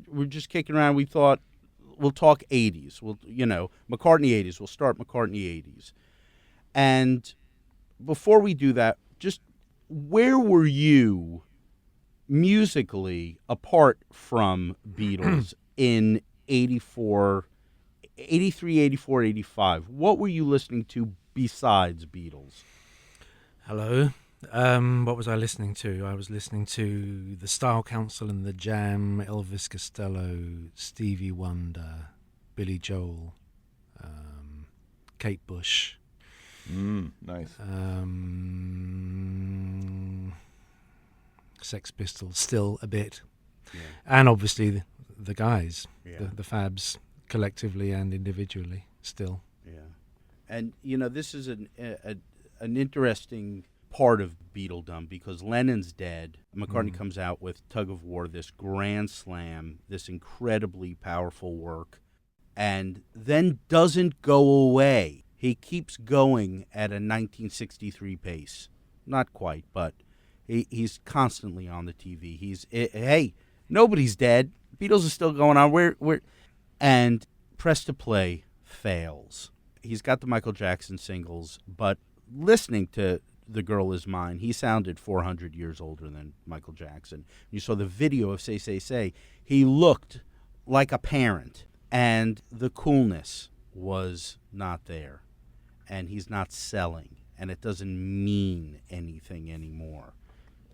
we're just kicking around. We thought we'll talk 80s. McCartney 80s. We'll start McCartney 80s. And before we do that, just where were you musically apart from Beatles in 84, 83, 84, 85? What were you listening to besides Beatles? Hello. What was I listening to? I was listening to the Style Council and the Jam, Elvis Costello, Stevie Wonder, Billy Joel, Kate Bush. Nice. Sex Pistols, still a bit. Yeah. And obviously the guys, Yeah. the Fabs, collectively and individually, still. Yeah. And, this is an interesting part of Beatledom because Lennon's dead. McCartney comes out with Tug of War, this grand slam, this incredibly powerful work, and then doesn't go away. He keeps going at a 1963 pace. Not quite, but he's constantly on the TV. Hey, nobody's dead. Beatles are still going on. And Press to Play fails. He's got the Michael Jackson singles, but listening to The Girl Is Mine, he sounded 400 years older than Michael Jackson. You saw the video of Say, Say, Say. He looked like a parent, and the coolness was not there. And he's not selling, and it doesn't mean anything anymore.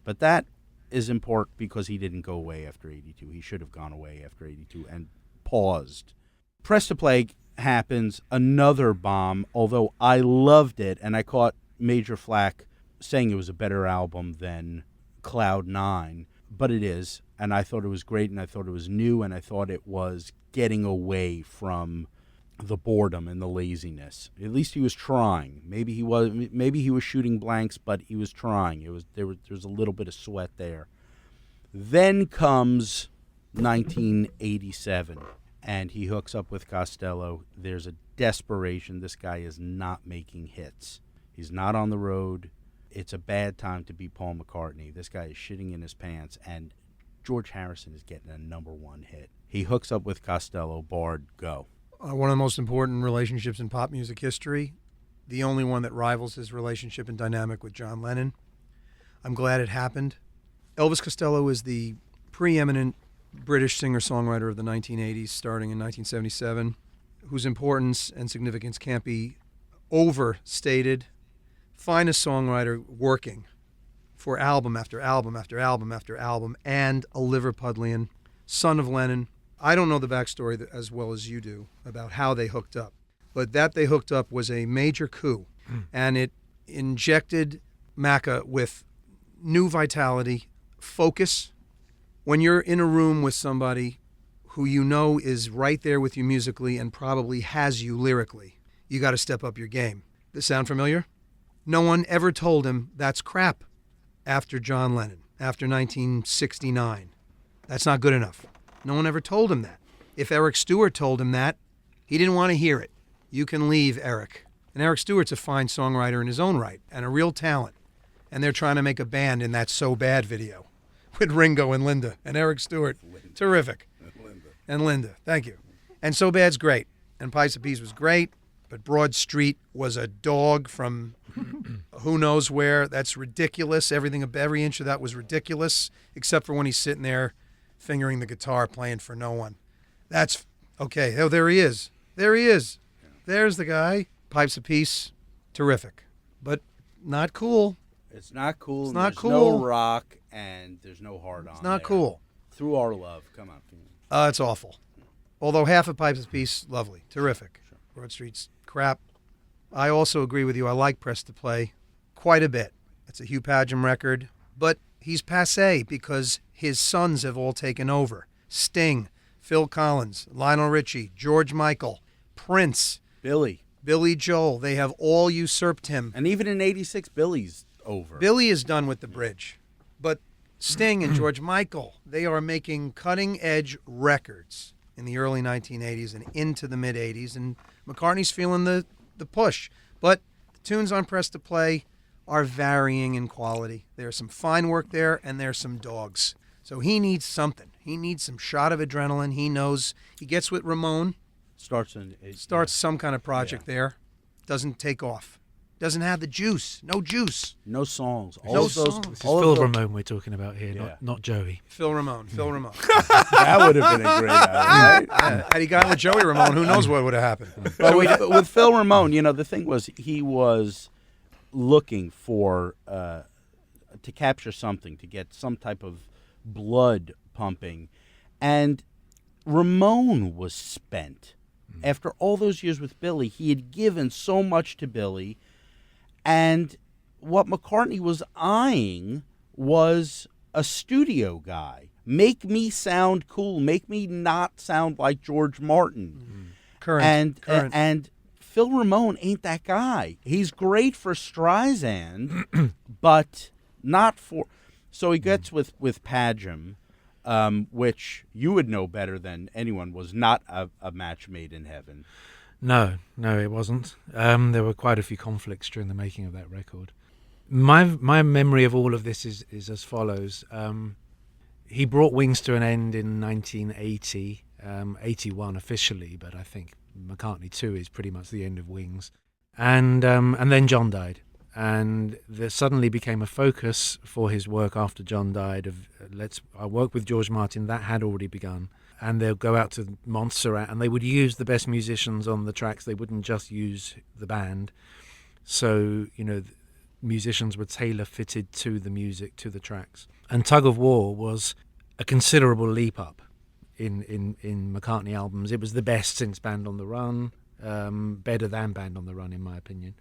But that is important because he didn't go away after 82. He should have gone away after 82 and paused. Press to Play happens, another bomb, although I loved it, and I caught major flack saying it was a better album than Cloud 9, but it is, and I thought it was great, and I thought it was new, and I thought it was getting away from the boredom and the laziness. At least he was trying. Maybe he was shooting blanks, but he was trying. There was a little bit of sweat there. Then comes 1987, and he hooks up with Costello. There's a desperation. This guy is not making hits. He's not on the road. It's a bad time to be Paul McCartney. This guy is shitting in his pants, and George Harrison is getting a #1 hit. He hooks up with Costello. Bard, go. One of the most important relationships in pop music history, the only one that rivals his relationship and dynamic with John Lennon. I'm glad it happened. Elvis Costello is the preeminent British singer-songwriter of the 1980s, starting in 1977, whose importance and significance can't be overstated. Finest songwriter working for album after album after album after album, and a Liverpudlian, son of Lennon. I don't know the backstory as well as you do about how they hooked up, but that they hooked up was a major coup, and it injected Macca with new vitality, focus. When you're in a room with somebody who you know is right there with you musically and probably has you lyrically, you got to step up your game. This sound familiar? No one ever told him that's crap after John Lennon, after 1969. That's not good enough. No one ever told him that. If Eric Stewart told him that, he didn't want to hear it. You can leave, Eric. And Eric Stewart's a fine songwriter in his own right and a real talent. And they're trying to make a band in that So Bad video with Ringo and Linda and Eric Stewart. Terrific. And Linda. Thank you. And So Bad's great. And Pipes of Peace was great. But Broad Street was a dog from who knows where. That's ridiculous. Every inch of that was ridiculous, except for when he's sitting there fingering the guitar, playing for no one. That's okay. Oh, there he is. There he is. There's the guy. Pipes of Peace, terrific, but not cool. It's not cool. It's not there's cool. No rock, and there's no hard on. It's not there. cool. Through Our Love, come on. It's awful. Although half of Pipes of Peace, lovely, terrific. Sure. Broad Street's crap. I also agree with you. I like Press to Play quite a bit. It's a Hugh Padgham record, but he's passé because his sons have all taken over. Sting, Phil Collins, Lionel Richie, George Michael, Prince, Billy Joel. They have all usurped him. And even in 86, Billy's over. Billy is done with the bridge. But Sting and George Michael, they are making cutting-edge records in the early 1980s and into the mid-80s, and McCartney's feeling the push. But the tunes on Press to Play are varying in quality. There's some fine work there, and there's some dogs. So he needs something. He needs some shot of adrenaline. He knows he gets with Ramon, Starts some kind of project there, doesn't take off. Doesn't have the juice. No juice. no songs. No songs. This is all of Phil those- Ramone we're talking about here, Yeah. not Joey. Phil Ramone. Phil Ramone. That would have been a great album, right? Had he gotten with Joey Ramone, who knows what would have happened? But with Phil Ramone, the thing was he was looking for to capture something, to get some type of blood pumping, and Ramone was spent. After all those years with Billy, he had given so much to Billy, and what McCartney was eyeing was a studio guy. Make me sound cool. Make me not sound like George Martin. Current. And Phil Ramone ain't that guy. He's great for Streisand, but not for. So he gets with Padgham, which you would know better than anyone was not a match made in heaven. No, it wasn't. There were quite a few conflicts during the making of that record. My memory of all of this is as follows. He brought Wings to an end in 1980, 81 officially, but I think McCartney 2 is pretty much the end of Wings. And then John died. And there suddenly became a focus for his work after John died of I work with George Martin. That had already begun. And they'll go out to Montserrat and they would use the best musicians on the tracks. They wouldn't just use the band. So, musicians were tailor-fitted to the music, to the tracks. And Tug of War was a considerable leap up in McCartney albums. It was the best since Band on the Run, better than Band on the Run in my opinion.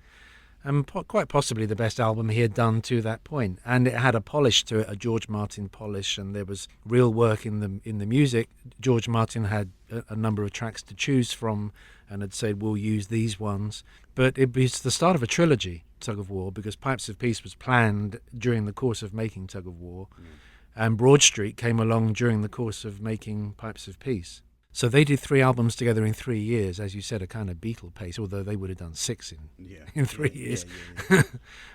And quite possibly the best album he had done to that point. And it had a polish to it, a George Martin polish, and there was real work in the music. George Martin had a number of tracks to choose from and had said, we'll use these ones. But it was the start of a trilogy, Tug of War, because Pipes of Peace was planned during the course of making Tug of War, and Broad Street came along during the course of making Pipes of Peace. So they did 3 albums together in 3 years, as you said, a kind of Beatle pace, although they would have done 6 in 3 years. Yeah.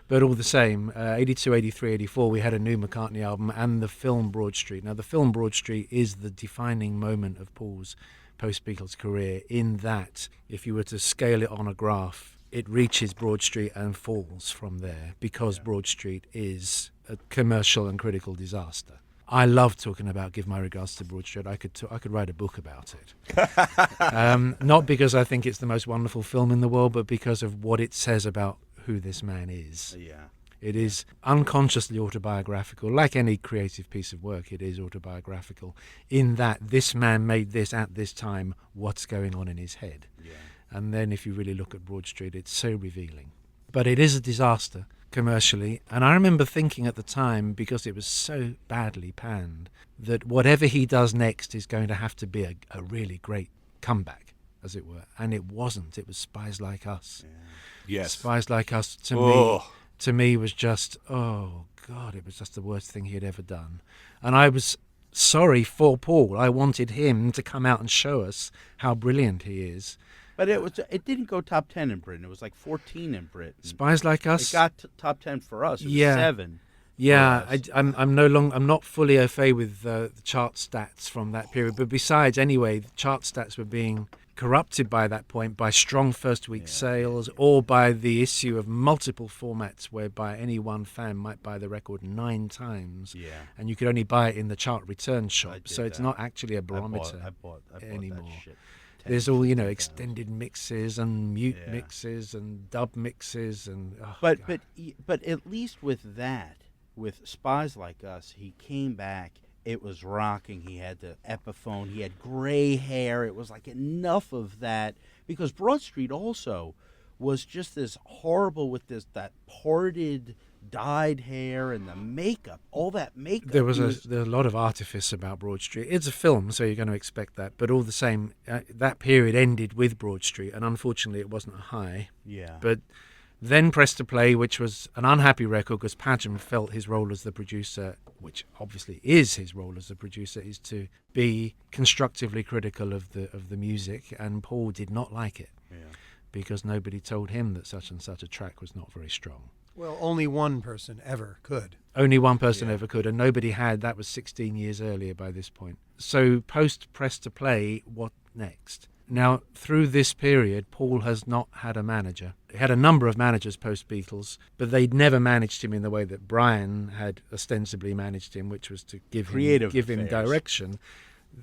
But all the same, 82, 83, 84, we had a new McCartney album and the film Broad Street. Now, the film Broad Street is the defining moment of Paul's post-Beatles career, in that if you were to scale it on a graph, it reaches Broad Street and falls from there, because Broad Street is a commercial and critical disaster. I love talking about Give My Regards to Broad Street. I could write a book about it. Not because I think it's the most wonderful film in the world, but because of what it says about who this man is. Yeah. It is unconsciously autobiographical. Like any creative piece of work, it is autobiographical in that this man made this at this time, what's going on in his head. Yeah. And then if you really look at Broad Street, it's so revealing. But it is a disaster commercially, and I remember thinking at the time, because it was so badly panned, that whatever he does next is going to have to be a really great comeback, as it were. And it wasn't. It was Spies Like Us. Yes. Spies Like Us to me was just, oh God, it was just the worst thing he had ever done. And I was sorry for Paul. I wanted him to come out and show us how brilliant he is. But it didn't go top 10 in Britain. It was like 14 in Britain. Spies Like Us. It got top 10 for us. It was 7. Yeah, for us. I'm not fully au fait with the chart stats from that period. But besides, anyway, the chart stats were being corrupted by that point by strong first week sales, or by the issue of multiple formats whereby any one fan might buy the record 9 times, and you could only buy it in the chart return shop. So it's not actually a barometer I bought anymore. That shit. There's all, extended mixes and mute mixes and dub mixes and. Oh, but at least with that, with Spies Like Us, he came back. It was rocking. He had the Epiphone. He had gray hair. It was like enough of that, because Broad Street also was just this horrible with that parted, dyed hair and the makeup, all that makeup. There was a lot of artifice about Broad Street. It's a film, so you're going to expect that. But all the same, that period ended with Broad Street, and unfortunately it wasn't a high. Yeah. But then Press to Play, which was an unhappy record because Padgham felt his role as the producer, which obviously is his role as the producer, is to be constructively critical of the music, and Paul did not like it because nobody told him that such and such a track was not very strong. Well, only one person ever could. Only one person ever could, and nobody had. That was 16 years earlier by this point. So post Press to Play, what next? Now, through this period, Paul has not had a manager. He had a number of managers post-Beatles, but they'd never managed him in the way that Brian had ostensibly managed him, which was to give him direction.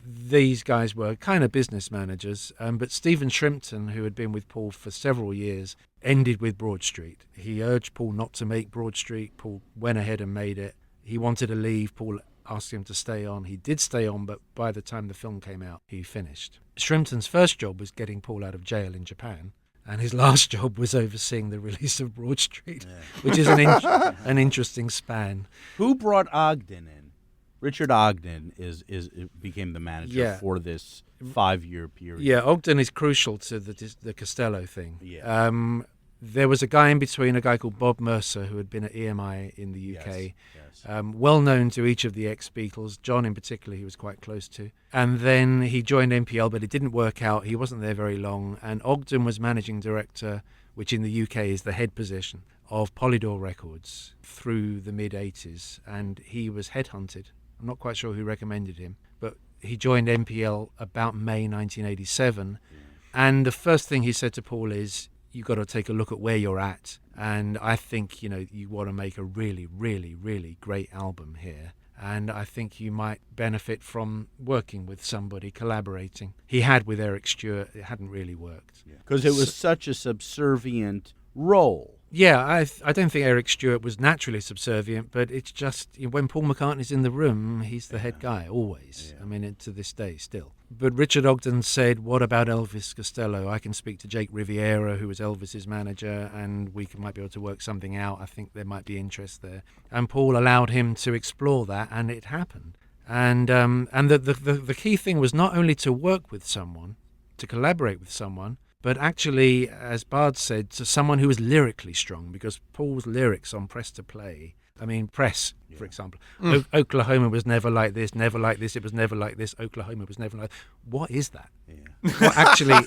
These guys were kind of business managers, but Stephen Shrimpton, who had been with Paul for several years, ended with Broad Street. He urged Paul not to make Broad Street. Paul went ahead and made it. He wanted to leave. Paul asked him to stay on. He did stay on, but by the time the film came out, he finished. Shrimpton's first job was getting Paul out of jail in Japan, and his last job was overseeing the release of Broad Street, which is an interesting span. Who brought Ogden in? Richard Ogden became the manager for this 5-year period. Yeah, Ogden is crucial to the Costello thing. Yeah. There was a guy in between, a guy called Bob Mercer, who had been at EMI in the UK, Yes. well known to each of the ex-Beatles. John in particular, he was quite close to. And then he joined NPL, but it didn't work out. He wasn't there very long. And Ogden was managing director, which in the UK is the head position, of Polydor Records through the mid-80s. And he was headhunted. I'm not quite sure who recommended him, but he joined NPL about May 1987. And the first thing he said to Paul is, you've got to take a look at where you're at. And I think, you want to make a really, really, really great album here. And I think you might benefit from working with somebody, collaborating. He had with Eric Stewart. It hadn't really worked. Because it was such a subservient role. Yeah, I don't think Eric Stewart was naturally subservient, but it's just when Paul McCartney's in the room, he's the head guy, always. Yeah. I mean, to this day still. But Richard Ogden said, what about Elvis Costello? I can speak to Jake Riviera, who was Elvis's manager, and we might be able to work something out. I think there might be interest there. And Paul allowed him to explore that, and it happened. And the key thing was not only to work with someone, to collaborate with someone, but actually, as Bard said, to someone who was lyrically strong, because Paul's lyrics on Press to Play, for example, Oklahoma was never like this, it was never like this, Oklahoma was never like this. What is that? Yeah. What actually,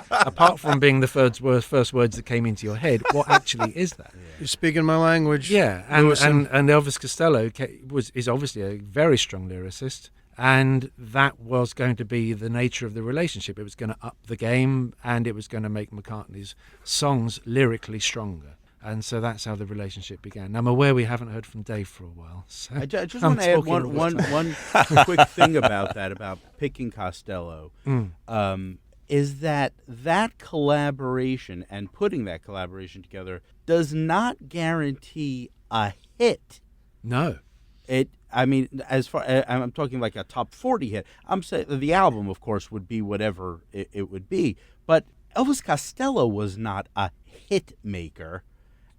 apart from being the first words that came into your head, what actually is that? Yeah. You're speaking my language. Yeah, and Elvis Costello is obviously a very strong lyricist. And that was going to be the nature of the relationship. It was going to up the game, and it was going to make McCartney's songs lyrically stronger. And so that's how the relationship began. Now, I'm aware we haven't heard from Dave for a while. So I just want to add one quick thing about that, about picking Costello, is that collaboration and putting that collaboration together does not guarantee a hit. No. As far I'm talking like a top 40 hit. I'm saying the album, of course, would be whatever it would be. But Elvis Costello was not a hit maker,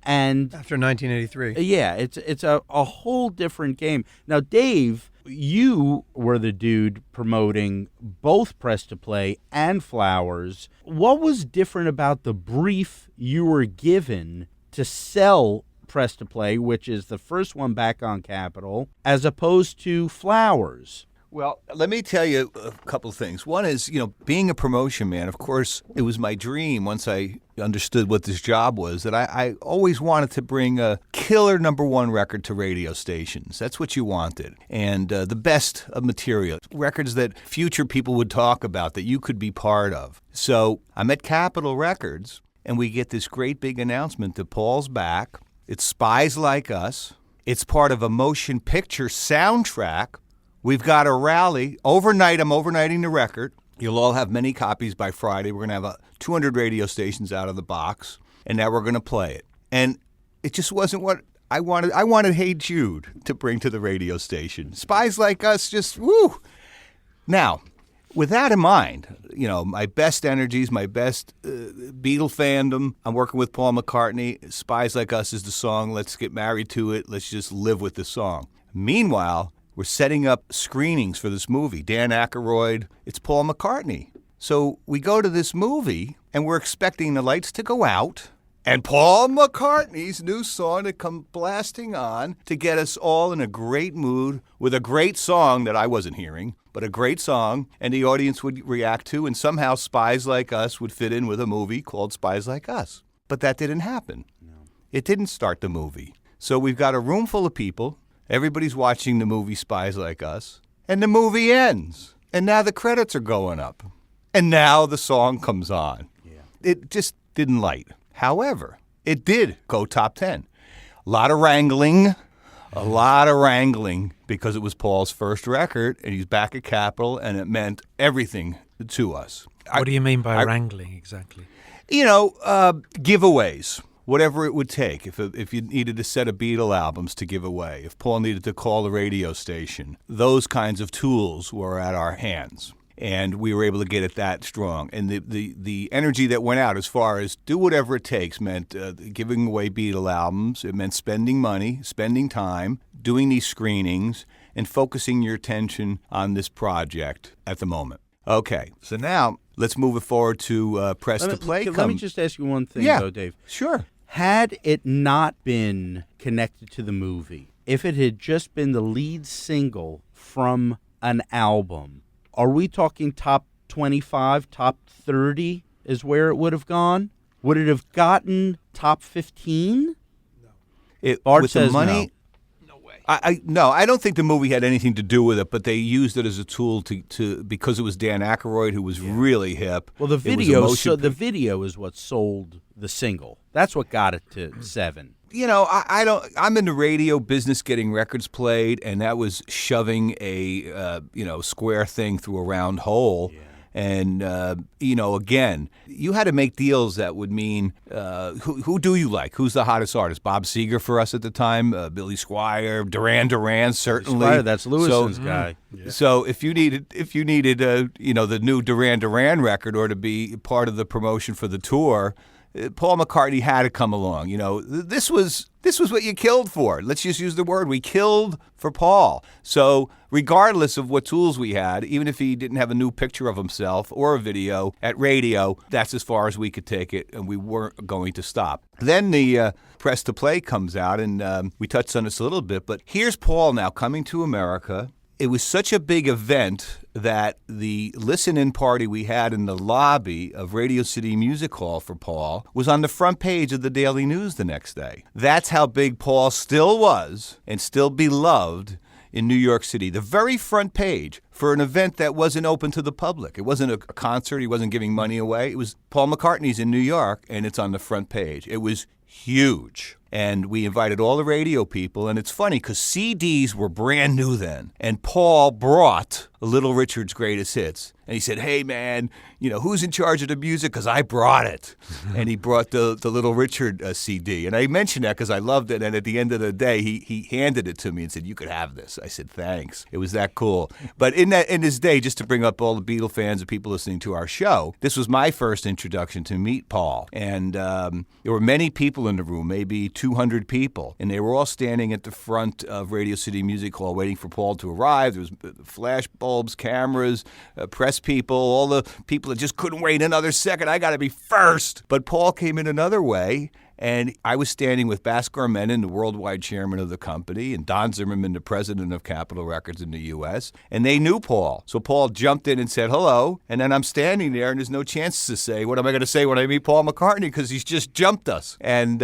and after 1983, it's a whole different game. Now, Dave, you were the dude promoting both Press to Play and Flowers. What was different about the brief you were given to sell Press to Play, which is the first one back on Capitol, as opposed to Flowers? Well, let me tell you a couple of things. One is, being a promotion man, of course, it was my dream once I understood what this job was, that I always wanted to bring a killer #1 record to radio stations. That's what you wanted. And the best of material, records that future people would talk about, that you could be part of. So I'm at Capitol Records, and we get this great big announcement that Paul's back. It's Spies Like Us. It's part of a motion picture soundtrack. We've got a rally. Overnight, I'm overnighting the record. You'll all have many copies by Friday. We're going to have 200 radio stations out of the box, and now we're going to play it. And it just wasn't what I wanted. I wanted Hey Jude to bring to the radio station. Spies Like Us, just woo. Now, with that in mind, my best energies, my best Beatle fandom, I'm working with Paul McCartney. Spies Like Us is the song. Let's get married to it. Let's just live with the song. Meanwhile, we're setting up screenings for this movie. Dan Aykroyd, it's Paul McCartney. So we go to this movie, and we're expecting the lights to go out, and Paul McCartney's new song to come blasting on to get us all in a great mood with a great song that I wasn't hearing, but a great song, and the audience would react to, and somehow Spies Like Us would fit in with a movie called Spies Like Us. But that didn't happen. No. It didn't start the movie. So we've got a room full of people. Everybody's watching the movie Spies Like Us. And the movie ends. And now the credits are going up. And now the song comes on. Yeah. It just didn't light. However, it did go top 10. A lot of wrangling because it was Paul's first record, and he's back at Capitol, and it meant everything to us. What do you mean by wrangling exactly? Giveaways, whatever it would take. If you needed a set of Beatle albums to give away, if Paul needed to call a radio station, those kinds of tools were at our hands. And we were able to get it that strong. And the energy that went out as far as do whatever it takes meant giving away Beatle albums. It meant spending money, spending time, doing these screenings, and focusing your attention on this project at the moment. Okay, so now let's move it forward to Press to Play. Let me just ask you one thing, though, Dave. Sure. Had it not been connected to the movie, if it had just been the lead single from an album, are we talking top 25, top 30 is where it would have gone? Would it have gotten top 15? No. Bart with says the money, no way. I don't think the movie had anything to do with it, but they used it as a tool to because it was Dan Aykroyd who was really hip. Well, the video is what sold the single. That's what got it to 7. I'm in the radio business getting records played, and that was shoving a, square thing through a round hole. Yeah. And, again, you had to make deals that would mean, who do you like? Who's the hottest artist? Bob Seger for us at the time, Billy Squier, Duran Duran, certainly. Squier, that's Lewison's guy. Yeah. So if you needed, the new Duran Duran record or to be part of the promotion for the tour, Paul McCartney had to come along. This was what you killed for. Let's just use the word. We killed for Paul. So regardless of what tools we had, even if he didn't have a new picture of himself or a video at radio, that's as far as we could take it, and we weren't going to stop. Then the Press to Play comes out, and we touched on this a little bit, but here's Paul now coming to America. It was such a big event that the listen-in party we had in the lobby of Radio City Music Hall for Paul was on the front page of the Daily News the next day. That's how big Paul still was and still beloved in New York City. The very front page for an event that wasn't open to the public. It wasn't a concert. He wasn't giving money away. It was Paul McCartney's in New York, and it's on the front page. It was huge. And we invited all the radio people, and it's funny because CDs were brand new then. And Paul brought Little Richard's Greatest Hits. And he said, hey, man, who's in charge of the music? Because I brought it. And he brought the Little Richard CD. And I mentioned that because I loved it. And at the end of the day, he handed it to me and said, you could have this. I said, thanks. It was that cool. But in his day, just to bring up all the Beatle fans and people listening to our show, this was my first introduction to meet Paul. And there were many people in the room, maybe 200 people. And they were all standing at the front of Radio City Music Hall waiting for Paul to arrive. There was flash bulbs, cameras, press people, all the people that just couldn't wait another second. I got to be first. But Paul came in another way. And I was standing with Bhaskar Menon, the worldwide chairman of the company, and Don Zimmerman, the president of Capitol Records in the U.S., and they knew Paul. So Paul jumped in and said hello, and then I'm standing there, and there's no chance to say, what am I going to say when I meet Paul McCartney? Because he's just jumped us. And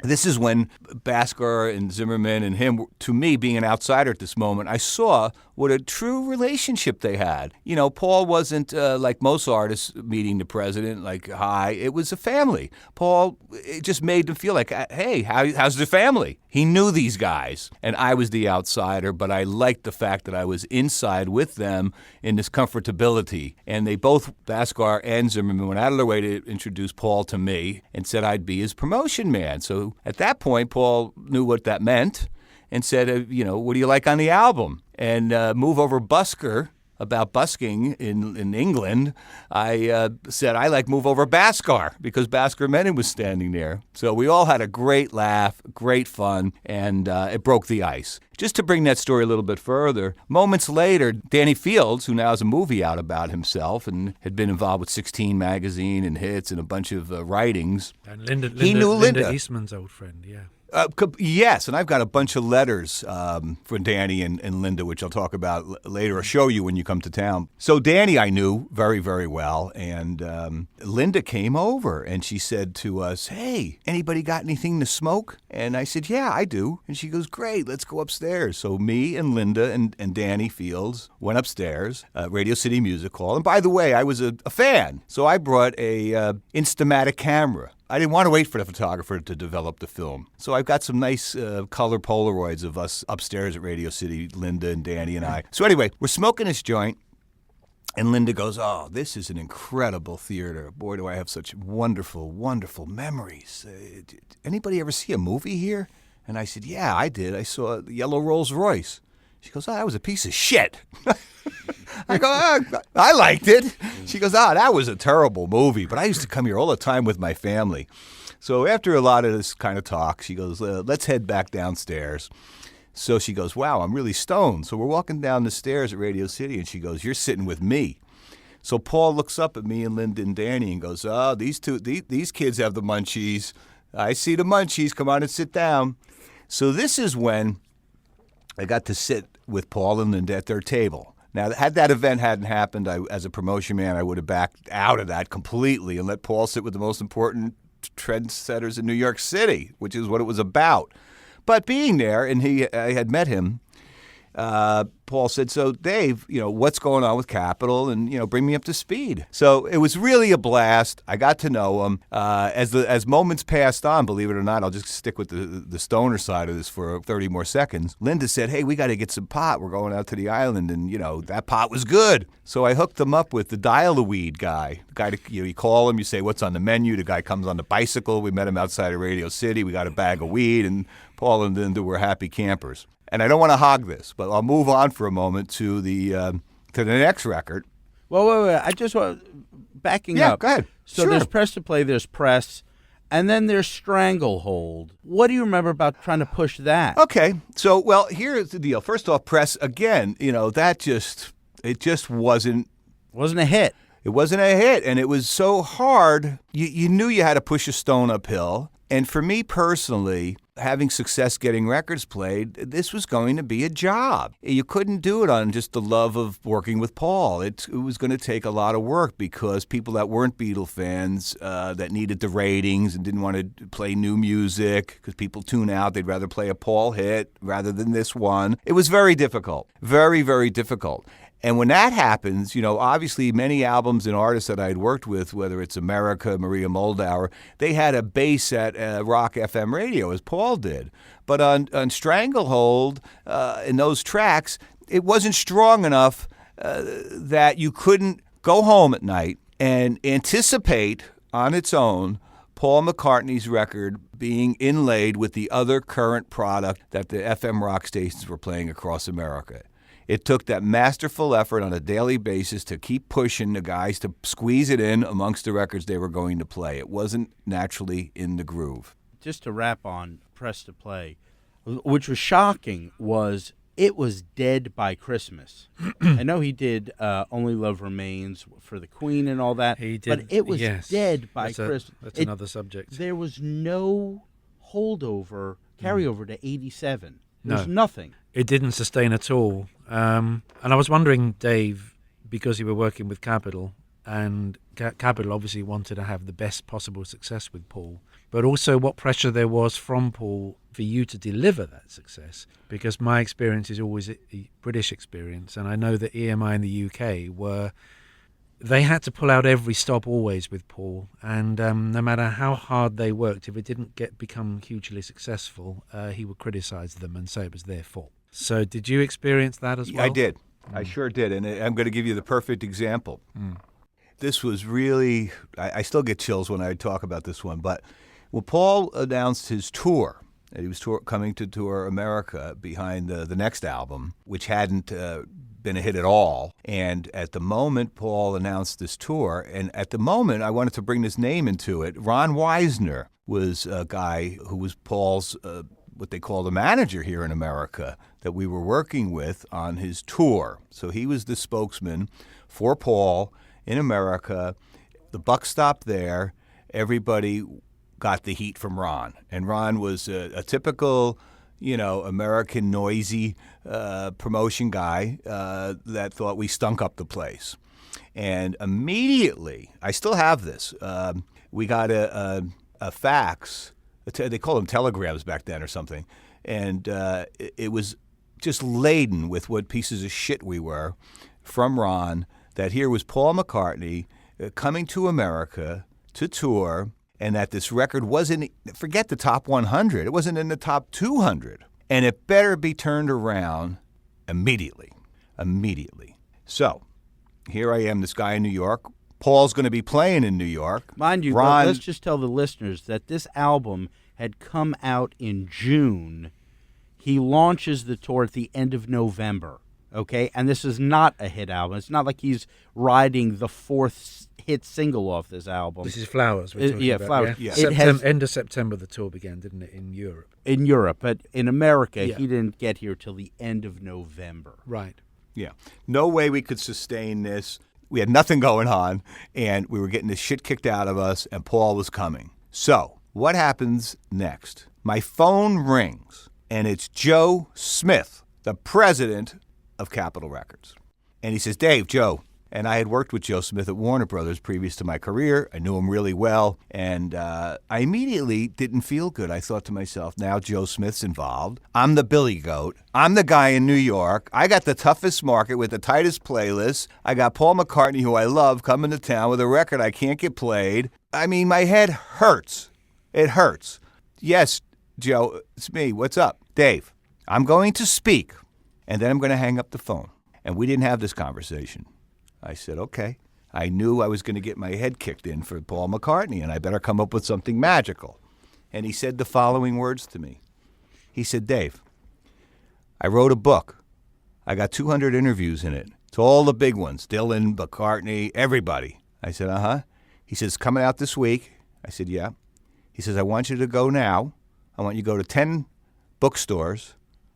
this is when Bhaskar and Zimmerman and him, to me, being an outsider at this moment, I saw what a true relationship they had. Paul wasn't like most artists meeting the president, like, hi. It was a family. Paul, it just made them feel like, hey, how's the family? He knew these guys, and I was the outsider, but I liked the fact that I was inside with them in this comfortability. And they both, Bhaskar and Zimmerman, went out of their way to introduce Paul to me and said I'd be his promotion man. So at that point, Paul knew what that meant and said, what do you like on the album? And Move Over Busker, about busking in England, I said, I like Move Over Bhaskar, because Bhaskar Menon was standing there. So we all had a great laugh, great fun, and it broke the ice. Just to bring that story a little bit further, moments later, Danny Fields, who now has a movie out about himself and had been involved with 16 magazine and Hits and a bunch of writings. And Linda knew Linda Eastman's old friend, yeah. Yes, and I've got a bunch of letters for Danny and Linda, which I'll talk about later or show you when you come to town. So Danny I knew very, very well, and Linda came over, and she said to us, "Hey, anybody got anything to smoke?" And I said, "Yeah, I do." And she goes, "Great, let's go upstairs." So me and Linda and Danny Fields went upstairs, Radio City Music Hall. And by the way, I was a fan, so I brought a Instamatic camera. I didn't want to wait for the photographer to develop the film. So I've got some nice color Polaroids of us upstairs at Radio City, Linda and Danny and I. So anyway, we're smoking this joint, and Linda goes, "Oh, this is an incredible theater. Boy, do I have such wonderful, wonderful memories. Anybody ever see a movie here?" And I said, "Yeah, I did. I saw the Yellow Rolls Royce." She goes, "Oh, that was a piece of shit." I go, "I liked it." She goes, "That was a terrible movie, but I used to come here all the time with my family." So after a lot of this kind of talk, she goes, "Let's head back downstairs." So she goes, "Wow, I'm really stoned." So we're walking down the stairs at Radio City, and she goes, "You're sitting with me." So Paul looks up at me and Linda and Danny and goes, "Oh, these kids have the munchies. I see the munchies. Come on and sit down." So this is when I got to sit with Paul and Linda at their table. Now, had that event hadn't happened, as a promotion man, I would have backed out of that completely and let Paul sit with the most important trendsetters in New York City, which is what it was about. But being there, and I had met him, Paul said, "So, Dave, what's going on with Capitol? And, bring me up to speed." So it was really a blast. I got to know him. As moments passed on, believe it or not, I'll just stick with the stoner side of this for 30 more seconds. Linda said, "Hey, we got to get some pot. We're going out to the island." And, that pot was good. So I hooked them up with the dial-a-weed guy. The guy, you call him, you say, "What's on the menu?" The guy comes on the bicycle. We met him outside of Radio City. We got a bag of weed, and Paul and Linda were happy campers. And I don't want to hog this, but I'll move on for a moment to the next record. Well, wait. I just want backing up. Yeah, go ahead. So Sure. there's Press to Play, there's Press, and then there's Stranglehold. What do you remember about trying to push that? Okay, so well, here's the deal. First off, Press again. It just wasn't Wasn't a hit. It wasn't a hit, and it was so hard. You knew you had to push a stone uphill. And for me personally, having success getting records played, this was going to be a job. You couldn't do it on just the love of working with Paul. It was going to take a lot of work because people that weren't Beatle fans, that needed the ratings and didn't want to play new music because people tune out, they'd rather play a Paul hit rather than this one. It was very difficult, very, very difficult. And when that happens, obviously many albums and artists that I'd worked with, whether it's America, Maria Moldauer, they had a base at Rock FM radio, as Paul did. But on Stranglehold, in those tracks, it wasn't strong enough that you couldn't go home at night and anticipate on its own Paul McCartney's record being inlaid with the other current product that the FM rock stations were playing across America. It took that masterful effort on a daily basis to keep pushing the guys to squeeze it in amongst the records they were going to play. It wasn't naturally in the groove. Just to wrap on Press to Play, which was shocking, was it was dead by Christmas. I know he did Only Love Remains for the Queen and all that, He did, but it was yes. dead by Christmas. That's another subject. There was no carryover to 87. There's No. nothing. It didn't sustain at all. And I was wondering, Dave, because you were working with Capitol, and Capitol obviously wanted to have the best possible success with Paul, but also what pressure there was from Paul for you to deliver that success. Because my experience is always a British experience, and I know that EMI in the UK they had to pull out every stop always with Paul, and no matter how hard they worked, if it didn't become hugely successful, he would criticize them and say it was their fault. So did you experience that as well? I did. I sure did. And I'm going to give you the perfect example. This was really, I still get chills when I talk about this one, but when Paul announced his tour, and he was coming to tour America behind the next album, which hadn't been a hit at all. And at the moment Paul announced this tour, and at the moment I wanted to bring this name into it, Ron Weisner was a guy who was Paul's, what they call the manager here in America, that we were working with on his tour. So he was the spokesman for Paul in America. The buck stopped there. Everybody got the heat from Ron. And Ron was a typical, American noisy promotion guy that thought we stunk up the place. And immediately, I still have this, we got a fax. They called them telegrams back then or something. And it was just laden with what pieces of shit we were from Ron, that here was Paul McCartney coming to America to tour, and that this record wasn't, forget the top 100, it wasn't in the top 200. And it better be turned around immediately. So here I am, this guy in New York. Paul's going to be playing in New York. Mind you, Ron, let's just tell the listeners that this album had come out in June. He launches the tour at the end of November, okay? And this is not a hit album. It's not like he's riding the fourth hit single off this album. This is Flowers we're talking about. Flowers. Yeah. End of September the tour began, didn't it, in Europe? In Europe, but in America, Yeah. he didn't get here till the end of November. Right. Yeah. No way we could sustain this. We had nothing going on, and we were getting the shit kicked out of us, and Paul was coming. So what happens next? My phone rings, and it's Joe Smith, the president of Capitol Records. And he says, Dave, Joe. And I had worked with Joe Smith at Warner Brothers previous to my career. I knew him really well. And I immediately didn't feel good. I thought to myself, now Joe Smith's involved. I'm the Billy Goat. I'm the guy in New York. I got the toughest market with the tightest playlist. I got Paul McCartney, who I love, coming to town with a record I can't get played. I mean, my head hurts. It hurts. Yes, Joe, it's me. What's up? Dave, I'm going to speak, and then I'm going to hang up the phone. And we didn't have this conversation. I said, okay. I knew I was going to get my head kicked in for Paul McCartney, and I better come up with something magical. And he said the following words to me. He said, Dave, I wrote a book. I got 200 interviews in it. It's all the big ones, Dylan, McCartney, everybody. I said, uh-huh. He says, coming out this week. I said, yeah. He says, I want you to go now. I want you to go to 10 bookstores.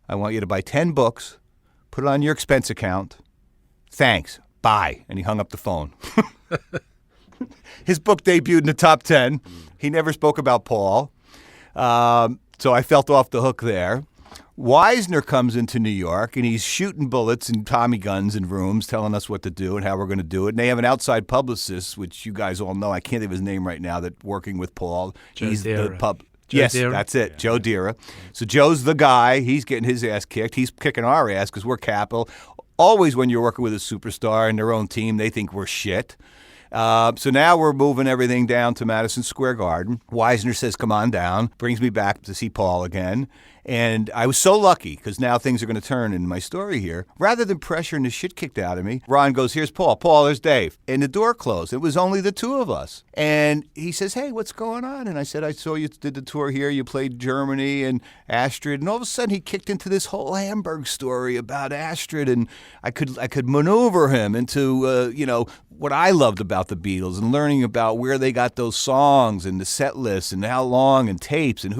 I want you to buy 10 books, put it on your expense account. Thanks. Bye. And he hung up the phone. His book debuted in the top 10. He never spoke about Paul. So I felt off the hook there. Wisner comes into New York, and he's shooting bullets and Tommy guns in rooms, telling us what to do and how we're going to do it. And they have an outside publicist, which you guys all know. I can't think of his name right now, that working with Paul. Joe He's Dira. the pub. Joe Yes, Dira? that's it, Joe Dira. So Joe's the guy. He's getting his ass kicked. He's kicking our ass because we're Capitol. Always when you're working with a superstar and their own team, they think we're shit. So now we're moving everything down to Madison Square Garden. Wisner says, come on down, brings me back to see Paul again. And I was so lucky, because now things are going to turn in my story here. Rather than pressuring the shit kicked out of me, Ron goes, here's Paul. Paul, there's Dave. And the door closed. It was only the two of us. And he says, hey, what's going on? And I said, I saw you did the tour here. You played Germany and Astrid. And all of a sudden he kicked into this whole Hamburg story about Astrid. And I could maneuver him into, what I loved about the Beatles, and learning about where they got those songs and the set lists and how long and tapes and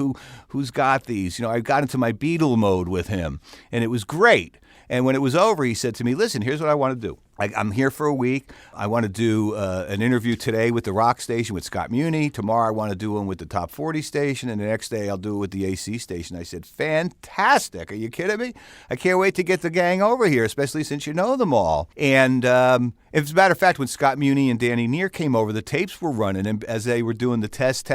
who's got these. I got into my Beatle mode with him, and it was great. And when it was over, he said to me, listen, here's what I want to do. I'm here for a week. I want to do an interview today with the rock station with Scott Muni. Tomorrow I want to do one with the top 40 station. And the next day I'll do it with the AC station. I said, fantastic. Are you kidding me? I can't wait to get the gang over here, especially since you know them all. And as a matter of fact, when Scott Muni and Danny Neer came over, the tapes were running. And as they were doing the test,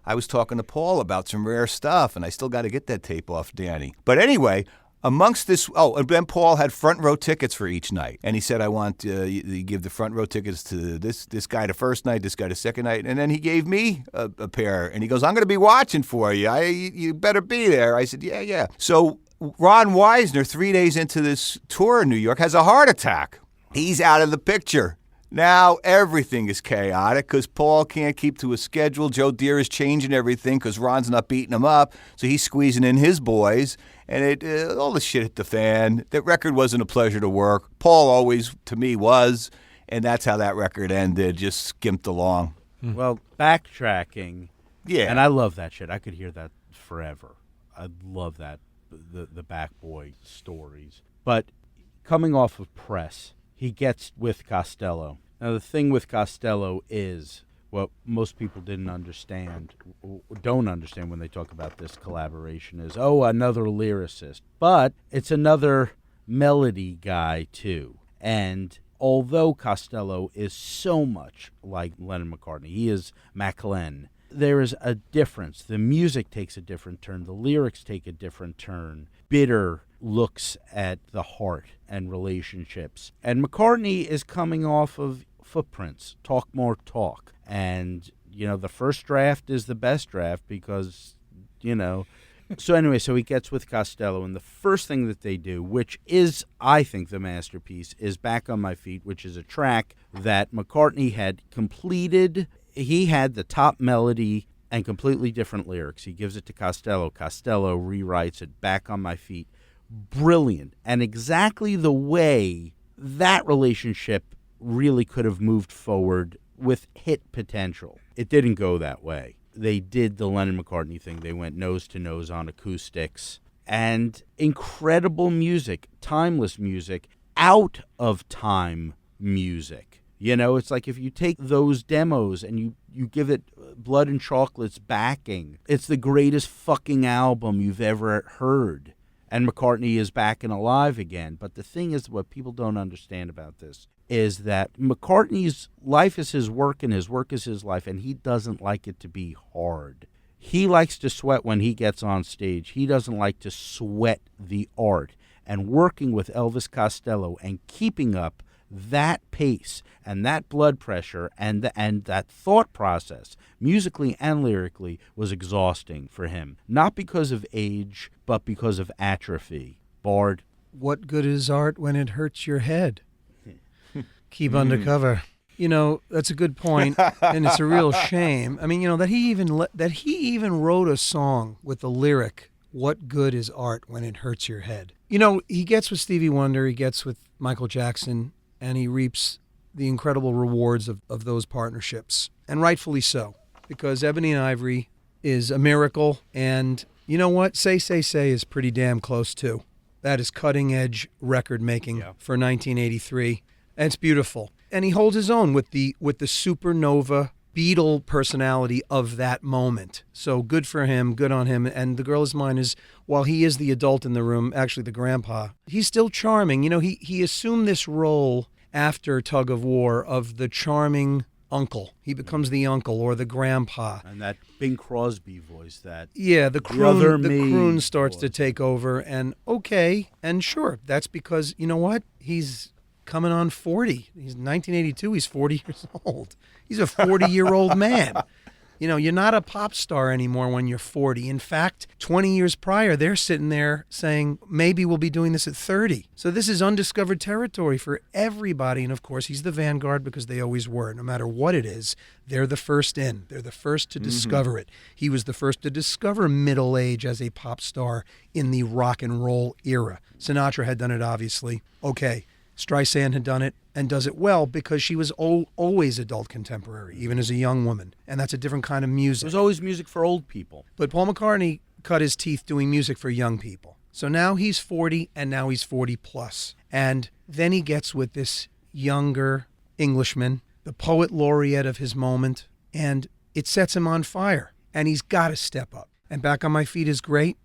I was talking to Paul about some rare stuff. And I still got to get that tape off Danny. But anyway, amongst this, and then Paul had front row tickets for each night. And he said, I want you give the front row tickets to this guy the first night, this guy the second night. And then he gave me a pair. And he goes, I'm going to be watching for you. You better be there. I said, yeah. So Ron Wisner, 3 days into this tour in New York, has a heart attack. He's out of the picture. Now everything is chaotic because Paul can't keep to a schedule. Joe Deere is changing everything because Ron's not beating him up. So he's squeezing in his boys. And all the shit hit the fan. That record wasn't a pleasure to work. Paul always, to me, was. And that's how that record ended, just skimped along. Well, backtracking. Yeah. And I love that shit. I could hear that forever. I love that, the Back Boy stories. But coming off of Press, he gets with Costello. Now, the thing with Costello is what most people don't understand when they talk about this collaboration is, oh, another lyricist. But it's another melody guy, too. And although Costello is so much like Lennon-McCartney, he is Maclen, there is a difference. The music takes a different turn. The lyrics take a different turn. Bitter looks at the heart and relationships. And McCartney is coming off of Footprints, Talk More Talk. And, the first draft is the best draft because, So anyway, so he gets with Costello, and the first thing that they do, which is, I think, the masterpiece, is Back on My Feet, which is a track that McCartney had completed. He had the top melody and completely different lyrics. He gives it to Costello. Costello rewrites it, Back on My Feet. Brilliant. And exactly the way that relationship really could have moved forward with hit potential. It didn't go that way. They did the Lennon-McCartney thing. They went nose to nose on acoustics. And incredible music, timeless music, out of time music. It's like if you take those demos and you give it Blood and Chocolate's backing, it's the greatest fucking album you've ever heard. And McCartney is back and alive again. But the thing is, what people don't understand about this is that McCartney's life is his work and his work is his life, and he doesn't like it to be hard. He likes to sweat when he gets on stage. He doesn't like to sweat the art. And working with Elvis Costello and keeping up that pace and that blood pressure and that thought process, musically and lyrically, was exhausting for him. Not because of age, but because of atrophy. Bard. What good is art when it hurts your head? Keep undercover. That's a good point, and it's a real shame. I mean, that he even wrote a song with the lyric, "What good is art when it hurts your head?" He gets with Stevie Wonder, he gets with Michael Jackson, and he reaps the incredible rewards of those partnerships, and rightfully so, because Ebony and Ivory is a miracle, and you know what? Say is pretty damn close too. That is cutting-edge record-making for 1983. And it's beautiful. And he holds his own with the supernova Beatle personality of that moment. So good for him, good on him. And The Girl Is Mine is, while he is the adult in the room, actually the grandpa, he's still charming. He assumed this role after Tug of War of the charming uncle. He becomes the uncle or the grandpa. And that Bing Crosby voice, the croon starts to take over. And okay, and sure, that's because, you know what? He's coming on 40. He's 1982. He's 40 years old. He's a 40-year-old man. You're not a pop star anymore when you're 40. In fact, 20 years prior, they're sitting there saying, maybe we'll be doing this at 30. So this is undiscovered territory for everybody. And of course, he's the vanguard because they always were. No matter what it is, they're the first in. They're the first to discover it. He was the first to discover middle age as a pop star in the rock and roll era. Sinatra had done it, obviously. Okay. Streisand had done it and does it well because she was always adult contemporary, even as a young woman. And that's a different kind of music. It was always music for old people. But Paul McCartney cut his teeth doing music for young people. So now he's 40 and now he's 40 plus. And then he gets with this younger Englishman, the poet laureate of his moment, and it sets him on fire. And he's got to step up. And Back on My Feet is great,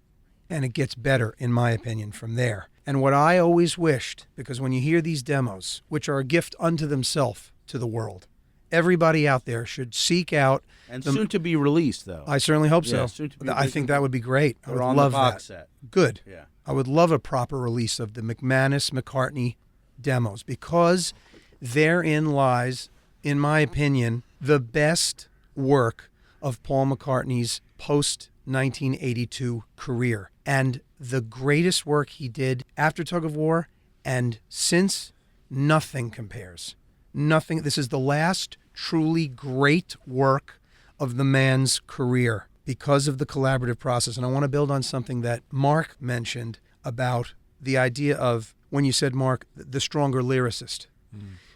and it gets better, in my opinion, from there. And what I always wished, because when you hear these demos, which are a gift unto themselves to the world, everybody out there should seek out. And soon to be released, though. I certainly hope so. Yeah, soon to be I think that would be great. I They're would on love the box that. set. Good. Yeah. I would love a proper release of the McManus-McCartney demos because therein lies, in my opinion, the best work of Paul McCartney's post-1982 career. And the greatest work he did after Tug of War and since, nothing compares. Nothing. This is the last truly great work of the man's career because of the collaborative process. And I want to build on something that Mark mentioned about the idea of, when you said, Mark, the stronger lyricist.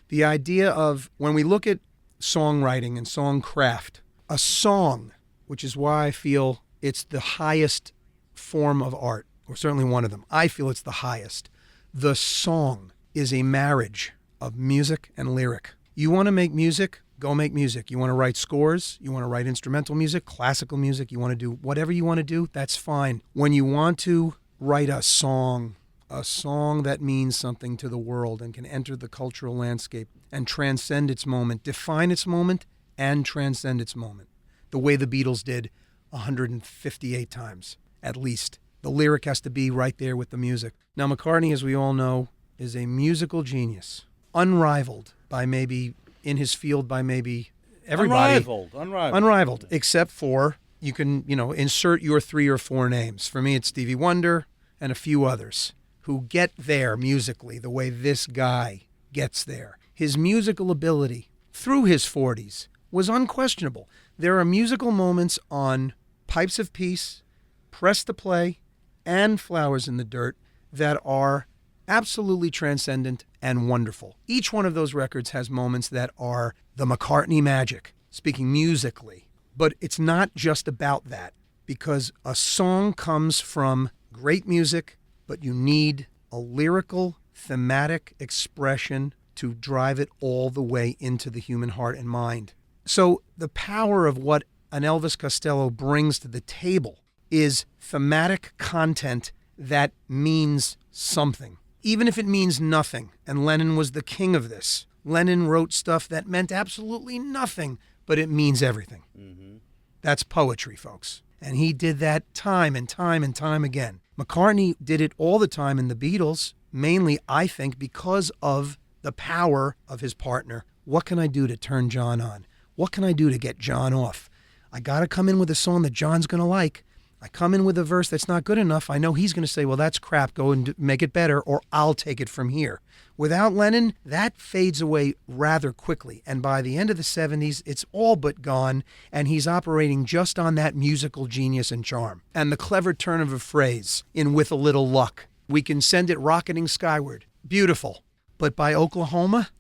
The idea of, when we look at songwriting and songcraft, a song, which is why I feel it's the highest form of art, or certainly one of them. I feel it's the highest. The song is a marriage of music and lyric. You want to make music? Go make music. You want to write scores, you want to write instrumental music, classical music, you want to do whatever you want to do, that's fine. When you want to write a song that means something to the world and can enter the cultural landscape and transcend its moment, define its moment and transcend its moment, the way the Beatles did 158 times, at least. The lyric has to be right there with the music. Now, McCartney, as we all know, is a musical genius, unrivaled by maybe, in his field by maybe everybody. Unrivaled, except for, you can, insert your 3 or 4 names. For me, it's Stevie Wonder and a few others who get there musically the way this guy gets there. His musical ability through his 40s was unquestionable. There are musical moments on Pipes of Peace, Press to Play, and Flowers in the Dirt that are absolutely transcendent and wonderful. Each one of those records has moments that are the McCartney magic, speaking musically. But it's not just about that, because a song comes from great music, but you need a lyrical, thematic expression to drive it all the way into the human heart and mind. So the power of what an Elvis Costello brings to the table is thematic content that means something, even if it means nothing. And Lennon was the king of this. Lennon wrote stuff that meant absolutely nothing, but it means everything. Mm-hmm. That's poetry, folks. And he did that time and time and time again. McCartney did it all the time in the Beatles, mainly, I think, because of the power of his partner. What can I do to turn John on? What can I do to get John off? I got to come in with a song that John's going to like. I come in with a verse that's not good enough. I know he's going to say, well, that's crap. Go and make it better, or I'll take it from here. Without Lennon, that fades away rather quickly. And by the end of the 70s, it's all but gone, and he's operating just on that musical genius and charm. And the clever turn of a phrase in With a Little Luck. We can send it rocketing skyward. Beautiful. But by Oklahoma,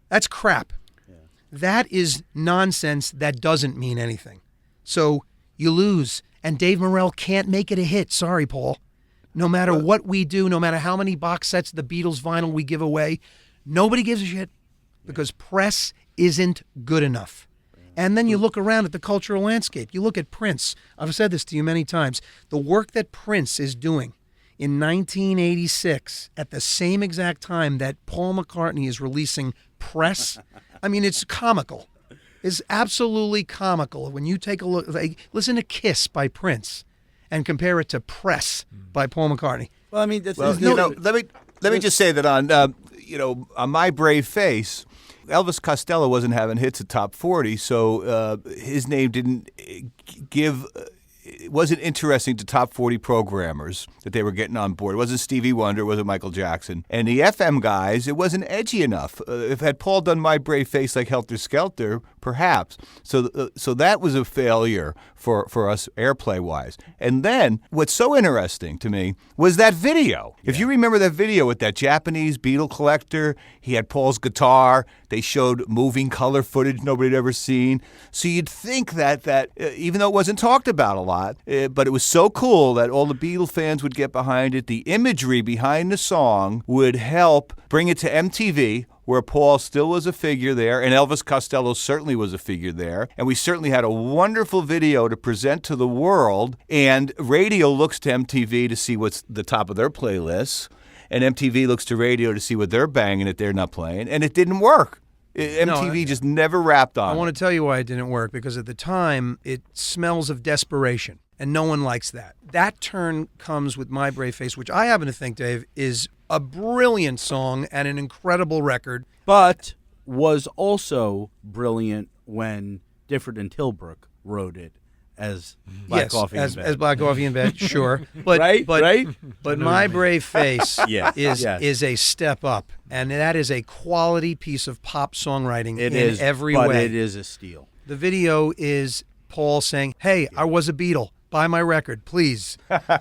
that's crap. Yeah. That is nonsense that doesn't mean anything. So you lose. And Dave Morrell can't make it a hit. Sorry, Paul. No matter what we do, no matter how many box sets of the Beatles vinyl we give away, nobody gives a shit because press isn't good enough. And then you look around at the cultural landscape. You look at Prince. I've said this to you many times. The work that Prince is doing in 1986 at the same exact time that Paul McCartney is releasing Press, I mean, it's comical. Is absolutely comical. When you take a look, listen to Kiss by Prince and compare it to Press by Paul McCartney. Well, I mean, let me just say that on My Brave Face, Elvis Costello wasn't having hits at top 40, so his name didn't give. It wasn't interesting to top 40 programmers that they were getting on board. It wasn't Stevie Wonder, it wasn't Michael Jackson. And the FM guys, it wasn't edgy enough. If had Paul done My Brave Face like Helter Skelter, perhaps. So that was a failure for us airplay-wise. And then what's so interesting to me was that video. Yeah. If you remember that video with that Japanese Beatle collector, he had Paul's guitar. They showed moving color footage nobody had ever seen. So you'd think that even though it wasn't talked about a lot, but it was so cool that all the Beatle fans would get behind it. The imagery behind the song would help bring it to MTV, where Paul still was a figure there, and Elvis Costello certainly was a figure there. And we certainly had a wonderful video to present to the world. And radio looks to MTV to see what's the top of their playlists. And MTV looks to radio to see what they're banging that they're not playing. And it didn't work. MTV just never rapped on it. I want to tell you why it didn't work, because at the time, it smells of desperation, and no one likes that. That turn comes with My Brave Face, which I happen to think, Dave, is a brilliant song and an incredible record. But was also brilliant when Difford and Tilbrook wrote it as Black Coffee in Bed. As Black Coffee in Bed, sure. But, right? But My Brave Face is a step up, and that is a quality piece of pop songwriting every way. But it is a steal. The video is Paul saying, hey, I was a Beatle. Buy my record, please.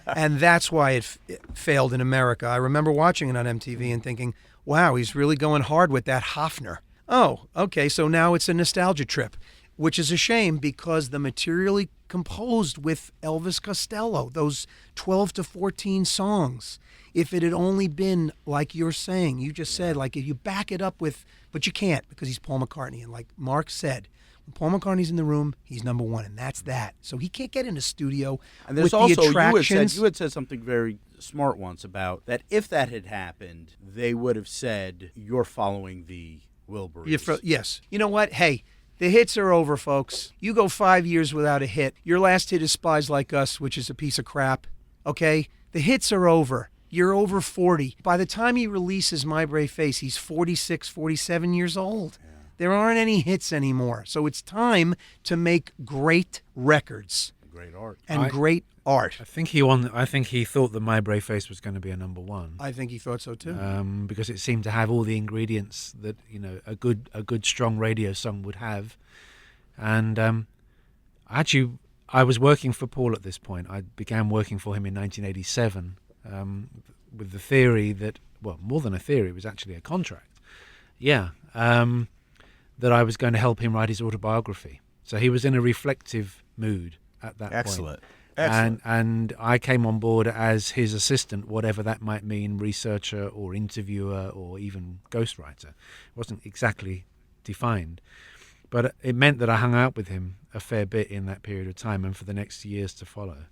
And that's why it failed in America. I remember watching it on MTV and thinking, wow, he's really going hard with that Hofner. Oh, okay, so now it's a nostalgia trip. which is a shame because the material he composed with Elvis Costello, those 12 to 14 songs, if it had only been like you're saying, you just said, like if you back it up with, but you can't because he's Paul McCartney. And like Mark said, when Paul McCartney's in the room, he's number one, and that's that. So he can't get in a studio And there's with also the attractions. you had said something very smart once about that if that had happened, they would have said you're following the Wilburys. Yes. You know what? Hey, the hits are over, folks. You go 5 years without a hit. Your last hit is Spies Like Us, which is a piece of crap. Okay? The hits are over. You're over 40. By the time he releases My Brave Face, he's 46, 47 years old. Yeah. There aren't any hits anymore. So it's time to make great records. Great art. And great art. I think he thought that My Brave Face was going to be a number one. I think he thought so too. Because it seemed to have all the ingredients that a good strong radio song would have. And actually, I was working for Paul at this point. I began working for him in 1987 with the theory that, well, more than a theory, it was actually a contract. Yeah, that I was going to help him write his autobiography. So he was in a reflective mood at that point. Excellent. And I came on board as his assistant, whatever that might mean, researcher or interviewer or even ghostwriter. It wasn't exactly defined. But it meant that I hung out with him a fair bit in that period of time and for the next years to follow.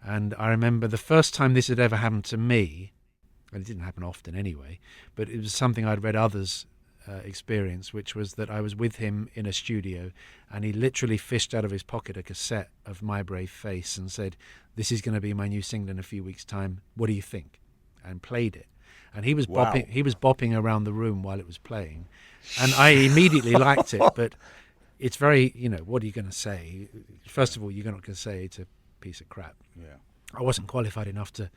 And I remember the first time this had ever happened to me, and it didn't happen often anyway, but it was something I'd read others experience, which was that I was with him in a studio and he literally fished out of his pocket a cassette of My Brave Face and said, "This is going to be my new single in a few weeks' time. What do you think?" And played it. And he was bopping around the room while it was playing. And I immediately liked it, but it's very, what are you going to say? First of all, you're not going to say it's a piece of crap. Yeah. I wasn't qualified enough to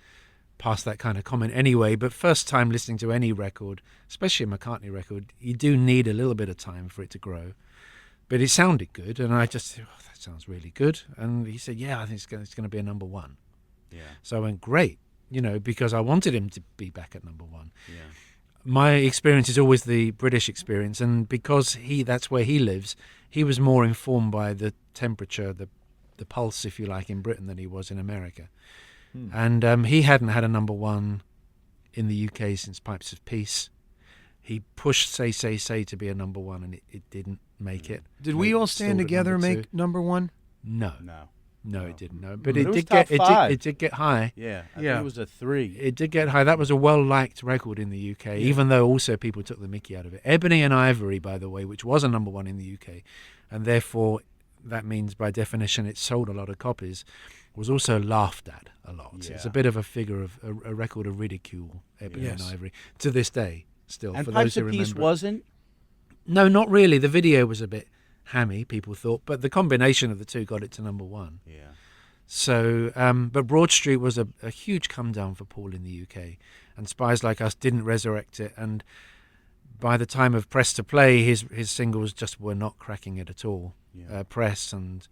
pass that kind of comment anyway, but first time listening to any record, especially a McCartney record, you do need a little bit of time for it to grow. But it sounded good, and I just said, "Oh, that sounds really good." And he said, "Yeah, I think it's going to be a number one." Yeah. So I went, "Great," because I wanted him to be back at number one. Yeah. My experience is always the British experience, and because that's where he lives, he was more informed by the temperature, the pulse, if you like, in Britain than he was in America. And he hadn't had a number one in the UK since Pipes of Peace. He pushed Say, Say, Say to be a number one, and it didn't make it. Did we all stand together and make number one? No, it didn't. No, but It it was did top get five. it did get high. Yeah. I think it was a 3. It did get high. That was a well-liked record in the UK, even though also people took the mickey out of it. Ebony and Ivory, by the way, which was a number one in the UK, and therefore that means by definition it sold a lot of copies, was also laughed at a lot. Yeah. It's a bit of a figure of a record of ridicule, Ebony and Ivory, to this day still. And for Pipes those who of remember. Peace wasn't? No, not really. The video was a bit hammy, people thought, but the combination of the two got it to number one. Yeah. So, but Broad Street was a huge come down for Paul in the UK, and Spies Like Us didn't resurrect it. And by the time of Press to Play, his singles just were not cracking it at all. Yeah. Press and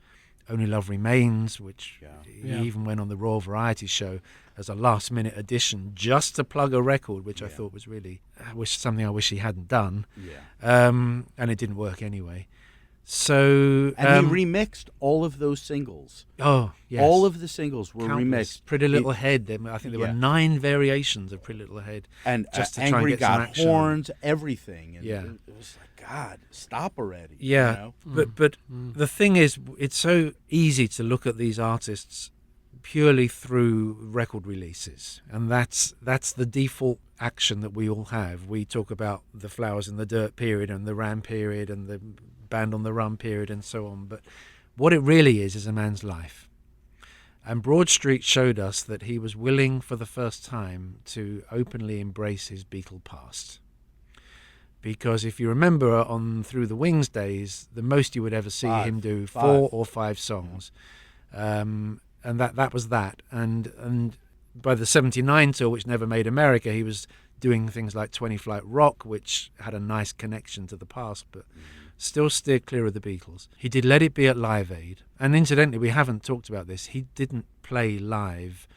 Only Love Remains, which he Yeah. even went on the Royal Variety Show as a last-minute addition just to plug a record, which I thought was really something I wish he hadn't done. Yeah. And it didn't work anyway. So And he remixed all of those singles. Oh, yes. All of the singles were Countless. remixed. Pretty Little Head. I think there were 9 variations of Pretty Little Head. And just to try and Angry get some Got action. Horns, everything. And Yeah. it was like, God, stop already. Yeah, but the thing is, it's so easy to look at these artists purely through record releases, and that's the default action that we all have. We talk about the Flowers in the Dirt period and the Ram period and the Band on the Run period and so on, but what it really is a man's life. And Broad Street showed us that he was willing for the first time to openly embrace his Beatle past. Because if you remember on Through the Wings days, the most you would ever see him do 4 or 5 songs. And that was that. And by the 79 tour, which never made America, he was doing things like 20 Flight Rock, which had a nice connection to the past, but still steered clear of the Beatles. He did Let It Be at Live Aid. And incidentally, we haven't talked about this. He didn't play live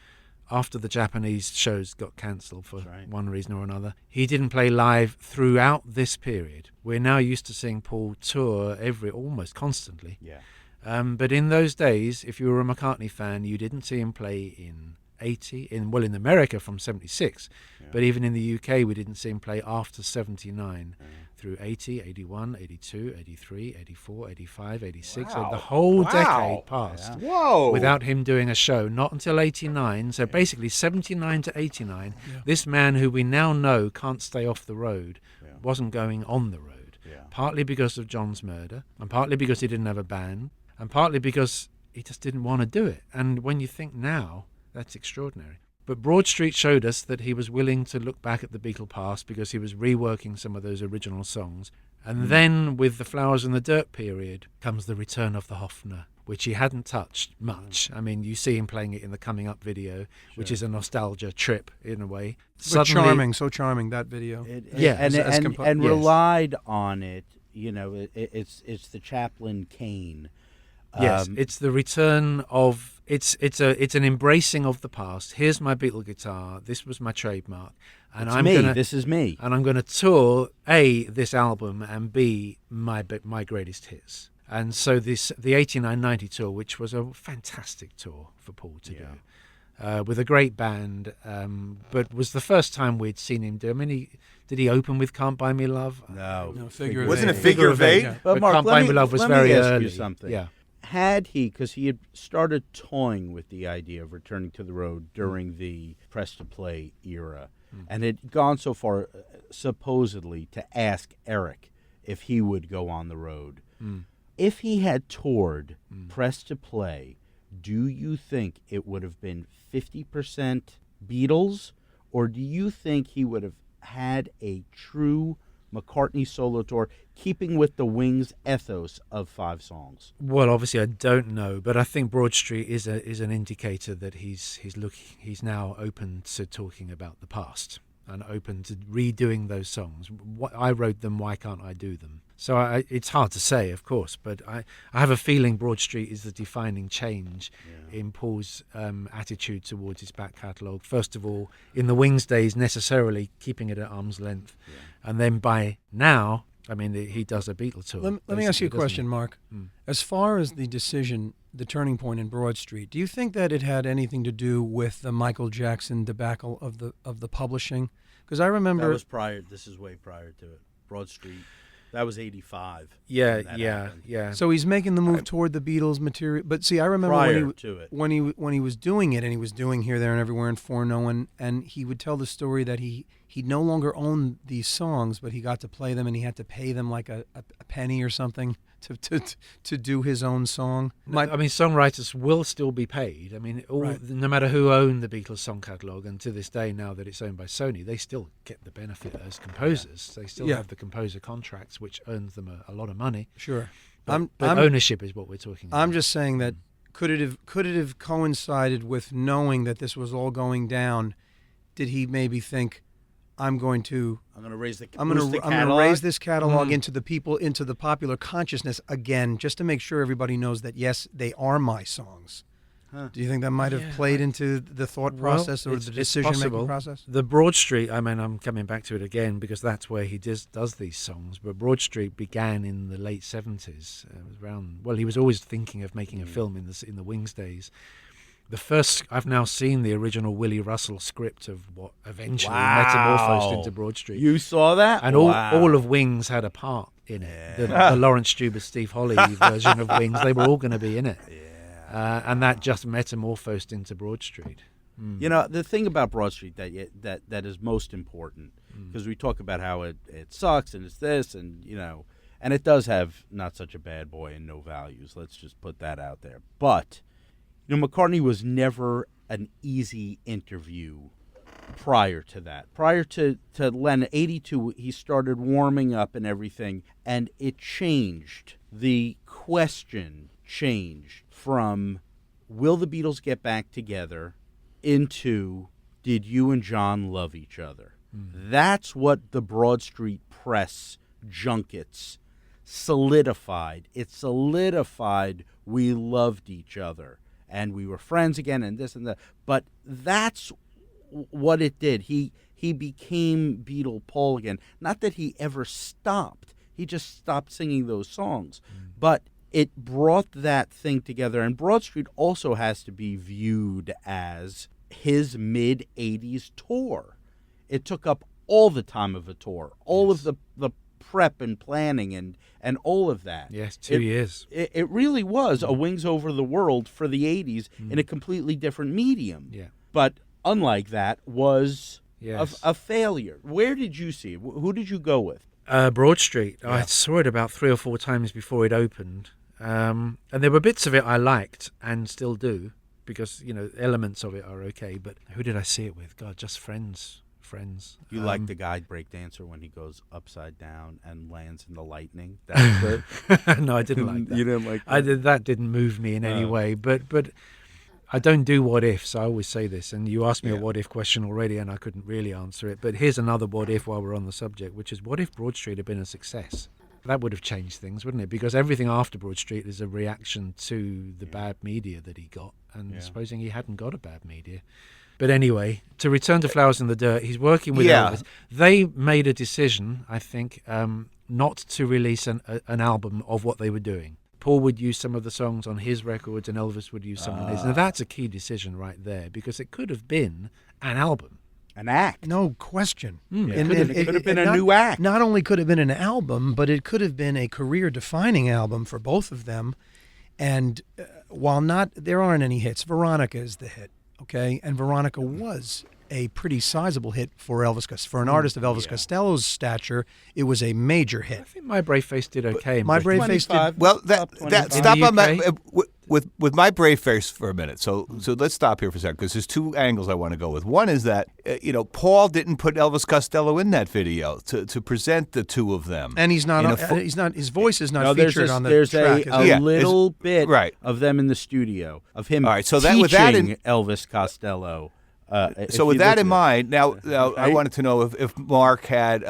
after the Japanese shows got cancelled for That's right. one reason or another. He didn't play live throughout this period. We're now used to seeing Paul tour almost constantly. Yeah. But in those days, if you were a McCartney fan, you didn't see him play in 80, in America from 76. Yeah. But even in the UK, we didn't see him play after 79 through 80, 81, 82, 83, 84, 85, 86. So Wow. the whole Wow. decade passed Whoa! without him doing a show, not until 89. So basically 79 to 89, this man who we now know can't stay off the road wasn't going on the road. Yeah. Partly because of John's murder, and partly because he didn't have a band, and partly because he just didn't want to do it. And when you think now, that's extraordinary. But Broad Street showed us that he was willing to look back at the Beatle past because he was reworking some of those original songs. And then with the Flowers in the Dirt period comes the return of the Hofner, which he hadn't touched much. I mean, you see him playing it in the Coming Up video, which is a nostalgia trip in a way. But charming, so charming, that video. And relied on it. You know, it's the Chaplin Kane. Yes, it's the return of it's an embracing of the past. Here's my Beatle guitar. This was my trademark, and This is me. And I'm going to tour this album and B my greatest hits. And so the 89-90 tour, which was a fantastic tour for Paul to do, with a great band, but was the first time we'd seen him do. I mean, did he open with "Can't Buy Me Love"? No, Figure of Wasn't Eight. it Figure of Eight? But Mark, "Can't Buy Me Love" was very ask early. You something. Yeah. Had he, because he had started toying with the idea of returning to the road during the press-to-play era, and had gone so far, supposedly, to ask Eric if he would go on the road. If he had toured press-to-play, do you think it would have been 50% Beatles, or do you think he would have had a true McCartney solo tour, keeping with the Wings ethos of 5 songs? Well, obviously, I don't know, but I think Broad Street is an indicator that he's now open to talking about the past and open to redoing those songs. I wrote them, why can't I do them? So it's hard to say, of course, but I have a feeling Broad Street is the defining change in Paul's attitude towards his back catalogue. First of all, in the Wings days, necessarily keeping it at arm's length. And then by now, I mean, he does a Beatle tour. Let me ask you a question, Mark. As far as the decision, the turning point in Broad Street, do you think that it had anything to do with the Michael Jackson debacle of the publishing? Because I remember... That was prior. This is way prior to it. Broad Street. That was 85. Yeah. So he's making the move toward the Beatles material. But see, I remember when he was doing it, and he was doing Here, There, and Everywhere and For No One, and he would tell the story that he no longer owned these songs, but he got to play them, and he had to pay them like a penny or something to do his own song. I mean, songwriters will still be paid. I mean, no matter who owned the Beatles song catalogue, and to this day, now that it's owned by Sony, they still get the benefit as composers. They still have the composer contracts, which earns them a lot of money. Sure. But ownership is what we're talking about. I'm just saying that could it have coincided with knowing that this was all going down? Did he maybe think, I'm going to raise this catalog into the popular consciousness again, just to make sure everybody knows that yes, they are my songs. Do you think that might have played into the thought process or the decision-making process? The Broad Street, I mean, I'm coming back to it again because that's where he does these songs. But Broad Street began in the late 70s. He was always thinking of making a film in the Wings days. I've now seen the original Willie Russell script of what eventually metamorphosed into Broad Street. You saw that? And all of Wings had a part in it. The Lawrence Stubbe, Steve Holly version of Wings, they were all going to be in it. And that just metamorphosed into Broad Street. You know, the thing about Broad Street that is most important, because we talk about how it sucks and it's this and, you know, and it does have not such a bad boy and no values. Let's just put that out there. But, you know, McCartney was never an easy interview prior to that. Prior to Lennon, 82, he started warming up and everything, and it changed. The question changed from, will the Beatles get back together, into, did you and John love each other? That's what the Broad Street press junkets solidified. It solidified we loved each other. and we were friends again, and this and that. But that's what it did. He became Beatle Paul again. Not that he ever stopped. He just stopped singing those songs. But it brought that thing together. And Broad Street also has to be viewed as his mid-'80s tour. It took up all the time of a tour, all of the prep and planning and all of that. Yes, 2 years. It really was a Wings Over the World for the 80s in a completely different medium. Yeah. But unlike that, was Yes. a failure. Where did you see it? Who did you go with? Broad Street. I saw it about 3 or 4 times before it opened. And there were bits of it I liked and still do because, elements of it are okay. But who did I see it with? God, just friends. You like the guy breakdancer when he goes upside down and lands in the lightning? That's it? No, I didn't like that. You didn't like that? That didn't move me in any way. But I don't do what ifs. I always say this. And you asked me a what if question already, and I couldn't really answer it. But here's another what if while we're on the subject, which is what if Broad Street had been a success? That would have changed things, wouldn't it? Because everything after Broad Street is a reaction to the bad media that he got. And supposing he hadn't got a bad media. But anyway, to return to Flowers in the Dirt, he's working with Elvis. They made a decision, I think, not to release an album of what they were doing. Paul would use some of the songs on his records and Elvis would use some on his. Now, that's a key decision right there because it could have been an album. An act. No question. It could have been a new act. Not only could have been an album, but it could have been a career-defining album for both of them. And while there aren't any hits, Veronica is the hit. Okay, and Veronica was a pretty sizable hit for Elvis. For an artist of Elvis Costello's stature, it was a major hit. I think My Brave Face did okay. My Brave Face did well. That stop on that with My Brave Face for a minute. So let's stop here for a second because there's 2 angles I want to go with. One is that Paul didn't put Elvis Costello in that video to present the two of them, and he's not. His voice is not featured on the there's track. a little bit of them in the studio of him. All right, so teaching with that Elvis Costello. So with that in mind, now I wanted to know if Mark had,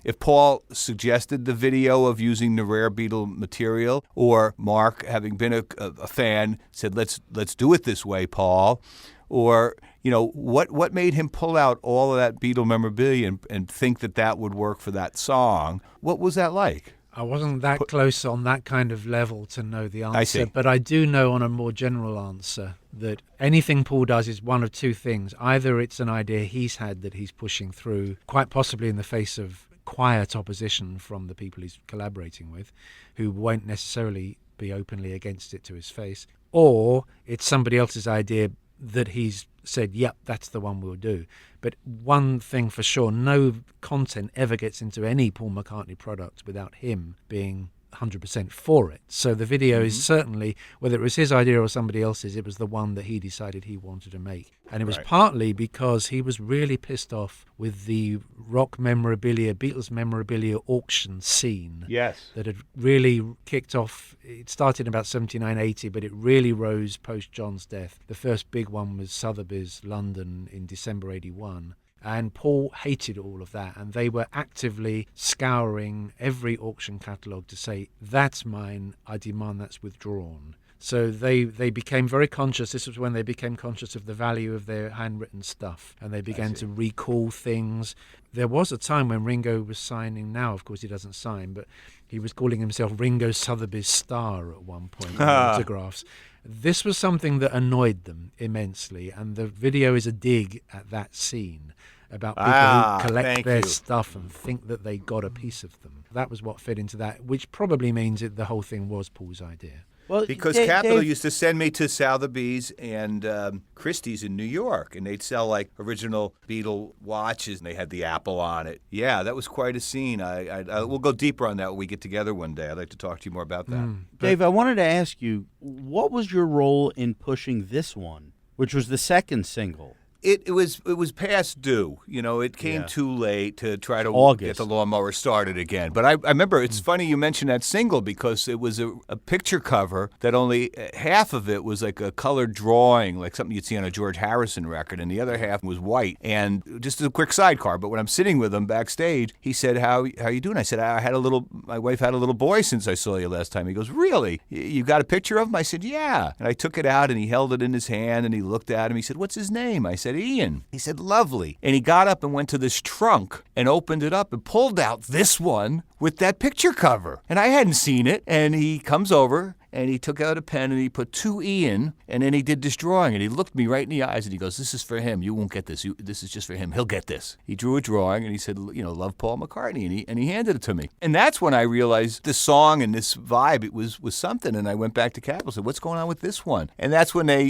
if Paul suggested the video of using the rare Beatle material, or Mark, having been a fan, said let's do it this way, Paul, or what made him pull out all of that Beatle memorabilia and think that would work for that song? What was that like? I wasn't that close on that kind of level to know the answer. I see. But I do know on a more general answer that anything Paul does is one of 2 things. Either it's an idea he's had that he's pushing through, quite possibly in the face of quiet opposition from the people he's collaborating with, who won't necessarily be openly against it to his face, or it's somebody else's idea that he's said, yep, that's the one we'll do. But one thing for sure, no content ever gets into any Paul McCartney product without him being 100% for it. So the video is certainly, whether it was his idea or somebody else's, it was the one that he decided he wanted to make. And it was partly because he was really pissed off with the rock memorabilia, Beatles memorabilia auction scene. Yes. That had really kicked off. It started in about 79, 80, but it really rose post John's death. The first big one was Sotheby's London in December 81. And Paul hated all of that, and they were actively scouring every auction catalogue to say, that's mine, I demand that's withdrawn. So they became very conscious. This was when they became conscious of the value of their handwritten stuff, and they began to recall things. There was a time when Ringo was signing, now of course he doesn't sign, but he was calling himself Ringo Sotheby's Star at one point on autographs. This was something that annoyed them immensely, and the video is a dig at that scene about people who collect their stuff and think that they got a piece of them. That was what fit into that, which probably means that the whole thing was Paul's idea. Well, because Capitol used to send me to Sotheby's and Christie's in New York, and they'd sell like original Beatle watches, and they had the apple on it. Yeah, that was quite a scene. We'll go deeper on that when we get together one day. I'd like to talk to you more about that. Dave, I wanted to ask you, what was your role in pushing this one, which was the second single? It was past due. It came Yeah. too late to try to August. get the lawnmower started again. But I remember, it's funny you mentioned that single because it was a picture cover that only half of it was like a colored drawing, like something you'd see on a George Harrison record, and the other half was white. And just a quick sidecar, but when I'm sitting with him backstage, he said, how you doing? I said, my wife had a little boy since I saw you last time. He goes, really? You got a picture of him? I said, yeah. And I took it out and he held it in his hand and he looked at him. He said, what's his name? I said, Ian. He said, lovely. And he got up and went to this trunk and opened it up and pulled out this one with that picture cover. And I hadn't seen it. And he comes over and he took out a pen and he put 2 Ian, and then he did this drawing, and he looked me right in the eyes and he goes, this is for him. You won't get this. This is just for him. He'll get this. He drew a drawing and he said, love Paul McCartney, and he handed it to me. And that's when I realized this song and this vibe, it was something. And I went back to Capitol and said, what's going on with this one? And that's when they,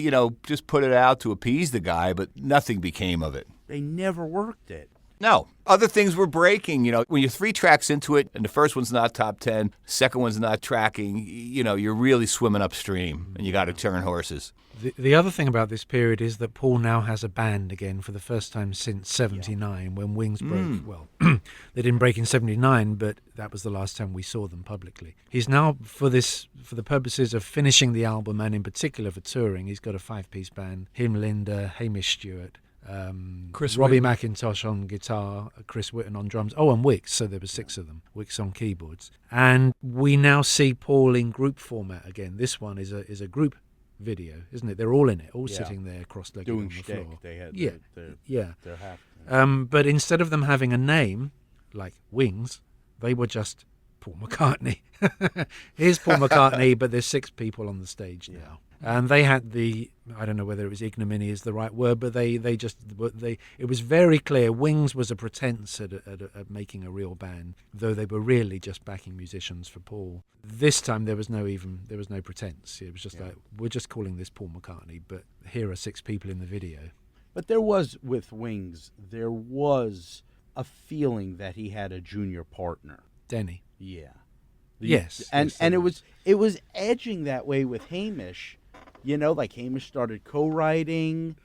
just put it out to appease the guy, but nothing became of it. They never worked it. No. Other things were breaking. When you're 3 tracks into it and the first one's not top 10, second one's not tracking, you're really swimming upstream and you got to turn horses. The other thing about this period is that Paul now has a band again for the first time since 79 when Wings broke. Well, they didn't break in 79, but that was the last time we saw them publicly. He's now, for the purposes of finishing the album and in particular for touring, he's got a 5-piece band, him, Linda, Hamish Stewart, Chris Robbie Whitten. McIntosh on guitar, Chris Whitten on drums, and Wicks, so there were 6 of them, Wicks on keyboards. And we now see Paul in group format again. This one is a group video, isn't it? They're all in it, all sitting there cross-legged Doing on the shtick. floor. They had Yeah. their half. But instead of them having a name, like Wings, they were just Paul McCartney. Here's Paul McCartney, but there's 6 people on the stage now. And they had I don't know whether it was ignominy is the right word, but it was very clear Wings was a pretense at making a real band, though they were really just backing musicians for Paul. This time there was no pretense. It was just like, we're just calling this Paul McCartney, but here are 6 people in the video. But there was, with Wings, there was a feeling that he had a junior partner. Denny. Yeah. Yes. And Yes, there it was edging that way with Hamish. Like Hamish started co-writing.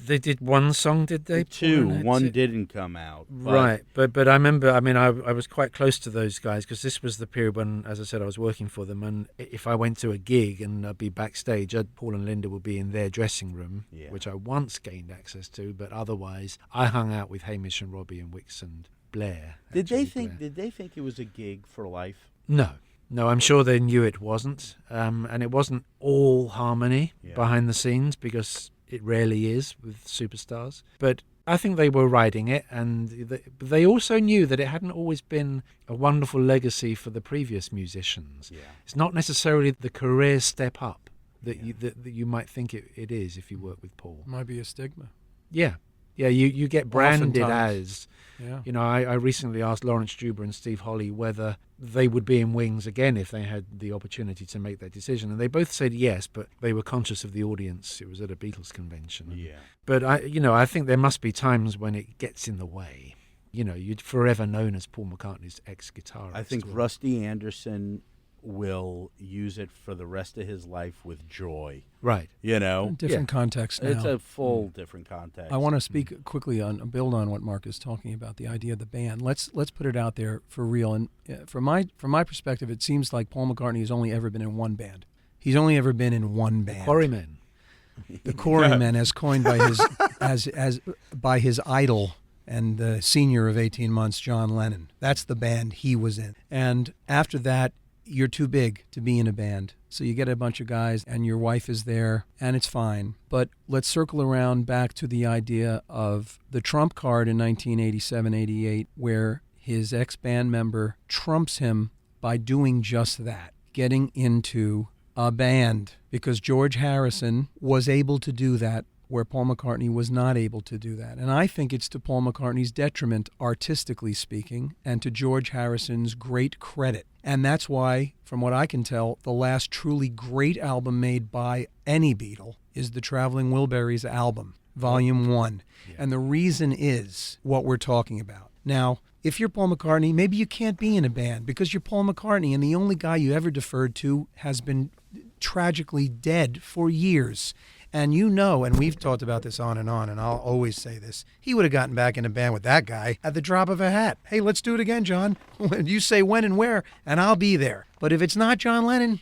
They did one song, did they? 2. Paul and One Ed? didn't come out. Right, but I remember, I was quite close to those guys because this was the period when, as I said, I was working for them, and if I went to a gig and I'd be backstage, Paul and Linda would be in their dressing room, which I once gained access to, but otherwise I hung out with Hamish and Robbie and Wicks and Blair. Did they Blair. think it was a gig for life? No, I'm sure they knew it wasn't, and it wasn't all harmony behind the scenes because it rarely is with superstars. But I think they were riding it, and they also knew that it hadn't always been a wonderful legacy for the previous musicians. Yeah. It's not necessarily the career step up that you might think it is if you work with Paul. Might be a stigma. Yeah, you get branded Oftentimes. as. I recently asked Lawrence Juba and Steve Holley whether they would be in Wings again if they had the opportunity to make that decision, and they both said yes, but they were conscious of the audience. It was at a Beatles convention. Yeah. But I think there must be times when it gets in the way. You're forever known as Paul McCartney's ex-guitarist. I think Rusty Anderson will use it for the rest of his life with joy. Right. Different context now. It's a full different context. I want to speak quickly build on what Mark is talking about, the idea of the band. Let's put it out there for real. And from my perspective, it seems like Paul McCartney has only ever been in one band. He's only ever been in one band. Quarrymen. The Quarrymen, as coined by his by his idol and the senior of 18 months, John Lennon. That's the band he was in. And after that, you're too big to be in a band. So you get a bunch of guys and your wife is there and it's fine. But let's circle around back to the idea of the trump card in 1987-88 where his ex-band member trumps him by doing just that, getting into a band. Because George Harrison was able to do that where Paul McCartney was not able to do that. And I think it's to Paul McCartney's detriment, artistically speaking, and to George Harrison's great credit. And that's why, from what I can tell, the last truly great album made by any Beatle is the Traveling Wilburys album, Volume 1. Yeah. And the reason is what we're talking about. Now, if you're Paul McCartney, maybe you can't be in a band because you're Paul McCartney and the only guy you ever deferred to has been tragically dead for years. And and we've talked about this on, and I'll always say this, he would have gotten back in a band with that guy at the drop of a hat. Hey, let's do it again, John. You say when and where, and I'll be there. But if it's not John Lennon,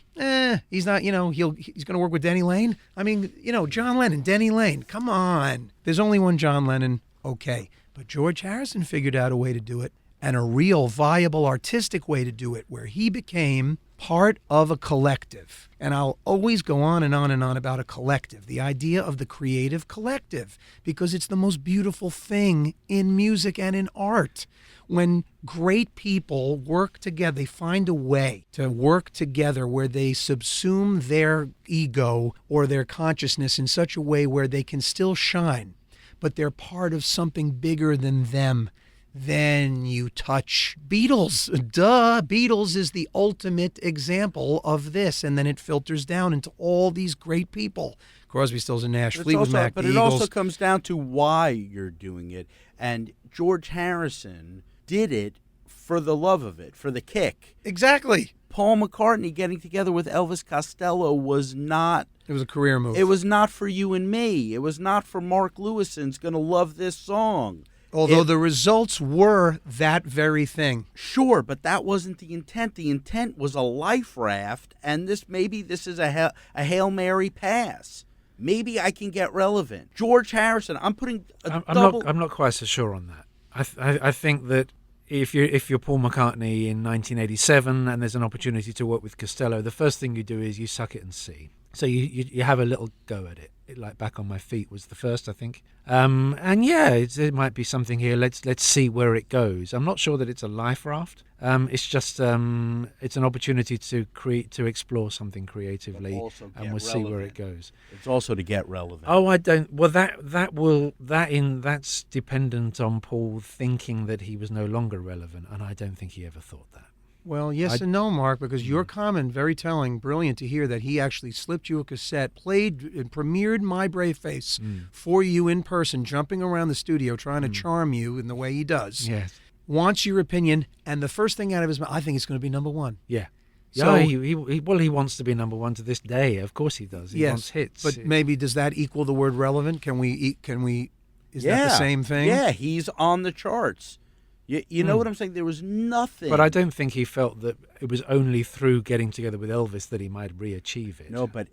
he's not, he's going to work with Denny Lane. I mean, John Lennon, Denny Lane, come on. There's only one John Lennon, okay. But George Harrison figured out a way to do it, and a real viable artistic way to do it, where he became part of a collective. And I'll always go on and on and on about a collective, the idea of the creative collective, because it's the most beautiful thing in music and in art. When great people work together, they find a way to work together where they subsume their ego or their consciousness in such a way where they can still shine, but they're part of something bigger than them. Then you touch Beatles. Duh, Beatles is the ultimate example of this, and then it filters down into all these great people. Crosby, Stills, and Nash, Fleetwood Mac, but the it Eagles. also comes down to why you're doing it. And George Harrison did it for the love of it, for the kick. Exactly. Paul McCartney getting together with Elvis Costello was not... It was a career move. It was not for you and me. It was not for Mark Lewison's going to love this song. Although the results were that very thing. Sure, but that wasn't the intent. The intent was a life raft, and this is a Hail Mary pass. Maybe I can get relevant. George Harrison, I'm putting I'm not quite so sure on that. I think that if you're Paul McCartney in 1987 and there's an opportunity to work with Costello, the first thing you do is you suck it and see. So you have a little go at it. Like Back on My Feet was the first, I think. And yeah, it might be something here. Let's see where it goes. I'm not sure that it's a life raft. It's just it's an opportunity to explore something creatively, and we'll see where it goes. It's also to get relevant. Oh, I don't. Well, that's dependent on Paul thinking that he was no longer relevant, and I don't think he ever thought that. Well, yes and no, Mark, because your comment, very telling, brilliant to hear that he actually slipped you a cassette, played and premiered My Brave Face for you in person, jumping around the studio, trying to charm you in the way he does. Yes. Wants your opinion, and the first thing out of his mouth, I think it's going to be number one. Yeah. So, yeah, he wants to be number one to this day. Of course he does. He wants hits. But maybe does that equal the word relevant? Is that the same thing? Yeah, he's on the charts. You know what I'm saying? There was nothing. But I don't think he felt that it was only through getting together with Elvis that he might re-achieve it. No, but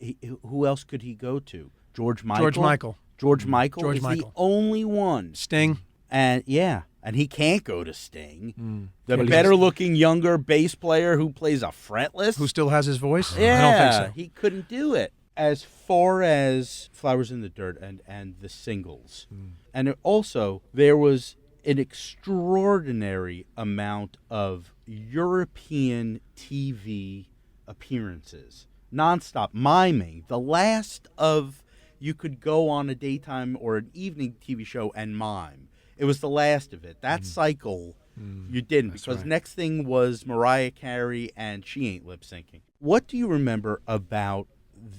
who else could he go to? George Michael? George Michael is Michael. The only one. Sting. And he can't go to Sting. The better-looking younger bass player who plays a fretless. Who still has his voice? Yeah, I don't think so. He couldn't do it. As far as Flowers in the Dirt and the singles. And also, there was an extraordinary amount of European TV appearances, nonstop miming. The last of you could go on a daytime or an evening TV show and mime. It was the last of it. That cycle you didn't, because next thing was Mariah Carey, and she ain't lip syncing. What do you remember about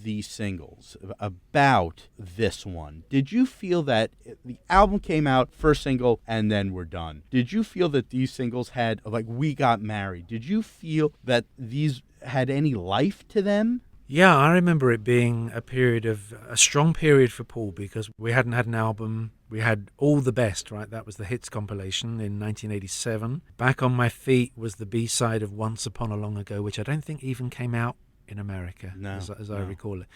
these singles, about this one? Did you feel that the album came out, first single, and then we're done? Did you feel that these singles had, like, We Got Married, did you feel that these had any life to them? Yeah, I remember it being a strong period for Paul, because we hadn't had an album. We had All the Best, right? That was the hits compilation in 1987. Back on My Feet was the B-side of Once Upon a Long Ago, which I don't think even came out in America, as I recall it.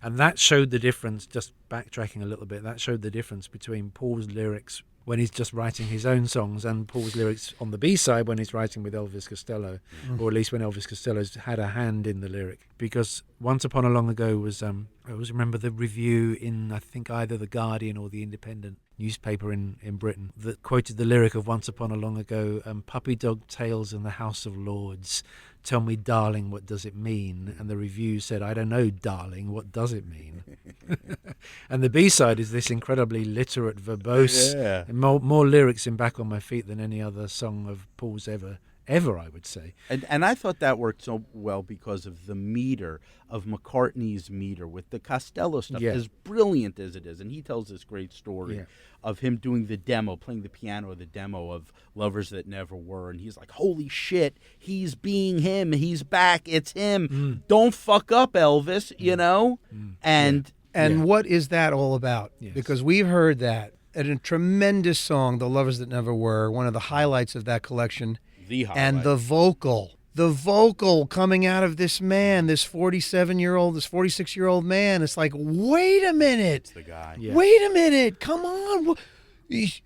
And that showed the difference, just backtracking a little bit, that showed the difference between Paul's lyrics when he's just writing his own songs and Paul's lyrics on the B-side when he's writing with Elvis Costello, or at least when Elvis Costello's had a hand in the lyric. Because Once Upon a Long Ago was, I always remember the review in, I think, either The Guardian or The Independent newspaper in Britain that quoted the lyric of Once Upon a Long Ago, puppy dog tails in the House of Lords. Tell me, darling, what does it mean? And the review said, I don't know, darling, what does it mean? And the B-side is this incredibly literate, verbose, more lyrics in Back on My Feet than any other song of Paul's ever, I would say. And I thought that worked so well because of the meter, of McCartney's meter with the Costello stuff, as brilliant as it is. And he tells this great story of him doing the demo, playing the piano, the demo of Lovers That Never Were. And he's like, holy shit, he's being him. He's back. It's him. Don't fuck up, Elvis, you know? And And Yeah. what is that all about? Yes. Because we've heard that. And a tremendous song, The Lovers That Never Were, one of the highlights of that collection. The highlight. And the vocal coming out of this man, this 47-year-old, this 46-year-old man. It's like, wait a minute. It's the guy. Yeah. Wait a minute. Come on. It's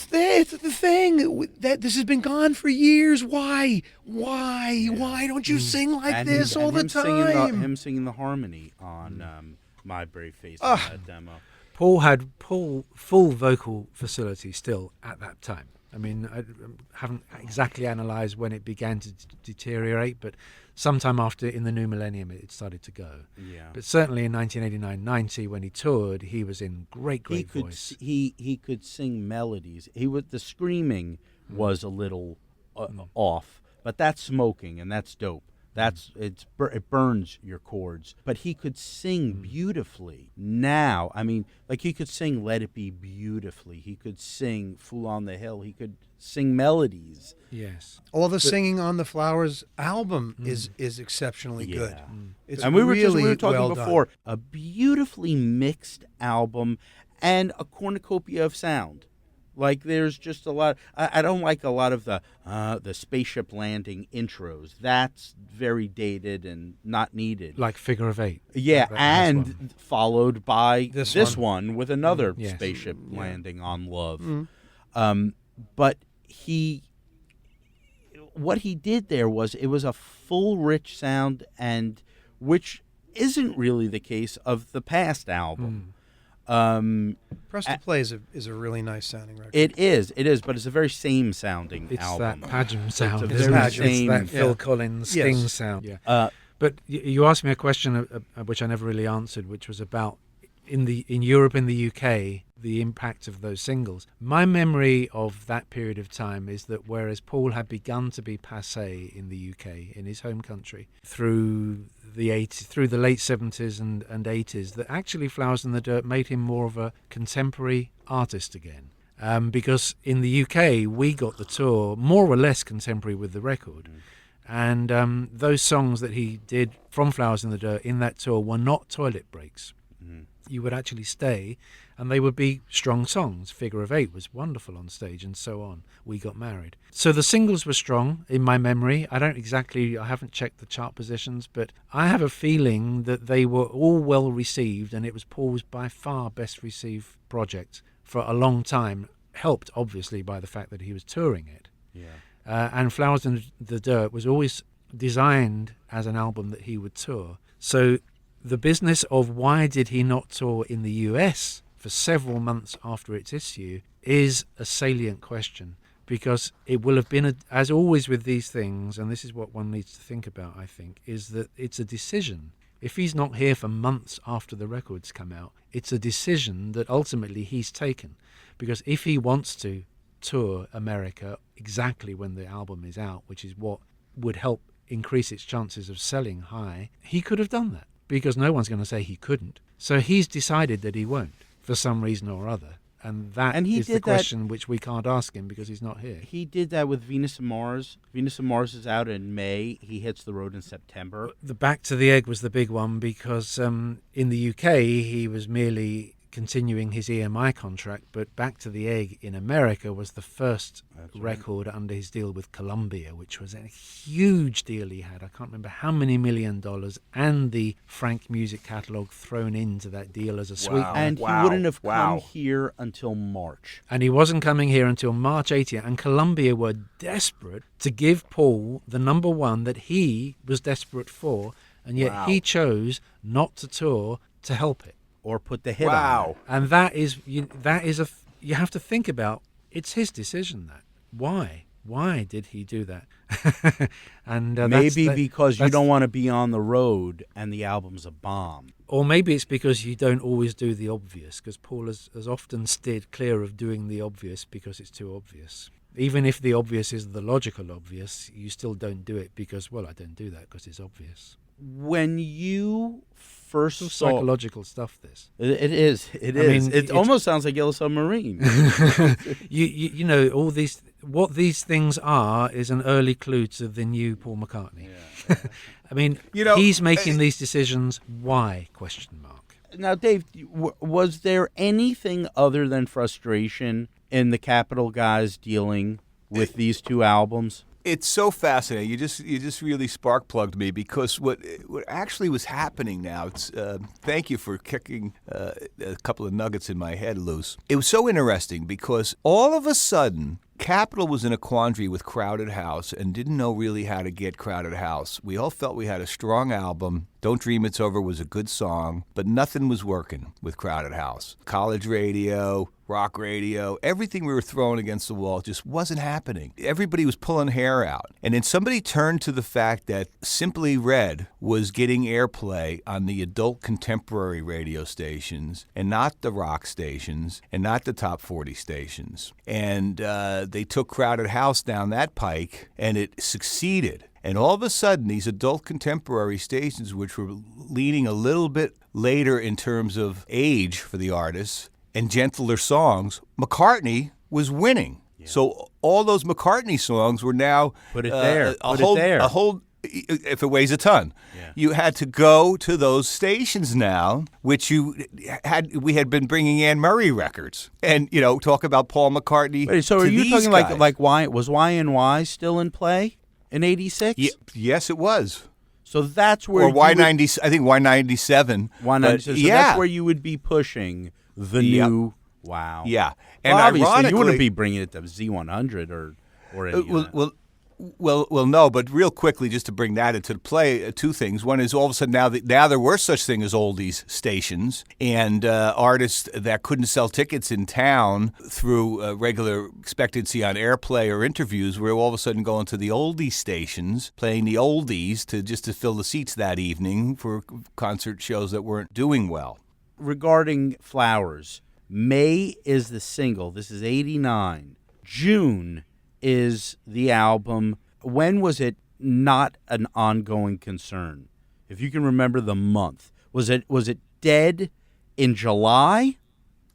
there. It's the thing that this has been gone for years. Why? Why don't you sing like And this him- all and the him singing time? him singing the harmony on My Brave Face on that demo. Paul had full vocal facility still at that time. I mean, I haven't exactly analysed when it began to deteriorate, but sometime after, in the new millennium, it started to go. Yeah. But certainly in 1989-90, when he toured, he was in great voice. He could sing melodies. The screaming was a little off, but that's smoking and that's dope. It burns your chords. But he could sing beautifully. Now, I mean, like he could sing "Let It Be" beautifully. He could sing "Fool on the Hill." He could sing melodies. Yes. All the singing on the Flowers album is exceptionally good. Yeah. It's And we were really talking well done. before, a beautifully mixed album and a cornucopia of sound. Like there's just a lot. I don't like a lot of the spaceship landing intros. That's very dated and not needed. Like Figure of Eight. Yeah, That's and one. followed by This this one with another Yes. spaceship landing on Love. But what he did there was it was a full, rich sound, and which isn't really the case of the past album. Press to Play is a really nice sounding record. It is, but it's a very same sounding It's album. that pageant sound. It's a isn't very it? same- It's that Phil yeah. Collins Yes. Sting sound. Yeah. But you asked me a question which I never really answered, which was about in Europe and the UK, the impact of those singles. My memory of that period of time is that whereas Paul had begun to be passé in the UK, in his home country, through the late 70s and 80s, that actually Flowers in the Dirt made him more of a contemporary artist again. Because in the UK, we got the tour more or less contemporary with the record. And those songs that he did from Flowers in the Dirt in that tour were not toilet breaks. You would actually stay, and they would be strong songs. Figure of Eight was wonderful on stage, and so on. We Got Married. So the singles were strong in my memory. I haven't checked the chart positions, but I have a feeling that they were all well received, and it was Paul's by far best received project for a long time, helped obviously by the fact that he was touring it. Yeah. And Flowers in the Dirt was always designed as an album that he would tour. So the business of why did he not tour in the US for several months after its issue is a salient question, because it will have been, as always with these things, and this is what one needs to think about, I think, is that it's a decision. If he's not here for months after the records come out, it's a decision that ultimately he's taken. Because if he wants to tour America exactly when the album is out, which is what would help increase its chances of selling high, he could have done that, because no one's going to say he couldn't. So he's decided that he won't for some reason or other. And he is the question which we can't ask him because he's not here. He did that with Venus and Mars. Venus and Mars is out in May. He hits the road in September. The Back to the Egg was the big one because in the UK he was merely continuing his EMI contract, but Back to the Egg in America was the first record under his deal with Columbia, which was a huge deal he had. I can't remember how many $1 million, and the Frank Music catalog thrown into that deal as a sweetener. And he wouldn't have come here until March. And he wasn't coming here until March 80th, and Columbia were desperate to give Paul the number one that he was desperate for, and yet he chose not to tour to help it. Or put the hit on. And you have to think about, it's his decision. That why did he do that? And maybe because you don't want to be on the road and the album's a bomb. Or maybe it's because you don't always do the obvious, because Paul has often steered clear of doing the obvious because it's too obvious. Even if the obvious is the logical obvious, you still don't do it because, well, I don't do that because it's obvious. When you first It's saw psychological stuff, this. It is. It I is. mean, it almost sounds like Yellow Submarine. You know, all these, what these things are is an early clue to the new Paul McCartney. I mean, he's making these decisions. Why? Question mark. Now, Dave, was there anything other than frustration in the Capitol guys dealing with these two albums? It's so fascinating. You just really spark plugged me, because what actually was happening now. It's thank you for kicking a couple of nuggets in my head loose. It was so interesting because all of a sudden, Capitol was in a quandary with Crowded House and didn't know really how to get Crowded House. We all felt we had a strong album. Don't Dream It's Over was a good song, but nothing was working with Crowded House. College radio, rock radio, everything we were throwing against the wall just wasn't happening. Everybody was pulling hair out. And then somebody turned to the fact that Simply Red was getting airplay on the adult contemporary radio stations and not the rock stations and not the top 40 stations. And they took Crowded House down that pike, and it succeeded. And all of a sudden, these adult contemporary stations, which were leaning a little bit later in terms of age for the artists and gentler songs, McCartney was winning. Yeah. So all those McCartney songs were now Put it there. If it weighs a ton. Yeah. You had to go to those stations now, which we had been bringing Anne Murray records, and talk about Paul McCartney. Wait, so are you talking like why was Y&Y still in play in '86? Yes, it was. So that's where or Y90. I think Y97. Y97. So that's where you would be pushing the new. Wow. Yeah, and obviously you wouldn't be bringing it to Z100 or any. Well, no, but real quickly, just to bring that into play, two things. One is all of a sudden now there were such thing as oldies stations, and artists that couldn't sell tickets in town through regular expectancy on airplay or interviews were all of a sudden going to the oldie stations, playing the oldies to fill the seats that evening for concert shows that weren't doing well. Regarding Flowers, May is the single. This is '89. June is the album. When was it not an ongoing concern? If you can remember the month. Was it dead in July?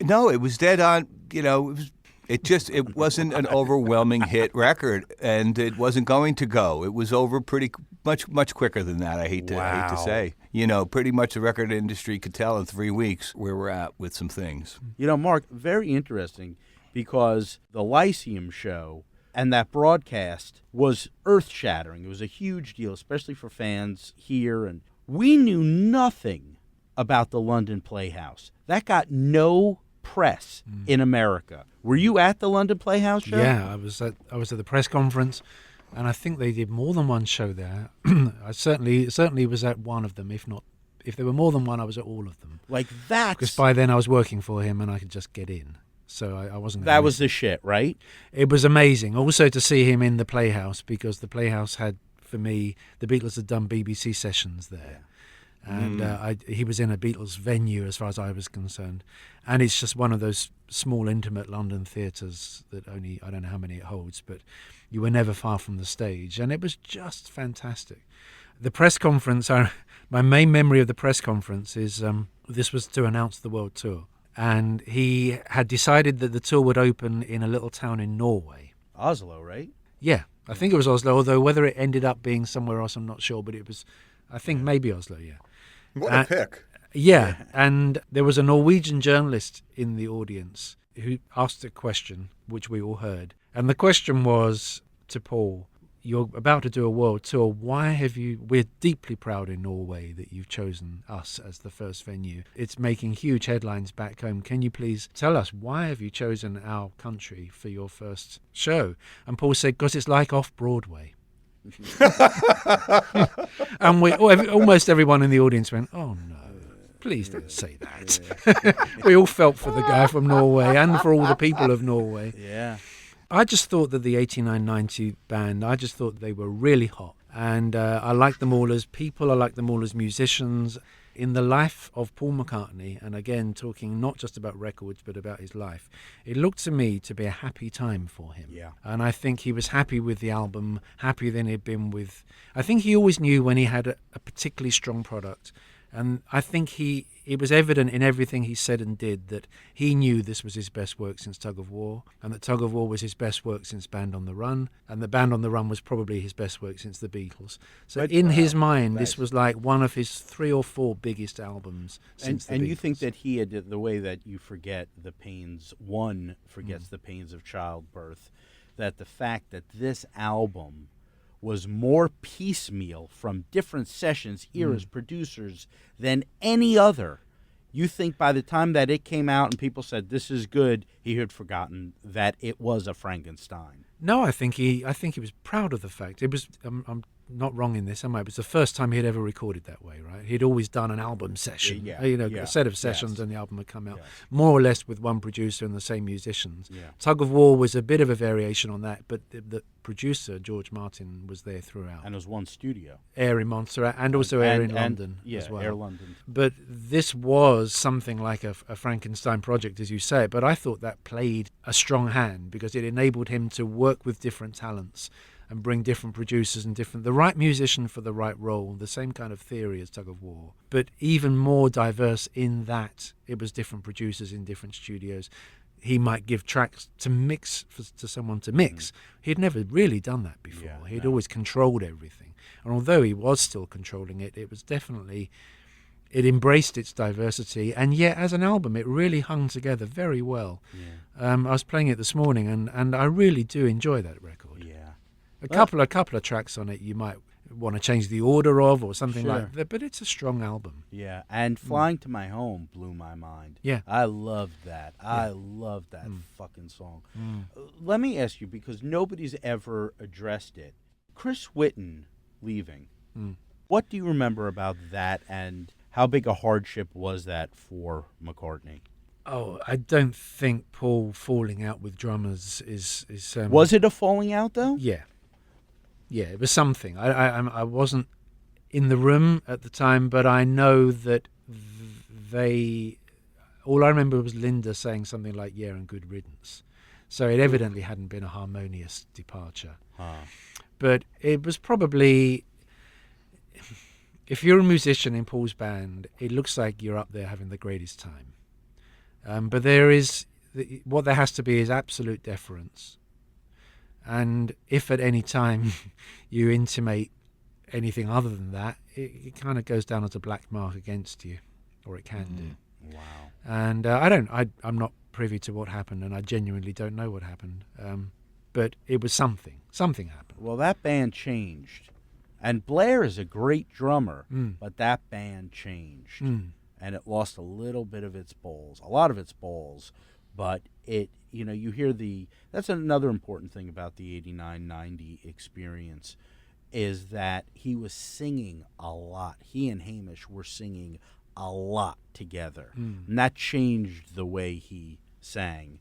No, it was dead on, it wasn't an overwhelming hit record, and it wasn't going to go. It was over pretty much quicker than that, I hate to say. Pretty much the record industry could tell in 3 weeks where we're at with some things. Mark, very interesting, because the Lyceum show and that broadcast was earth-shattering. It was a huge deal, especially for fans here. And we knew nothing about the London Playhouse. That got no press in America. Were you at the London Playhouse show? Yeah, I was at the press conference, and I think they did more than one show there. I certainly was at one of them. If there were more than one, I was at all of them. Like that. Because by then I was working for him, and I could just get in. So I wasn't. That was the shit, right? It was amazing. Also to see him in the Playhouse, because the Playhouse had, for me, the Beatles had done BBC sessions there. And he was in a Beatles venue as far as I was concerned. And it's just one of those small, intimate London theatres that only, I don't know how many it holds, but you were never far from the stage. And it was just fantastic. The press conference, my main memory of the press conference is this was to announce the world tour. And he had decided that the tour would open in a little town in Norway. Oslo, right? Yeah, I think it was Oslo, although whether it ended up being somewhere else, I'm not sure. But it was, I think, maybe Oslo, yeah. What a pick. Yeah, and there was a Norwegian journalist in the audience who asked a question, which we all heard. And the question was to Paul, you're about to do a world tour. We're deeply proud in Norway that you've chosen us as the first venue. It's making huge headlines back home. Can you please tell us, why have you chosen our country for your first show? And Paul said, because it's like off-Broadway. And almost everyone in the audience went, oh no, please don't say that. We all felt for the guy from Norway and for all the people of Norway. Yeah. I just thought that the 89-90 band, I just thought they were really hot. And I liked them all as people, I liked them all as musicians. In the life of Paul McCartney, and again, talking not just about records, but about his life, it looked to me to be a happy time for him. Yeah. And I think he was happy with the album, happier than he'd been with... I think he always knew when he had a particularly strong product, And I think it was evident in everything he said and did that he knew this was his best work since Tug of War, and that Tug of War was his best work since Band on the Run, and the Band on the Run was probably his best work since the Beatles. So But, in his mind, nice. this was like one of his 3 or 4 biggest albums since the Beatles. And you think that he had the way that you forget the pains, one forgets the pains of childbirth, that the fact that this album was more piecemeal from different sessions, eras, producers than any other. You think by the time that it came out and people said this is good, he had forgotten that it was a Frankenstein. No, I think he was proud of the fact. It was. I'm not wrong in this, am I? It was the first time he had ever recorded that way, right? He'd always done an album session, a set of sessions, and the album would come out more or less with one producer and the same musicians. Yeah. Tug of War was a bit of a variation on that, but the producer George Martin was there throughout. And it was one studio. Air in Montserrat and also Air in London as well. Air London. But this was something like a Frankenstein project, as you say. But I thought that played a strong hand because it enabled him to work with different talents and bring different producers and the right musician for the right role, the same kind of theory as Tug of War, but even more diverse in that it was different producers in different studios. He might give tracks to mix to someone to mix. He'd never really done that before. He'd always controlled everything. And although he was still controlling it, it was definitely, it embraced its diversity, and yet as an album it really hung together very well. I was playing it this morning and I really do enjoy that record. A couple of tracks on it you might want to change the order of or something like that, but it's a strong album. Yeah, and Flying to My Home blew my mind. Yeah. I loved that. I loved that fucking song. Let me ask you, because nobody's ever addressed it. Chris Whitten leaving. What do you remember about that, and how big a hardship was that for McCartney? Oh, I don't think Paul falling out with drummers is Was it a falling out, though? Yeah, it was something. I wasn't in the room at the time, but I know that all I remember was Linda saying something like, yeah, and good riddance. So it evidently hadn't been a harmonious departure. But it was probably, if you're a musician in Paul's band, it looks like you're up there having the greatest time. But what there has to be is absolute deference. And if at any time you intimate anything other than that, it kind of goes down as a black mark against you, or it can do. Wow. And I'm not privy to what happened, and I genuinely don't know what happened. But it was something. Something happened. Well, that band changed. And Blair is a great drummer, but that band changed. And it lost a little bit of its balls, a lot of its balls. But you hear that's another important thing about the 89-90 experience, is that he was singing a lot. He and Hamish were singing a lot together. And that changed the way he sang.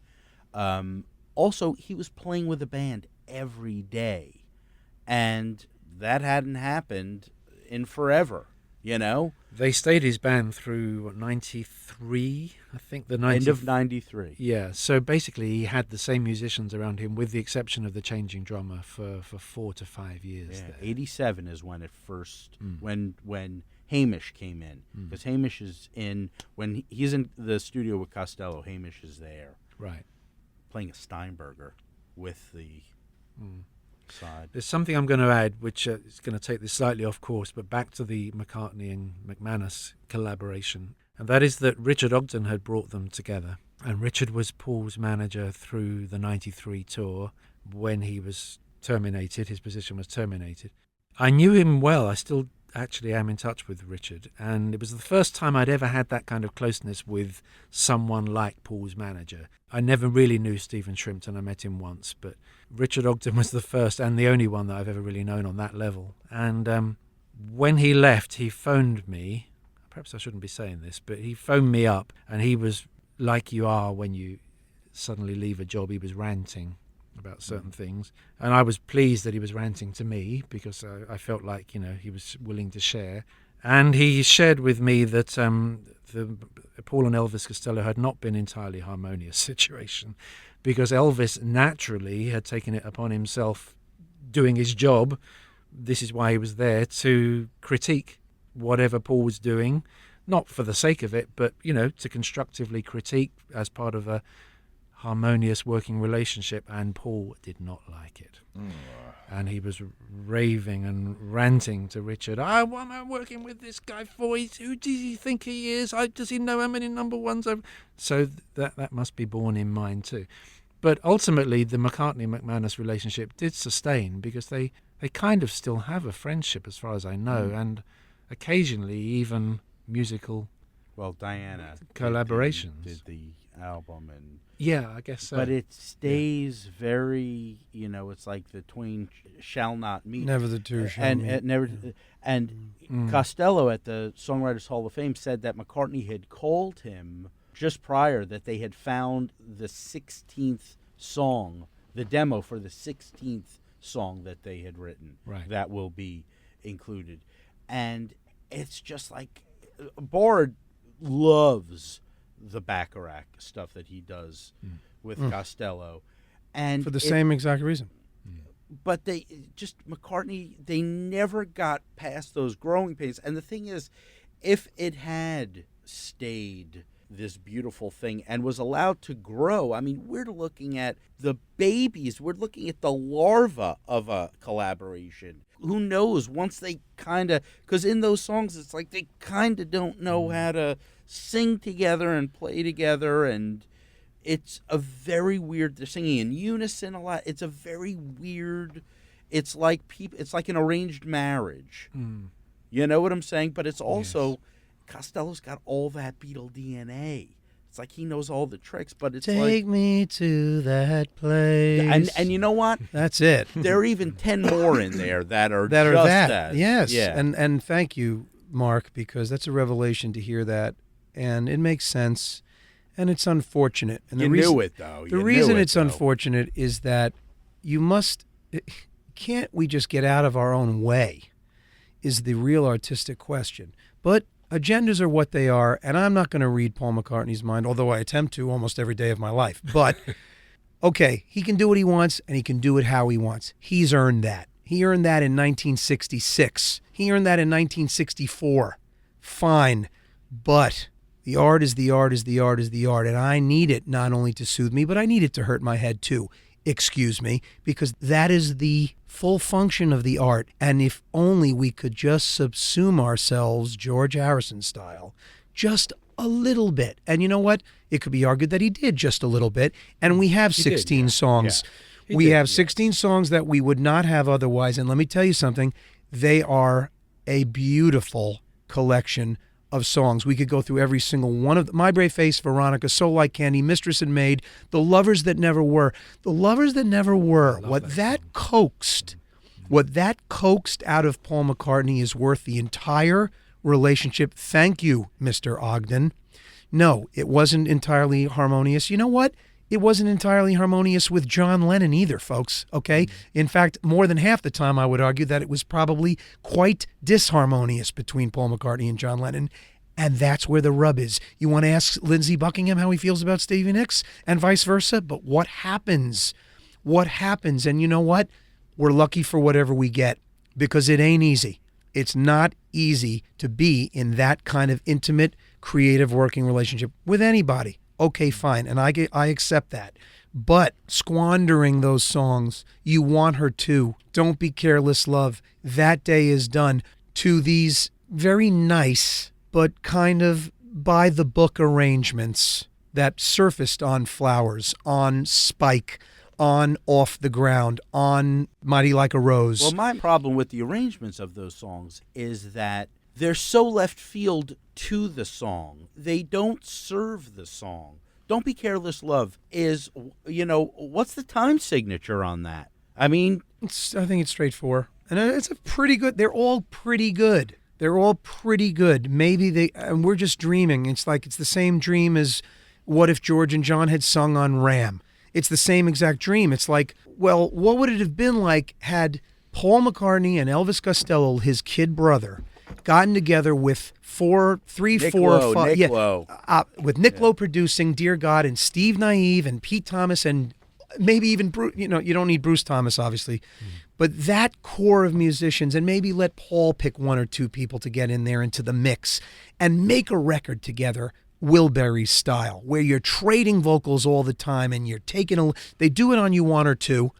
Also, he was playing with a band every day. And that hadn't happened in forever, They stayed his band through, 93? I think end of 93. Yeah, so basically he had the same musicians around him with the exception of the changing drummer for 4 to 5 years. Yeah, 87 is when it first, when Hamish came in. Because Hamish is when he's in the studio with Costello, Hamish is there. Right. Playing a Steinberger with the side. There's something I'm going to add, which is going to take this slightly off course, but back to the McCartney and McManus collaboration. And that is that Richard Ogden had brought them together. And Richard was Paul's manager through the 93 tour when he was terminated. His position was terminated. I knew him well. I still actually am in touch with Richard. And it was the first time I'd ever had that kind of closeness with someone like Paul's manager. I never really knew Stephen Shrimpton. I met him once. But Richard Ogden was the first and the only one that I've ever really known on that level. And when he left, he phoned me. Perhaps I shouldn't be saying this, but he phoned me up and he was like you are when you suddenly leave a job. He was ranting about certain things. And I was pleased that he was ranting to me because I felt like, he was willing to share. And he shared with me that the Paul and Elvis Costello had not been entirely harmonious situation because Elvis naturally had taken it upon himself doing his job. This is why he was there, to critique whatever Paul was doing, not for the sake of it, but, to constructively critique as part of a harmonious working relationship, and Paul did not like it. And he was raving and ranting to Richard, what am I working with this guy for? Who does he think he is? Does he know how many number ones I've... So that must be borne in mind too. But ultimately, the McCartney-McManus relationship did sustain, because they kind of still have a friendship, as far as I know, and occasionally even musical Diana collaborations. did the album, and yeah, I guess so. but it stays very, it's like the twain shall not meet. Never the two shall meet. And never. And Costello at the Songwriters Hall of Fame said that McCartney had called him just prior, that they had found the 16th song, the demo for the 16th song that they had written, right, that will be included. And it's just like, Bard loves the Bacharach stuff that he does with Costello, and for the same exact reason. But McCartney, they never got past those growing pains. And the thing is, if it had stayed this beautiful thing and was allowed to grow, I mean, we're looking at the babies, we're looking at the larva of a collaboration. Who knows, once they kind of, because in those songs, it's like they kind of don't know how to sing together and play together, and it's a very weird, they're singing in unison a lot. It's a very weird, it's like an arranged marriage. You know what I'm saying? But it's also, yes, Costello's got all that Beatle DNA. It's like he knows all the tricks, but it's Take me to that place. And you know what? That's it. There are even 10 more in there that are that just are that. as. Yes. Yeah. And thank you, Mark, because that's a revelation to hear that. And it makes sense. And it's unfortunate. And you knew it, though. The reason it's unfortunate is that can't we just get out of our own way is the real artistic question. But agendas are what they are, and I'm not going to read Paul McCartney's mind, although I attempt to almost every day of my life. But, okay, he can do what he wants, and he can do it how he wants. He's earned that. He earned that in 1966. He earned that in 1964. Fine. But the art is the art is the art is the art, and I need it not only to soothe me, but I need it to hurt my head too. Excuse me, because that is the full function of the art. And if only we could just subsume ourselves, George Harrison style, just a little bit. And you know what? It could be argued that he did just a little bit. And we have 16 songs. Yeah. We have 16 songs that we would not have otherwise. And let me tell you something. They are a beautiful collection of songs. We could go through every single one of them. My Brave Face, Veronica, So Like Candy, Mistress and Maid, The Lovers That Never Were. The Lovers That Never Were. What that coaxed out of Paul McCartney is worth the entire relationship. Thank you, Mr. Ogden. No, it wasn't entirely harmonious. You know what? It wasn't entirely harmonious with John Lennon either, folks, okay? In fact, more than half the time I would argue that it was probably quite disharmonious between Paul McCartney and John Lennon, and that's where the rub is. You want to ask Lindsey Buckingham how he feels about Stevie Nicks and vice versa, but what happens? What happens? And you know what? We're lucky for whatever we get because it ain't easy. It's not easy to be in that kind of intimate, creative working relationship with anybody. Okay, fine, and I accept that. But squandering those songs, You Want Her To, Don't Be Careless Love, That Day Is Done, to these very nice but kind of by-the-book arrangements that surfaced on Flowers, on Spike, on Off the Ground, on Mighty Like a Rose. Well, my problem with the arrangements of those songs is that they're so left field to the song. They don't serve the song. Don't Be Careless Love is, what's the time signature on that? I mean, I think it's straightforward. And it's a pretty good, they're all pretty good. They're all pretty good. Maybe and we're just dreaming. It's like it's the same dream as what if George and John had sung on Ram. It's the same exact dream. It's like, well, what would it have been like had Paul McCartney and Elvis Costello, his kid brother, gotten together with Nick Lowe. With Nick Lowe producing Dear God, and Steve Naive and Pete Thomas, and maybe even Bruce, you don't need Bruce Thomas, obviously, But that core of musicians, and maybe let Paul pick one or two people to get in there into the mix and make a record together, Wilbury style, where you're trading vocals all the time and you're taking they do it on You Want Her To,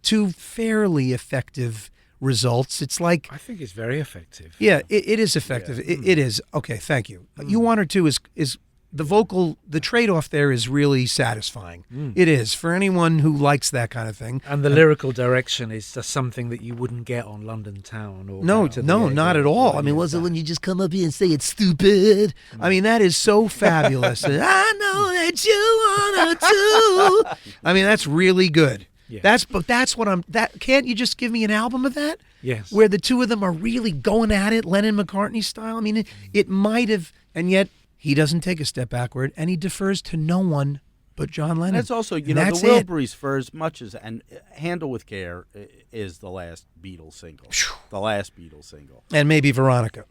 two fairly effective results. It's like, I think it's very effective. yeah, it is effective. It is. Okay, thank you. You Want Her To is the vocal, the trade-off there is really satisfying. It is, for anyone who likes that kind of thing. And the lyrical direction is just something that you wouldn't get on London Town. Or No, Back to the no, Egg not or- at all. or I mean, any of was it that. when you just come up here and say it's stupid? I mean, that is so fabulous. I know that you want to. I mean, that's really good. Yeah. That's what I'm. That can't you just give me an album of that? Yes. Where the two of them are really going at it, Lennon-McCartney style. I mean, it might have, and yet he doesn't take a step backward, and he defers to no one but John Lennon. And that's also, you And know, that's the it. Wilburys, for as much as, and Handle with Care is the last Beatles single. The last Beatles single. And maybe Veronica.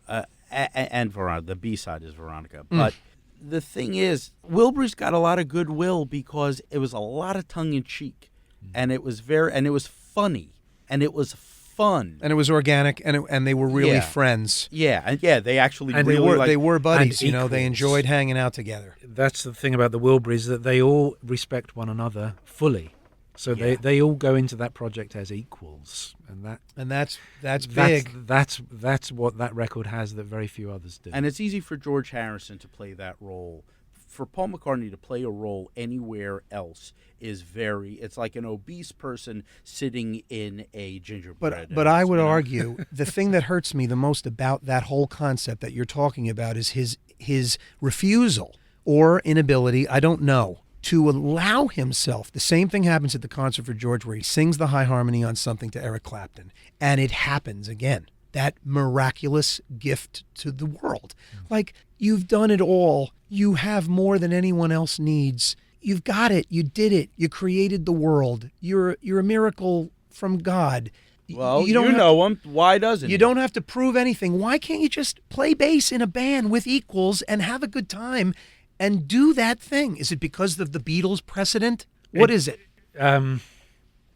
And Veronica, the B-side is Veronica. But the thing is, Wilbury's got a lot of goodwill because it was a lot of tongue-in-cheek. And it was and it was funny. And it was fun. And it was organic, and they were really Yeah. friends. Yeah, and yeah, they actually And really They were buddies, and you know. They equals. enjoyed hanging out together. That's the thing about the Wilburys, that they all respect one another fully. So Yeah. they all go into that project as equals, and That's big. That's what that record has that very few others do. And it's easy for George Harrison to play that role. For Paul McCartney to play a role anywhere else is it's like an obese person sitting in a gingerbread. But I house, would you know? argue the thing that hurts me the most about that whole concept that you're talking about is his refusal or inability, I don't know, to allow himself. The same thing happens at the concert for George where he sings the high harmony on something to Eric Clapton, and it happens again. That miraculous gift to the world. Like, you've done it all. You have more than anyone else needs. You've got it. You did it. You created the world. You're a miracle from God. Well, don't have know him. Why doesn't you he? don't have to prove anything. Why can't you just play bass in a band with equals and have a good time and do that thing? Is it because of the Beatles precedent? What is it?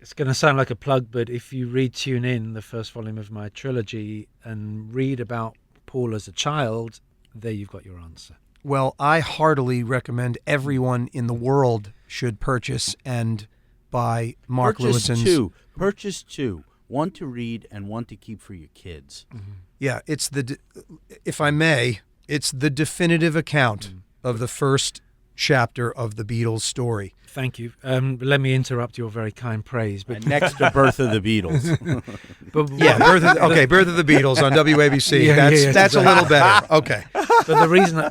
It's going to sound like a plug, but if you read Tune In, the first volume of my trilogy, and read about Paul as a child, there you've got your answer. Well, I heartily recommend everyone in the world should purchase and buy Mark Lewisohn's. Purchase two. One to read and one to keep for your kids. Yeah, it's if I may, it's the definitive account of the first chapter of the Beatles story. Thank you. Let me interrupt your very kind praise, but And next to Birth of the Beatles. Yeah, Birth of the Beatles on WABC. Yeah, that's a little better. Okay. But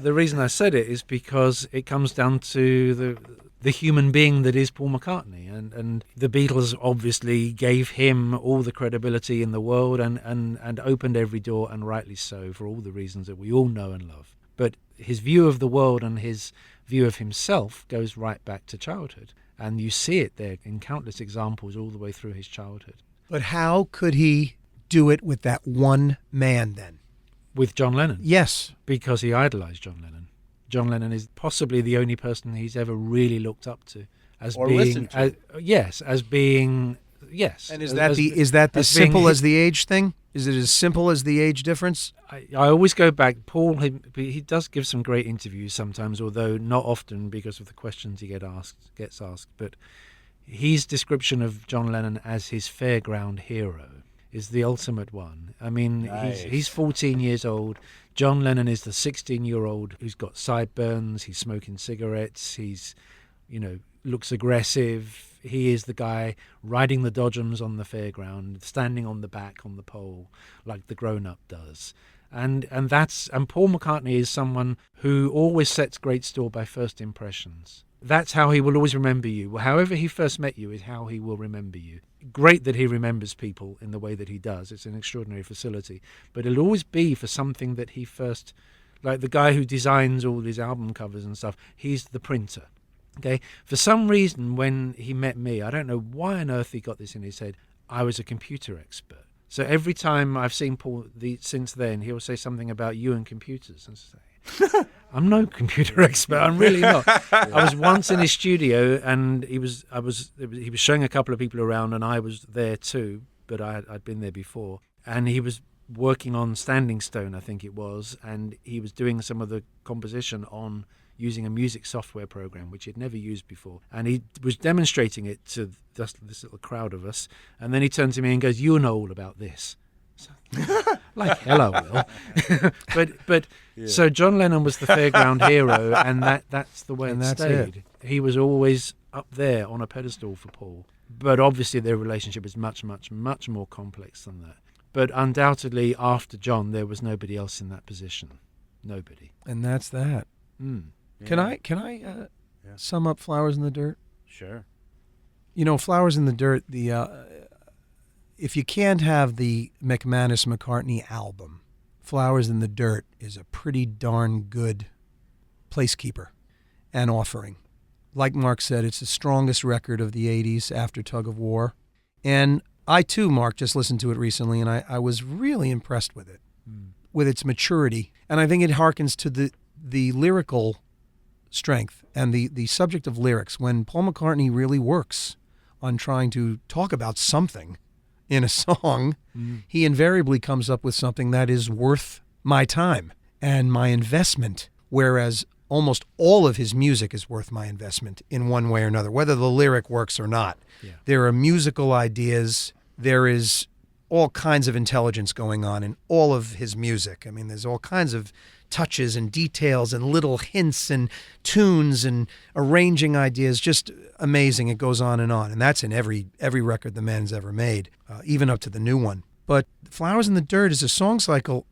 the reason I said it is because it comes down to the human being that is Paul McCartney, and the Beatles obviously gave him all the credibility in the world and opened every door, and rightly so, for all the reasons that we all know and love. But his view of the world and his view of himself goes right back to childhood, and you see it there in countless examples all the way through his childhood. But how could he do it with that one man then? With John Lennon. Yes. Because he idolized John Lennon. John Lennon is possibly the only person he's ever really looked up to as Or being, listened to. as being, yes. And is as that being simple his- as the age thing? Is it as simple as the age difference? I always go back. Paul, he does give some great interviews sometimes, although not often because of the questions he gets asked. But his description of John Lennon as his fairground hero is the ultimate one. I mean, Nice. he's 14 years old. John Lennon is the 16-year-old who's got sideburns. He's smoking cigarettes. He's, looks aggressive. He is the guy riding the dodgems on the fairground, standing on the back on the pole like the grown-up does. And Paul McCartney is someone who always sets great store by first impressions. That's how he will always remember you. However he first met you is how he will remember you. Great that he remembers people in the way that he does. It's an extraordinary facility. But it'll always be for something that he first, like the guy who designs all these album covers and stuff, he's the printer. Okay, for some reason, when he met me, I don't know why on earth he got this in his head, I was a computer expert. So every time I've seen Paul since then, he'll say something about you and computers. And say, I'm no computer expert. I'm really not. I was once in his studio, and he was showing a couple of people around, and I was there too. but I'd been there before. And he was working on Standing Stone, I think it was, and he was doing some of the composition on using a music software program, which he'd never used before. And he was demonstrating it to this little crowd of us. And then he turned to me and goes, "You know all about this." So, like, hello, Will. but So John Lennon was the fairground hero, and that's the way And it that's stayed. He was always up there on a pedestal for Paul. But obviously their relationship is much, much, much more complex than that. But undoubtedly, after John, there was nobody else in that position. Nobody. And that's that. Mm. Can I sum up Flowers in the Dirt? Sure. You know, Flowers in the Dirt, if you can't have the McManus-McCartney album, Flowers in the Dirt is a pretty darn good placekeeper and offering. Like Mark said, it's the strongest record of the 80s after Tug of War. And I, too, Mark, just listened to it recently, and I was really impressed with it, with its maturity. And I think it harkens to the lyrical strength and the subject of lyrics. When Paul McCartney really works on trying to talk about something in a song, he invariably comes up with something that is worth my time and my investment, whereas almost all of his music is worth my investment in one way or another, whether the lyric works or not. Yeah. There are musical ideas. There is all kinds of intelligence going on in all of his music. I mean, there's all kinds of touches and details and little hints and tunes and arranging ideas. Just amazing. It goes on. And that's in every record the man's ever made, even up to the new one. But Flowers in the Dirt is a song cycle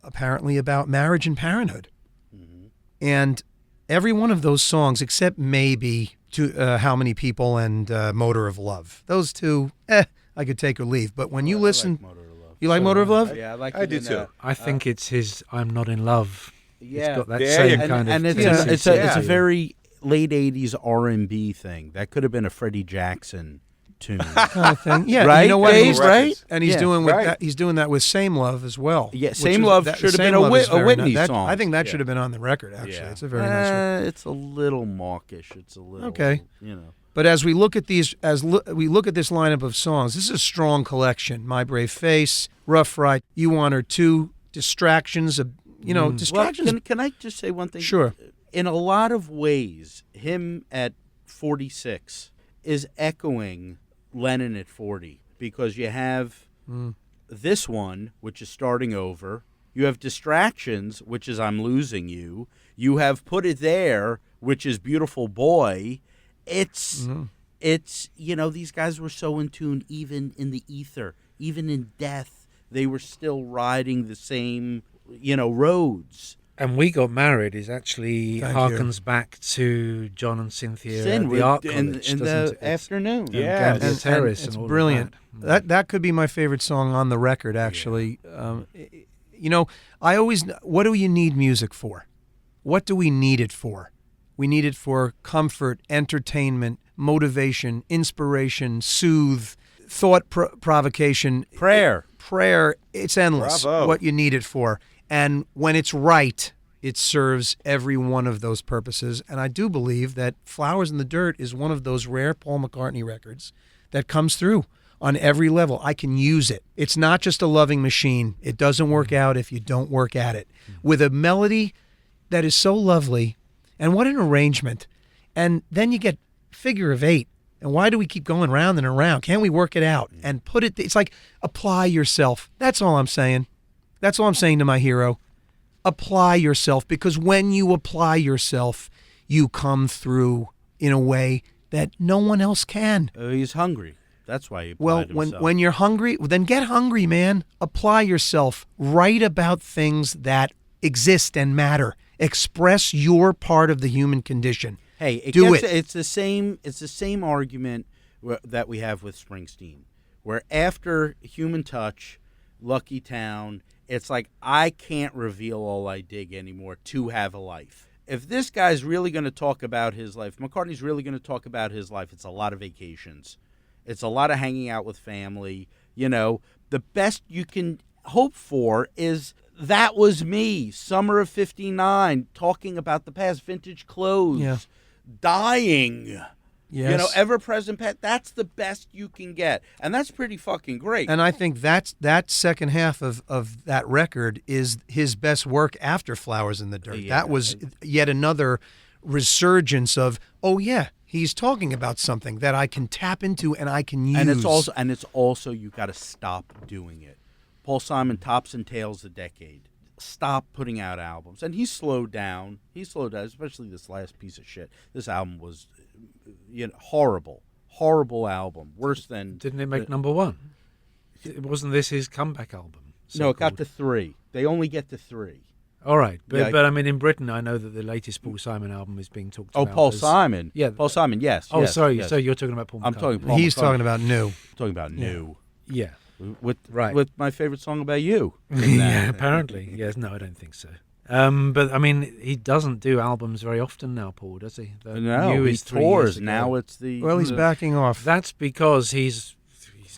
apparently about marriage and parenthood. Mm-hmm. And every one of those songs, except maybe How Many People and Motor of Love, those two, I could take or leave. But when you listen... I like Motor of Love. You like Motor of Love? Yeah, I like it. I do too. I think it's his I'm Not in Love. Yeah. It's got that There same you- kind of... And it's tendency. a very late 80s R&B thing. That could have been a Freddie Jackson tune. Kind of thing. Yeah, Right, you know what? Dave, right? And he's Yeah. doing with Right. that. He's doing that with Same Love as well. Yeah, which Same is- Love that- should have Same been a Love is very Whitney nice. song. I think that Yeah. should have been on the record. Actually, Yeah. it's a very nice record. It's a little mawkish. It's a little... Okay. You know. But as we look at these, we look at this lineup of songs, this is a strong collection. My Brave Face, Rough Ride, You Want Her Too, Distractions. Distractions. Well, can I just say one thing? Sure. In a lot of ways, him at 46 is echoing Lennon at 40, because you have this one, which is Starting Over. You have Distractions, which is I'm Losing You. You have Put It There, which is Beautiful Boy. It's these guys were so in tune, even in the ether, even in death, they were still riding the same, roads. And We Got Married is actually Thank harkens back to John and Cynthia Sin at the with- art in college, the doesn't it? afternoon. And Yeah. Gambia And Terrace it's and all brilliant. Of that. That could be my favorite song on the record, actually. I always, what do you need music for? What do we need it for? We need it for comfort, entertainment, motivation, inspiration, soothe, thought provocation. Prayer. It's endless. Bravo. What you need it for. And when it's right, it serves every one of those purposes. And I do believe that Flowers in the Dirt is one of those rare Paul McCartney records that comes through on every level. I can use it. It's not just a loving machine. It doesn't work out if you don't work at it. With a melody that is so lovely, and what an arrangement. And then you get Figure of Eight. And why do we keep going round and around? Can't we work it out and put it? It's like, apply yourself. That's all I'm saying. That's all I'm saying to my hero. Apply yourself, because when you apply yourself, you come through in a way that no one else can. He's hungry. That's why he Well, applied himself. when you're hungry, then get hungry, man. Apply yourself. Write about things that exist and matter. Express your part of the human condition. Hey, it's the same argument that we have with Springsteen, where after Human Touch, Lucky Town, it's like, I can't reveal all I dig anymore to have a life. If this guy's really going to talk about his life, McCartney's really going to talk about his life, it's a lot of vacations. It's a lot of hanging out with family. The best you can hope for is That Was Me, Summer of 59, talking about the past, vintage clothes, dying. Yes. You know, ever present past. That's the best you can get, and that's pretty fucking great. And I think that second half of that record is his best work after Flowers in the Dirt. Yeah. That was yet another resurgence of, oh yeah, he's talking about something that I can tap into and I can use. And it's also you got to stop doing it. Paul Simon tops and tails the decade. Stop putting out albums, and he slowed down. Especially this last piece of shit. This album was, horrible album. Worse than. Didn't it make number one? Wasn't this his comeback album? No, it got to 3. They only get to 3. All right, but I mean, in Britain, I know that the latest Paul Simon album is being talked about. Oh, Paul Simon. Yeah, Paul Simon. Yes. Oh, yes, sorry. yes. So you're talking about Paul McCartney. I'm talking. Paul He's McCartney. talking about new. Talking about new. Yeah. With Right. with my favorite song about you. Yeah, apparently. Yes. No, I don't think so. But I mean, he doesn't do albums very often now, Paul, does he? The No, New he is 3 years tours. ago. Now it's the. Well, he's backing off. That's because he's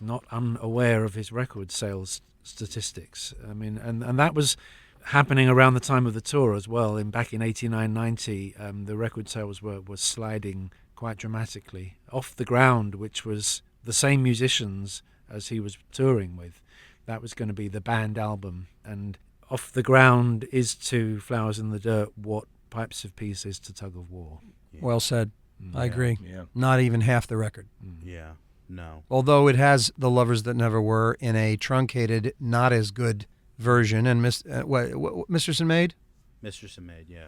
not unaware of his record sales statistics. I mean, and that was happening around the time of the tour as well. Back in 89, 90, the record sales were sliding quite dramatically off the ground, which was the same musicians as he was touring with. That was going to be the band album, and Off the Ground is to Flowers in the Dirt what Pipes of Peace is to Tug of War. Yeah. Well said. I agree. Yeah. Not even half the record. Yeah. No. Although it has The Lovers That Never Were in a truncated, not as good version. And Mistress and Maid? Mistress and Maid. Yeah.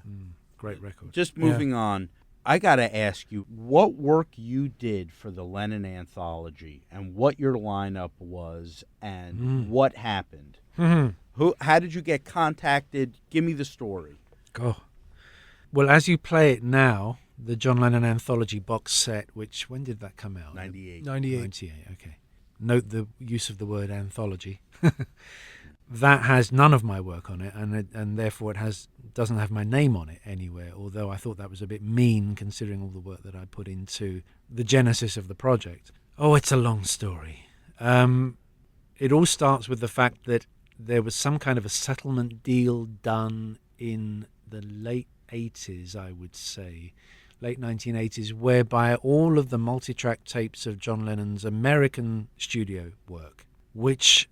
Great record. Just moving on. I got to ask you what work you did for the Lennon anthology and what your lineup was and what happened. How did you get contacted? Give me the story. Oh. Well, as you play it now, the John Lennon anthology box set, which, when did that come out? 98. 98, okay. Note the use of the word anthology. That has none of my work on it, and therefore it doesn't have my name on it anywhere, although I thought that was a bit mean considering all the work that I put into the genesis of the project. Oh, it's a long story. It all starts with the fact that there was some kind of a settlement deal done in the late 80s, I would say, late 1980s, whereby all of the multi-track tapes of John Lennon's American studio work, which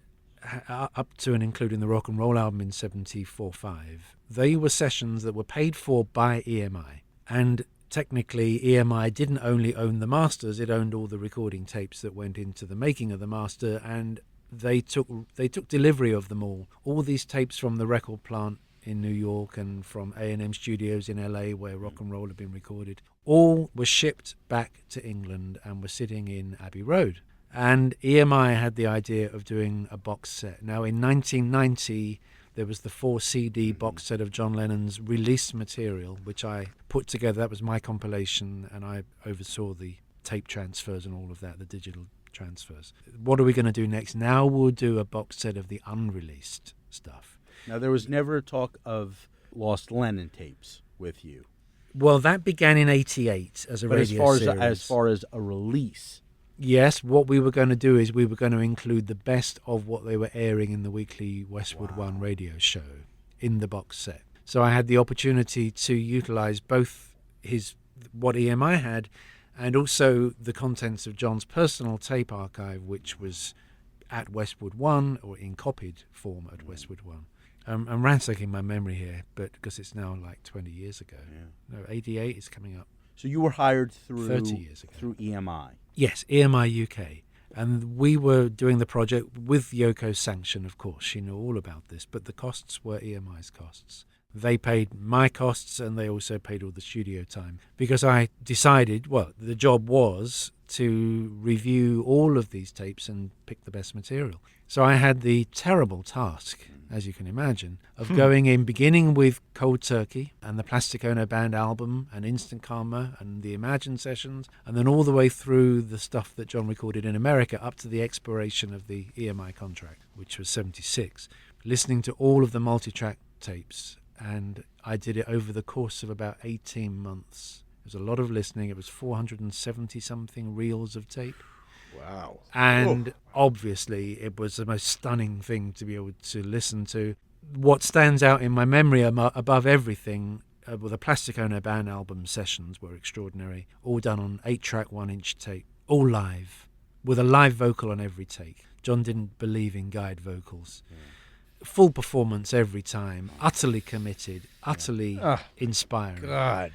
up to and including the rock and roll album in 74-5, they were sessions that were paid for by EMI. And technically, EMI didn't only own the masters, it owned all the recording tapes that went into the making of the master, and they took delivery of them all these tapes from the record plant in New York and from A&M Studios in LA, where rock and roll had been recorded, all were shipped back to England and were sitting in Abbey Road. And EMI had the idea of doing a box set. Now, in 1990, there was the 4-CD box set of John Lennon's released material, which I put together. That was my compilation, and I oversaw the tape transfers and all of that, the digital transfers. What are we going to do next? Now we'll do a box set of the unreleased stuff. Now, there was never talk of Lost Lennon tapes with you. Well, that began in 88 as a radio series. As far as a release. Yes, what we were going to do is we were going to include the best of what they were airing in the weekly Westwood One radio show in the box set. So I had the opportunity to utilize both what EMI had and also the contents of John's personal tape archive, which was at Westwood One or in copied form at Westwood One. I'm ransacking my memory here, but because it's now like 20 years ago. Yeah. No, 88 is coming up. So you were hired through 30 years ago. Through EMI. Yes, EMI UK. And we were doing the project with Yoko's sanction, of course. She knew all about this, but the costs were EMI's costs. They paid my costs, and they also paid all the studio time. Because I decided, well, the job was to review all of these tapes and pick the best material. So I had the terrible task, as you can imagine, of going in, beginning with Cold Turkey and the Plastic Ono Band album and Instant Karma and the Imagine sessions, and then all the way through the stuff that John recorded in America up to the expiration of the EMI contract, which was 76, listening to all of the multi-track tapes. And I did it over the course of about 18 months. It was a lot of listening. It was 470-something reels of tape. Wow. And obviously it was the most stunning thing to be able to listen to. What stands out in my memory above everything well, the Plastic Ono Band album sessions were extraordinary, all done on 8-track 1-inch tape, all live, with a live vocal on every take. John didn't believe in guide vocals. Full performance every time, utterly committed, utterly inspiring. God.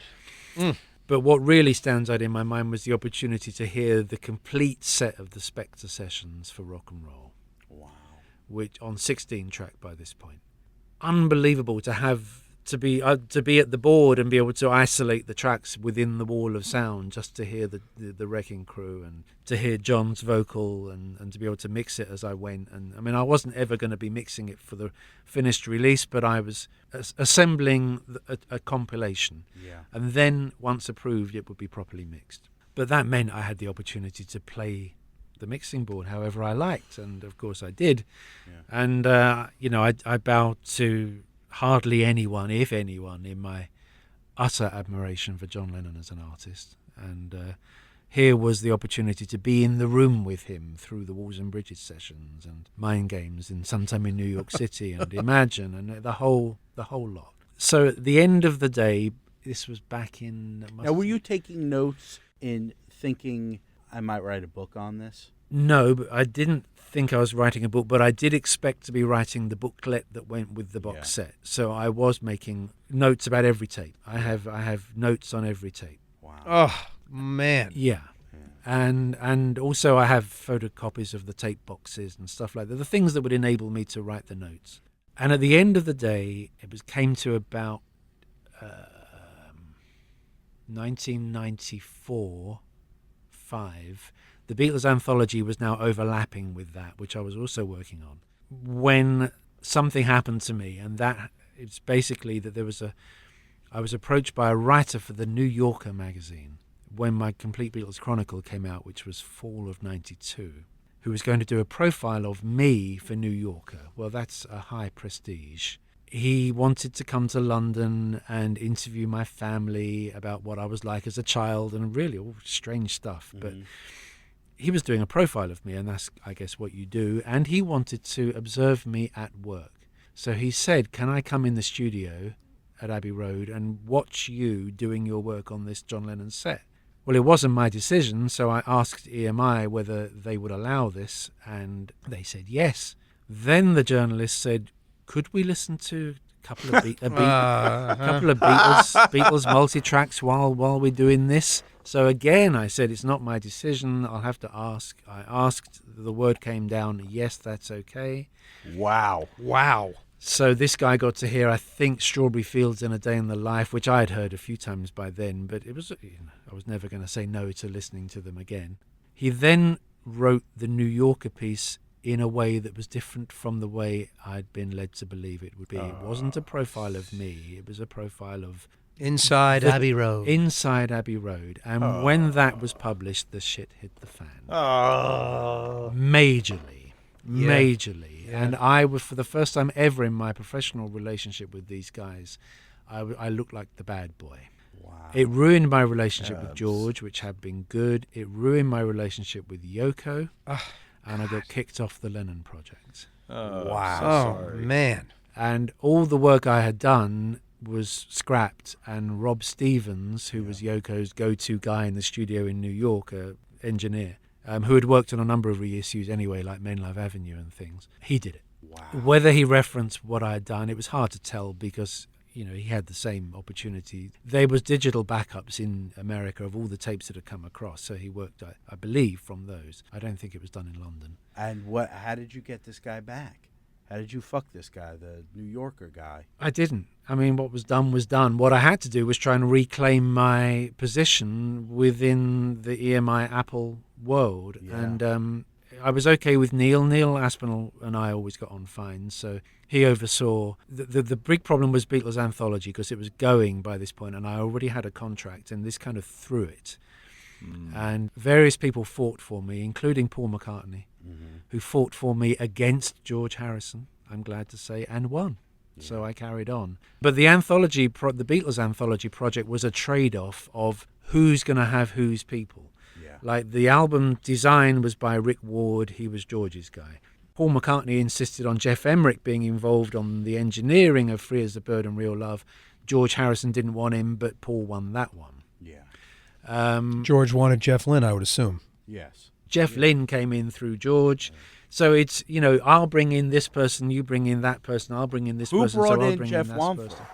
But what really stands out in my mind was the opportunity to hear the complete set of the Spectre sessions for rock and roll. Wow. Which on 16-track by this point. Unbelievable to be at the board and be able to isolate the tracks within the wall of sound, just to hear the Wrecking Crew and to hear John's vocal and to be able to mix it as I went. And I mean, I wasn't ever going to be mixing it for the finished release, but I was assembling a compilation. Yeah. And then once approved, it would be properly mixed. But that meant I had the opportunity to play the mixing board however I liked, and of course I did. And I bow to hardly anyone, if anyone, in my utter admiration for John Lennon as an artist. And here was the opportunity to be in the room with him through the Walls and Bridges sessions and Mind Games in sometime in New York City and Imagine and the whole lot. So at the end of the day, this was back in... Now, were you taking notes in thinking I might write a book on this? No, but I didn't think I was writing a book, but I did expect to be writing the booklet that went with the box set. So I was making notes about every tape. I have notes on every tape. Wow. Oh, man. Yeah. And also I have photocopies of the tape boxes and stuff like that, the things that would enable me to write the notes. And at the end of the day, came to about 1994, 5. The Beatles anthology was now overlapping with that, which I was also working on, when something happened to me. And that it's basically that I was approached by a writer for the New Yorker magazine when my Complete Beatles Chronicle came out, which was fall of 92, who was going to do a profile of me for New Yorker. Well, that's a high prestige. He wanted to come to London and interview my family about what I was like as a child and really all strange stuff. But he was doing a profile of me, and that's, I guess, what you do. And he wanted to observe me at work. So he said, can I come in the studio at Abbey Road and watch you doing your work on this John Lennon set? Well, it wasn't my decision, so I asked EMI whether they would allow this, and they said yes. Then the journalist said, could we listen to a couple of Beatles multi-tracks while we're doing this? So again, I said, it's not my decision. I'll have to ask. I asked. The word came down, yes, that's okay. Wow. So this guy got to hear, I think, Strawberry Fields in a Day in the Life, which I had heard a few times by then, but it was, I was never going to say no to listening to them again. He then wrote the New Yorker piece in a way that was different from the way I'd been led to believe it would be. It wasn't a profile of me. It was a profile of... Inside Abbey Road. Inside Abbey Road. And when that was published, the shit hit the fan. Majorly. Yeah. And I was, for the first time ever in my professional relationship with these guys, I looked like the bad boy. Wow. It ruined my relationship with George, which had been good. It ruined my relationship with Yoko. And I got kicked off the Lennon project. Wow. Oh, man. And all the work I had done was scrapped, and Rob Stevens, who was Yoko's go-to guy in the studio in New York, an engineer, who had worked on a number of reissues anyway, like Men Love Avenue and things, he did it. Wow. Whether he referenced what I had done, it was hard to tell because... he had the same opportunity. There was digital backups in America of all the tapes that had come across, so he worked, I believe, from those. I don't think it was done in London. And how did you get this guy back? How did you fuck this guy, the New Yorker guy? I didn't. I mean, what was done was done. What I had to do was try and reclaim my position within the EMI Apple world. Yeah. And I was okay with Neil. Neil Aspinall and I always got on fine, so he oversaw. The big problem was Beatles Anthology because it was going by this point, and I already had a contract, and this kind of threw it. And various people fought for me, including Paul McCartney, who fought for me against George Harrison, I'm glad to say, and won. Yeah. So I carried on. But the anthology, the Beatles Anthology project was a trade-off of who's going to have whose people. Yeah. Like the album design was by Rick Ward, he was George's guy. Paul McCartney insisted on Jeff Emmerich being involved on the engineering of Free as a Bird and Real Love. George Harrison didn't want him, but Paul won that one. Yeah. George wanted Jeff Lynne, I would assume. Yes. Jeff Lynne came in through George. So it's, I'll bring in this person, you bring in that person, I'll bring in this Who person, brought so I'll in bring Jeff in Lynne? this person.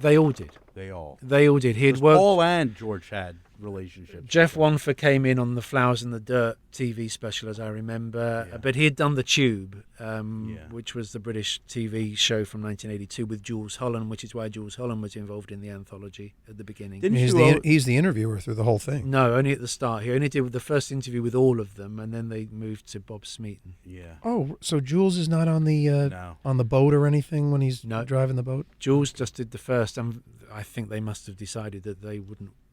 They all did. They all. They all did. He had Because worked. Paul and George had relationships. Jeff Wanfer came in on the Flowers in the Dirt TV special, as I remember, but he had done The Tube, which was the British TV show from 1982 with Jules Holland, which is why Jules Holland was involved in the anthology at the beginning. He's the interviewer through the whole thing. No, only at the start. He only did the first interview with all of them, and then they moved to Bob Smeaton. Yeah. Oh, so Jules is not on the No. on the boat or anything when he's No. driving the boat? Jules just did the first, and I think they must have decided that they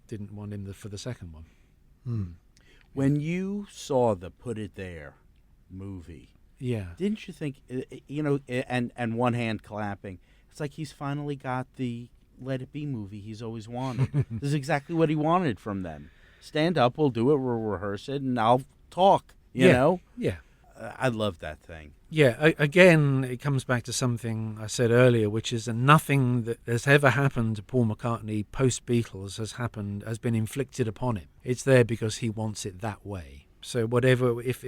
didn't want him for the second one. When you saw the Put It There movie, Yeah. didn't you think, and one hand clapping, it's like he's finally got the Let It Be movie he's always wanted. This is exactly what he wanted from them. Stand up, we'll do it, we'll rehearse it, and I'll talk, you know? Yeah. I love that thing. Yeah, again, it comes back to something I said earlier, which is that nothing that has ever happened to Paul McCartney post-Beatles has been inflicted upon him. It's there because he wants it that way. So whatever, if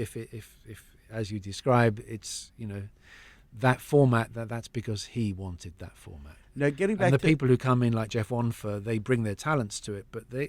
as you describe, it's, that format, that's because he wanted that format. Now, getting back And the to people who come in like Jeff Wanfer, they bring their talents to it, but the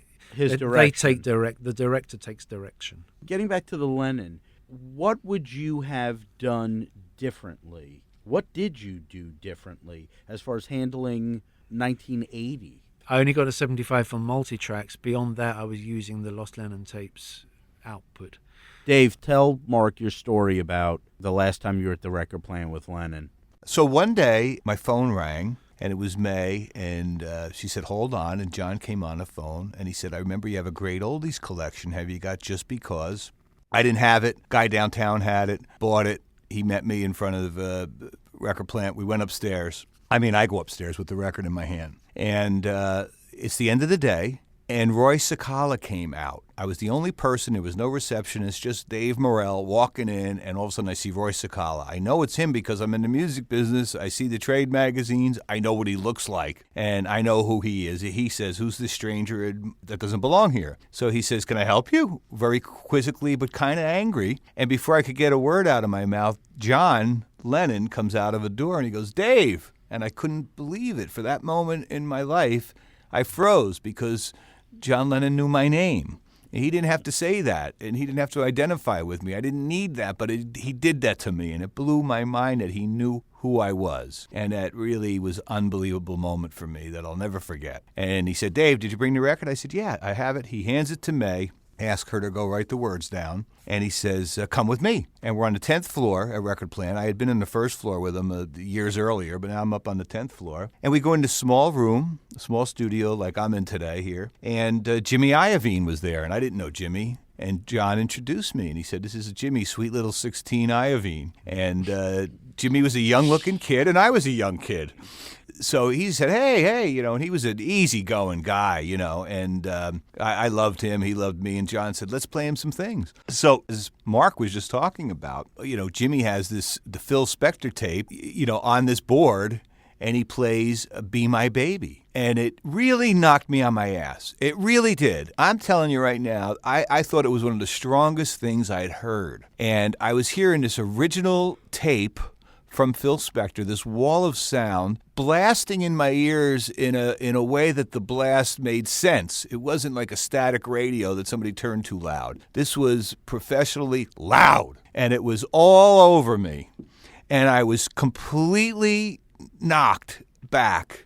director takes direction. Getting back to the Lennon, what would you have done differently? What did you do differently as far as handling 1980? I only got a 75 from multi-tracks. Beyond that, I was using the Lost Lennon tapes output. Dave, tell Mark your story about the last time you were at the record plant with Lennon. So one day, my phone rang, and it was May, and she said, hold on, and John came on the phone, and he said, I remember you have a great oldies collection. Have you got Just Because? I didn't have it. Guy downtown had it, bought it. He met me in front of the record plant. We went upstairs. I go upstairs with the record in my hand. And it's the end of the day, and Roy Cicala came out. I was the only person. There was no receptionist, just Dave Morrell walking in, and all of a sudden I see Roy Cicala. I know it's him because I'm in the music business. I see the trade magazines. I know what he looks like, and I know who he is. He says, who's this stranger that doesn't belong here? So he says, can I help you? Very quizzically, but kind of angry. And before I could get a word out of my mouth, John Lennon comes out of a door, and he goes, Dave. And I couldn't believe it. For that moment in my life, I froze because John Lennon knew my name. He didn't have to say that, and he didn't have to identify with me. I didn't need that, but he did that to me, and it blew my mind that he knew who I was. And that really was an unbelievable moment for me that I'll never forget. And he said, Dave, did you bring the record? I said, yeah, I have it. He hands it to May, asks her to go write the words down, and he says, come with me. And we're on the 10th floor at Record Plant. I had been on the first floor with him years earlier, but now I'm up on the 10th floor. And we go into a small room, a small studio like I'm in today here, and Jimmy Iovine was there, and I didn't know Jimmy. And John introduced me, and he said, this is Jimmy, sweet little 16 Iovine. And Jimmy was a young-looking kid, and I was a young kid. So he said, hey, and he was an easygoing guy, and I loved him. He loved me. And John said, let's play him some things. So as Mark was just talking about, Jimmy has the Phil Spector tape, on this board, and he plays Be My Baby. And it really knocked me on my ass. It really did. I'm telling you right now, I thought it was one of the strongest things I'd heard. And I was hearing this original tape from Phil Spector, this wall of sound blasting in my ears in a way that the blast made sense. It wasn't like a static radio that somebody turned too loud. This was professionally loud, and it was all over me. And I was completely knocked back,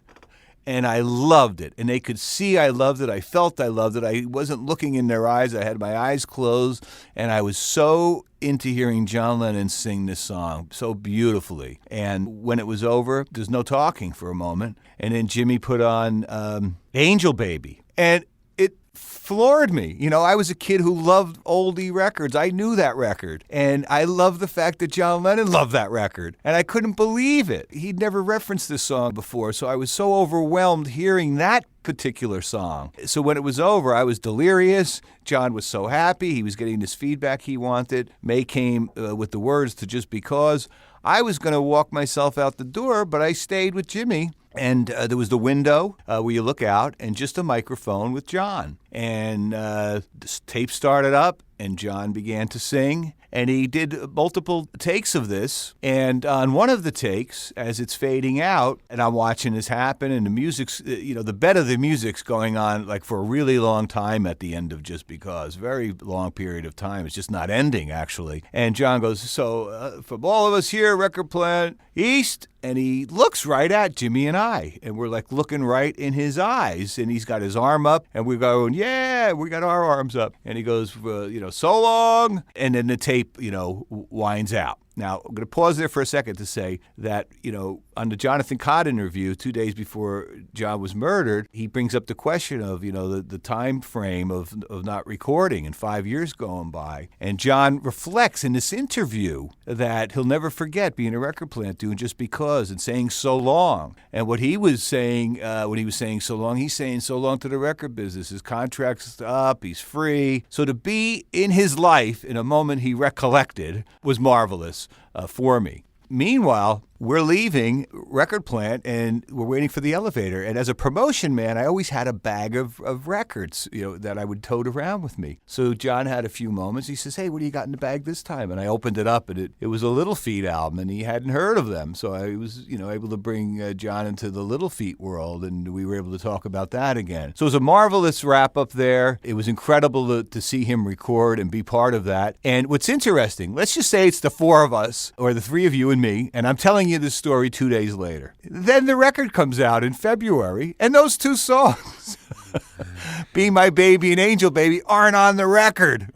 and I loved it. And they could see I loved it. I felt I loved it. I wasn't looking in their eyes. I had my eyes closed, and I was so into hearing John Lennon sing this song so beautifully. And when it was over, there's no talking for a moment. And then Jimmy put on Angel Baby. And it floored me. I was a kid who loved oldie records. I knew that record. And I loved the fact that John Lennon loved that record. And I couldn't believe it. He'd never referenced this song before, so I was so overwhelmed hearing that particular song. So when it was over, I was delirious. John was so happy. He was getting this feedback he wanted. May came with the words to Just Because. I was going to walk myself out the door, but I stayed with Jimmy, And there was the window where you look out, and just a microphone with John. And the tape started up, and John began to sing. And he did multiple takes of this. And on one of the takes, as it's fading out, and I'm watching this happen, and the music's, the bed of the music's going on like for a really long time at the end of Just Because. Very long period of time. It's just not ending, actually. And John goes, so from all of us here, Record Plant East, and he looks right at Jimmy and I, and we're like looking right in his eyes, and he's got his arm up, and we're going, yeah, we got our arms up. And he goes, so long, and then the tape, winds out. Now, I'm going to pause there for a second to say that, on the Jonathan Cott interview 2 days before John was murdered, he brings up the question of, the time frame of not recording and 5 years going by. And John reflects in this interview that he'll never forget being a record plant doing Just Because and saying so long. And what he was saying when he was saying so long, he's saying so long to the record business. His contract's up, he's free. So to be in his life in a moment he recollected was marvelous for me. Meanwhile, we're leaving Record Plant and we're waiting for the elevator. And as a promotion man, I always had a bag of records, that I would tote around with me. So John had a few moments. He says, hey, what do you got in the bag this time? And I opened it up, and it was a Little Feat album, and he hadn't heard of them. So I was, able to bring John into the Little Feat world, and we were able to talk about that again. So it was a marvelous wrap up there. It was incredible to see him record and be part of that. And what's interesting, let's just say it's the four of us, or the three of you and me, and I'm telling you this story 2 days later. Then the record comes out in February, and those two songs, Be My Baby and Angel Baby, aren't on the record.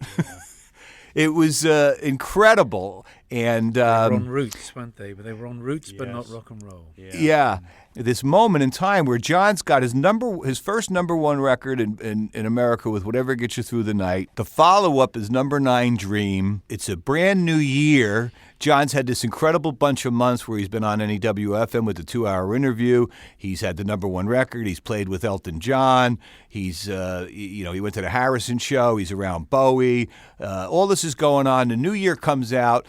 It was incredible. And they were on Roots, weren't they? But they were on Roots, but not rock and roll. Yeah. This moment in time where John's got his first number one record in America with Whatever Gets You Through the Night. The follow-up is number 9, Dream. It's a brand new year. John's had this incredible bunch of months where he's been on NEWFM with the 2-hour interview. He's had the number one record. He's played with Elton John. He's, he went to the Harrison show. He's around Bowie. All this is going on. The new year comes out.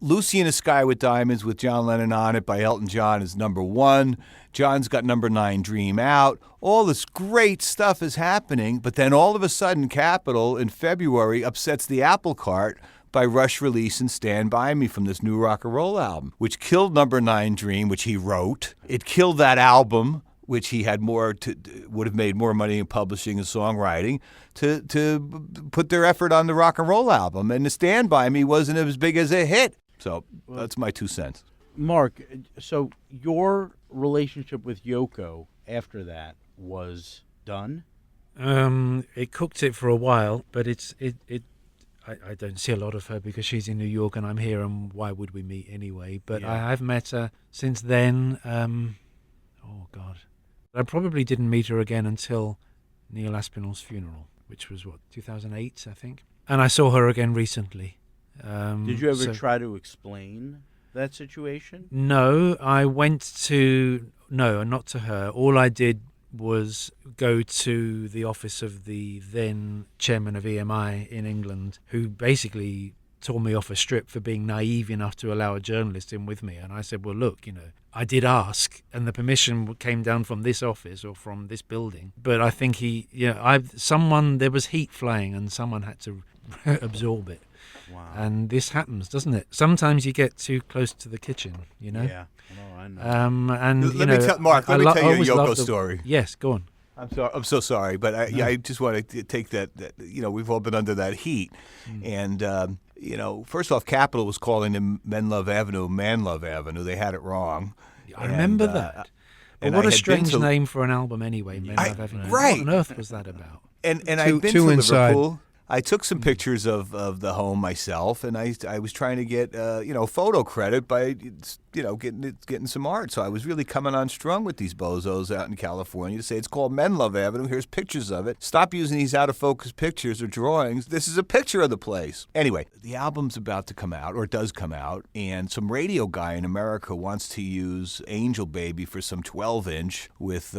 Lucy in the Sky with Diamonds with John Lennon on it by Elton John is number 1. John's got number 9, Dream out. All this great stuff is happening, but then all of a sudden Capitol in February upsets the apple cart by rush release and Stand By Me from this new rock and roll album, which killed number 9, Dream, which he wrote. It killed that album, which he had would have made more money in publishing and songwriting, to put their effort on the rock and roll album. And the Stand By Me wasn't as big as a hit. So that's my 2 cents. Mark, so your relationship with Yoko after that was done? It cooked it for a while, but I don't see a lot of her because she's in New York and I'm here, and why would we meet anyway? But I have met her since then. Oh, God. I probably didn't meet her again until Neil Aspinall's funeral, which was, 2008, I think. And I saw her again recently. Did you ever try to explain that situation? No, I went to... No, not to her. All I did was go to the office of the then chairman of EMI in England, who basically tore me off a strip for being naive enough to allow a journalist in with me. And I said, well, look, I did ask, and the permission came down from this office or from this building. But I think there was heat flying and someone had to absorb it. Wow. And this happens, doesn't it? Sometimes you get too close to the kitchen, Yeah. No, I know. And let me tell you a Yoko story. Yes, go on. I'm so sorry, but I just want to take that we've all been under that heat. And, first off, Capitol was calling them Men Love Avenue, Man Love Avenue. They had it wrong. I remember that. But what a strange name for an album anyway, Men Love Avenue. Right. What on earth was that about? And I've been to Liverpool. I took some pictures of the home myself, and I was trying to get photo credit by getting some art. So I was really coming on strong with these bozos out in California to say it's called Men Love Avenue. Here's pictures of it. Stop using these out of focus pictures or drawings. This is a picture of the place. Anyway, the album's about to come out, or it does come out, and some radio guy in America wants to use Angel Baby for some 12-inch with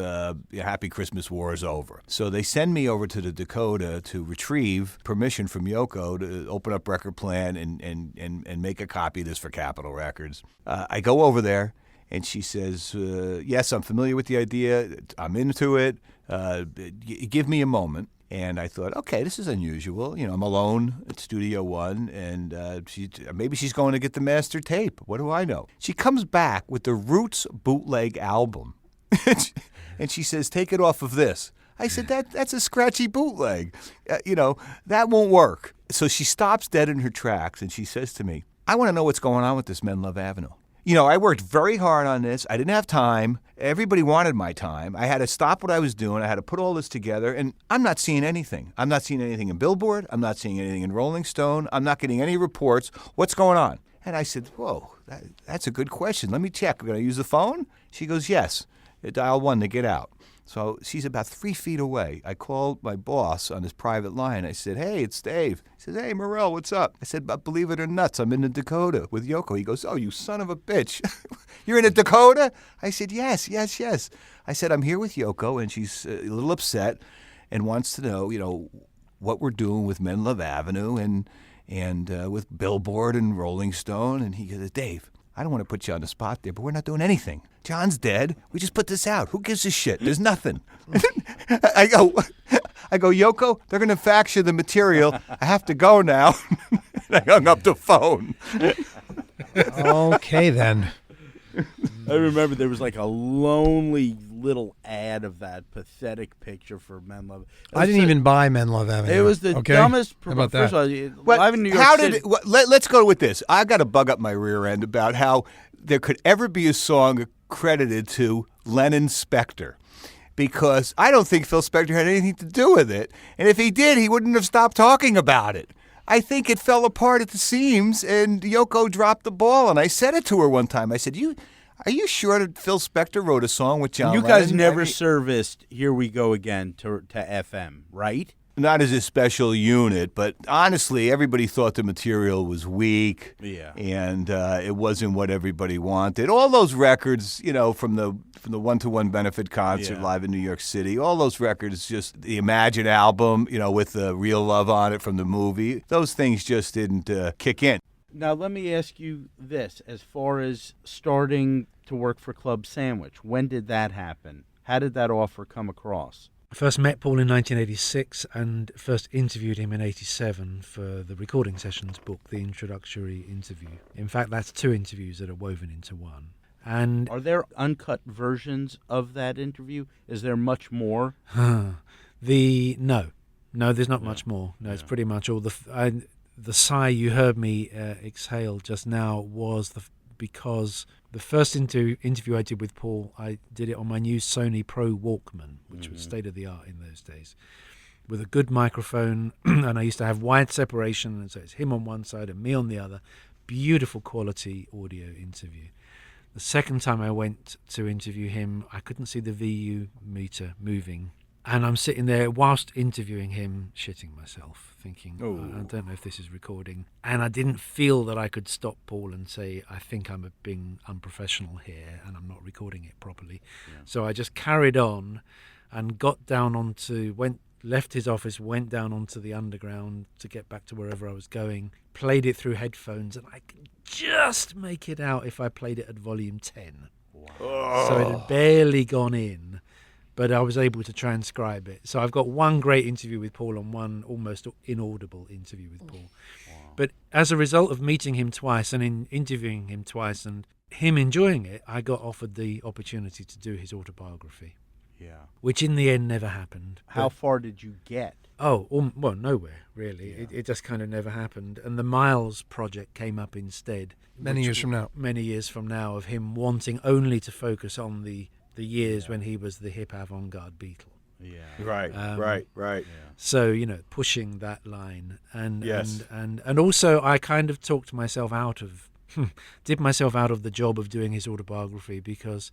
Happy Christmas War is Over. So they send me over to the Dakota to retrieve permission from Yoko to open up Record Plant and make a copy of this for Capitol Records. I go over there, And she says, yes, I'm familiar with the idea. I'm into it. Give me a moment. And I thought, okay, this is unusual. I'm alone at Studio One, and maybe she's going to get the master tape. What do I know? She comes back with the Roots bootleg album, and she says, take it off of this. I said, that's a scratchy bootleg. That won't work. So she stops dead in her tracks, and she says to me, I want to know what's going on with this Men Love Avenue. I worked very hard on this. I didn't have time. Everybody wanted my time. I had to stop what I was doing. I had to put all this together, and I'm not seeing anything. I'm not seeing anything in Billboard. I'm not seeing anything in Rolling Stone. I'm not getting any reports. What's going on? And I said, whoa, that's a good question. Let me check. Can I use the phone? She goes, yes. Dial 1 to get out. So she's about 3 feet away. I called my boss on his private line. I said, hey, it's Dave. He says, hey, Morrell, what's up? I said, but believe it or not, I'm in the Dakota with Yoko. He goes, oh, you son of a bitch. You're in the Dakota? I said, yes. I said, I'm here with Yoko, and she's a little upset and wants to know, what we're doing with Men Love Avenue and with Billboard and Rolling Stone. And he goes, Dave, I don't want to put you on the spot there, but we're not doing anything. John's dead. We just put this out. Who gives a shit? There's nothing. I go, Yoko, they're going to fax you the material. I have to go now. I hung up the phone. Okay, then. I remember there was like a lonely little ad of that pathetic picture for Men Love. I didn't even buy Men Love Avenue. It was the dumbest. How about that? First of all, live in New York City. Let's go with this. I got to bug up my rear end about how there could ever be a song credited to Lennon Spector, because I don't think Phil Spector had anything to do with it. And if he did, he wouldn't have stopped talking about it. I think it fell apart at the seams, and Yoko dropped the ball. And I said it to her one time. I said, are you sure that Phil Spector wrote a song with John Lennon? You guys never serviced Here We Go Again to FM, right? Not as a special unit, but honestly, everybody thought the material was weak. Yeah. And it wasn't what everybody wanted. All those records, from the one-to-one benefit concert live in New York City, all those records, just the Imagine album, with the Real Love on it from the movie, those things just didn't kick in. Now, let me ask you this. As far as starting to work for Club Sandwich, when did that happen? How did that offer come across? I first met Paul in 1986 and first interviewed him in 87 for the Recording Sessions book, the introductory interview. In fact, that's 2 interviews that are woven into one. And are there uncut versions of that interview? Is there much more? No, there's not much more. No, it's pretty much all. The sigh you heard me exhale just now was because the first interview I did with Paul, I did it on my new Sony Pro Walkman, which was state of the art in those days, with a good microphone, and I used to have wide separation, and so it's him on one side and me on the other. Beautiful quality audio interview. The second time I went to interview him, I couldn't see the VU meter moving. And I'm sitting there whilst interviewing him, shitting myself, thinking, I don't know if this is recording. And I didn't feel that I could stop Paul and say, I think I'm being unprofessional here and I'm not recording it properly. Yeah. So I just carried on and got down left his office, went down onto the underground to get back to wherever I was going, played it through headphones, and I could just make it out if I played it at volume 10. Wow. So it had barely gone in. But I was able to transcribe it. So I've got one great interview with Paul and one almost inaudible interview with Paul. Wow. But as a result of meeting him twice and in interviewing him twice and him enjoying it, I got offered the opportunity to do his autobiography. Yeah. Which in the end never happened. How far did you get? Well, nowhere, really. Yeah. It just kind of never happened. And the Miles project came up instead. Many years from now, of him wanting only to focus on the years when he was the hip avant-garde Beatle. Yeah. Right. Yeah. So, pushing that line. And yes. and also I kind of talked myself out of did myself out of the job of doing his autobiography, because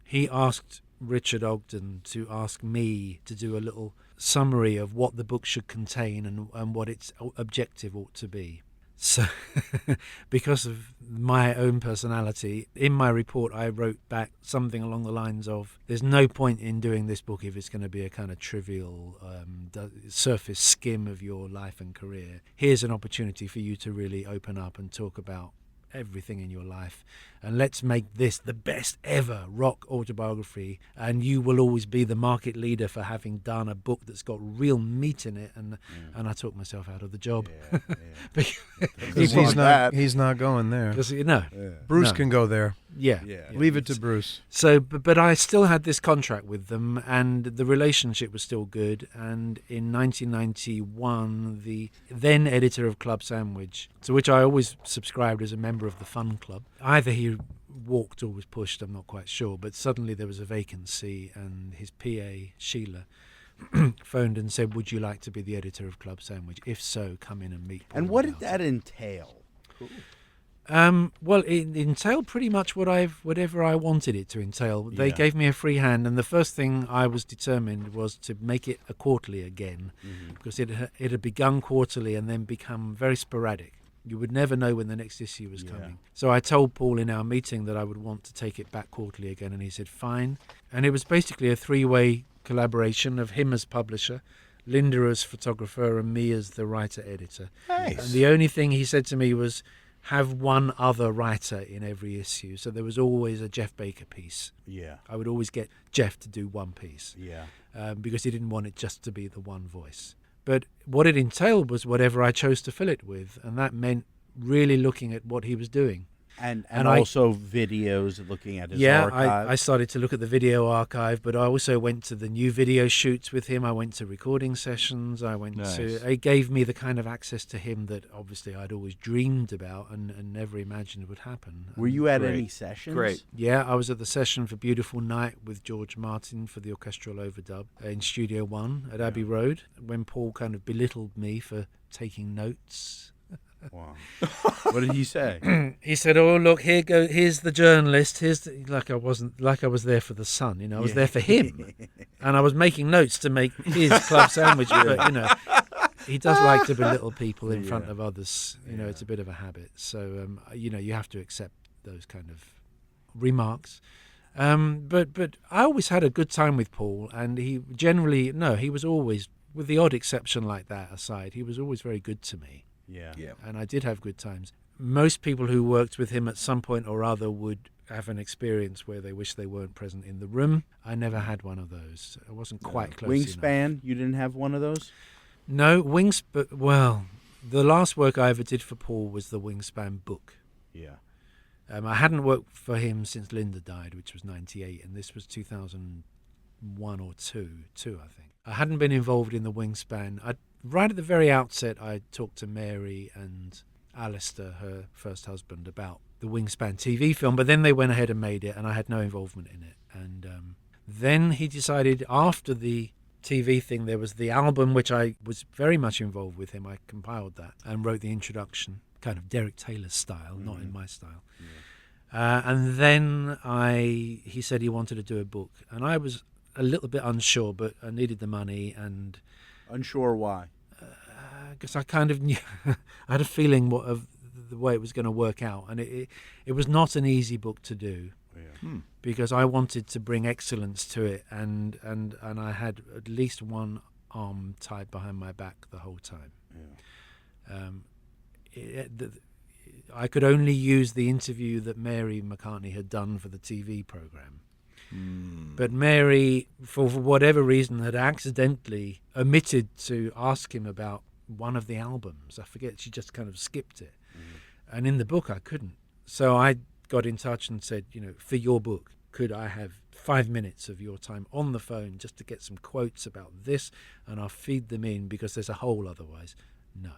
he asked Richard Ogden to ask me to do a little summary of what the book should contain and what its objective ought to be. So, because of my own personality, in my report I wrote back something along the lines of, there's no point in doing this book if it's going to be a kind of trivial surface skim of your life and career. Here's an opportunity for you to really open up and talk about everything in your life, and let's make this the best ever rock autobiography, and you will always be the market leader for having done a book that's got real meat in it. And I took myself out of the job. He's not going there. Bruce can go there. Yeah. Leave it to Bruce. So, but I still had this contract with them, and the relationship was still good. And in 1991, the then editor of Club Sandwich, to which I always subscribed as a member of the Fun Club, either he walked or was pushed, I'm not quite sure, but suddenly there was a vacancy, and his PA, Sheila, phoned and said, "Would you like to be the editor of Club Sandwich? If so, come in and meet Paul." And what did that entail? Cool. Well, it entailed pretty much whatever I wanted it to entail. They gave me a free hand, and the first thing I was determined was to make it a quarterly again, because it had begun quarterly and then become very sporadic. You would never know when the next issue was coming. So I told Paul in our meeting that I would want to take it back quarterly again, and he said fine. And it was basically a three-way collaboration of him as publisher, Linda as photographer, and me as the writer-editor. Nice. And the only thing he said to me was, have one other writer in every issue. So there was always a Jeff Baker piece. Yeah. I would always get Jeff to do one piece. Yeah. Because he didn't want it just to be the one voice. But what it entailed was whatever I chose to fill it with, and that meant really looking at what he was doing. And also videos, looking at his archive. I started to look at the video archive, but I also went to the new video shoots with him. I went to recording sessions. It gave me the kind of access to him that obviously I'd always dreamed about and never imagined would happen. Were you at any sessions? Great. Yeah, I was at the session for Beautiful Night with George Martin for the orchestral overdub in Studio One at Abbey Road, when Paul kind of belittled me for taking notes. Wow. What did he say? He said, "Oh, look, here's the journalist. Like I was there for the Sun, I was there for him, and I was making notes to make his Club Sandwich. But he does like to belittle people in front of others. It's a bit of a habit. So you have to accept those kind of remarks. But I always had a good time with Paul, and he was always, with the odd exception like that aside, he was always very good to me. Yeah. And I did have good times. Most people who worked with him at some point or other would have an experience where they wish they weren't present in the room. I never had one of those. I wasn't quite close Wingspan, enough. you didn't have one of those? No, well, the last work I ever did for Paul was the Wingspan book. Yeah. I hadn't worked for him since Linda died, which was 98, and this was 2001 or two, I think. I hadn't been involved in the Wingspan. Right at the very outset, I talked to Mary and Alistair, her first husband, about the Wingspan TV film, but then they went ahead and made it, and I had no involvement in it. And then he decided, after the TV thing, there was the album, which I was very much involved with him. I compiled that and wrote the introduction, kind of Derek Taylor's style, not in my style. Yeah. And then he said he wanted to do a book, and I was a little bit unsure, but I needed the money. And unsure why? Because I kind of knew, I had a feeling of the way it was going to work out, and it was not an easy book to do, because I wanted to bring excellence to it, and I had at least one arm tied behind my back the whole time. I could only use the interview that Mary McCartney had done for the TV program. But Mary, for whatever reason, had accidentally omitted to ask him about one of the albums. I forget, she just kind of skipped it. And in the book I couldn't. So I got in touch and said, for your book, could I have 5 minutes of your time on the phone just to get some quotes about this, and I'll feed them in because there's a hole otherwise. No.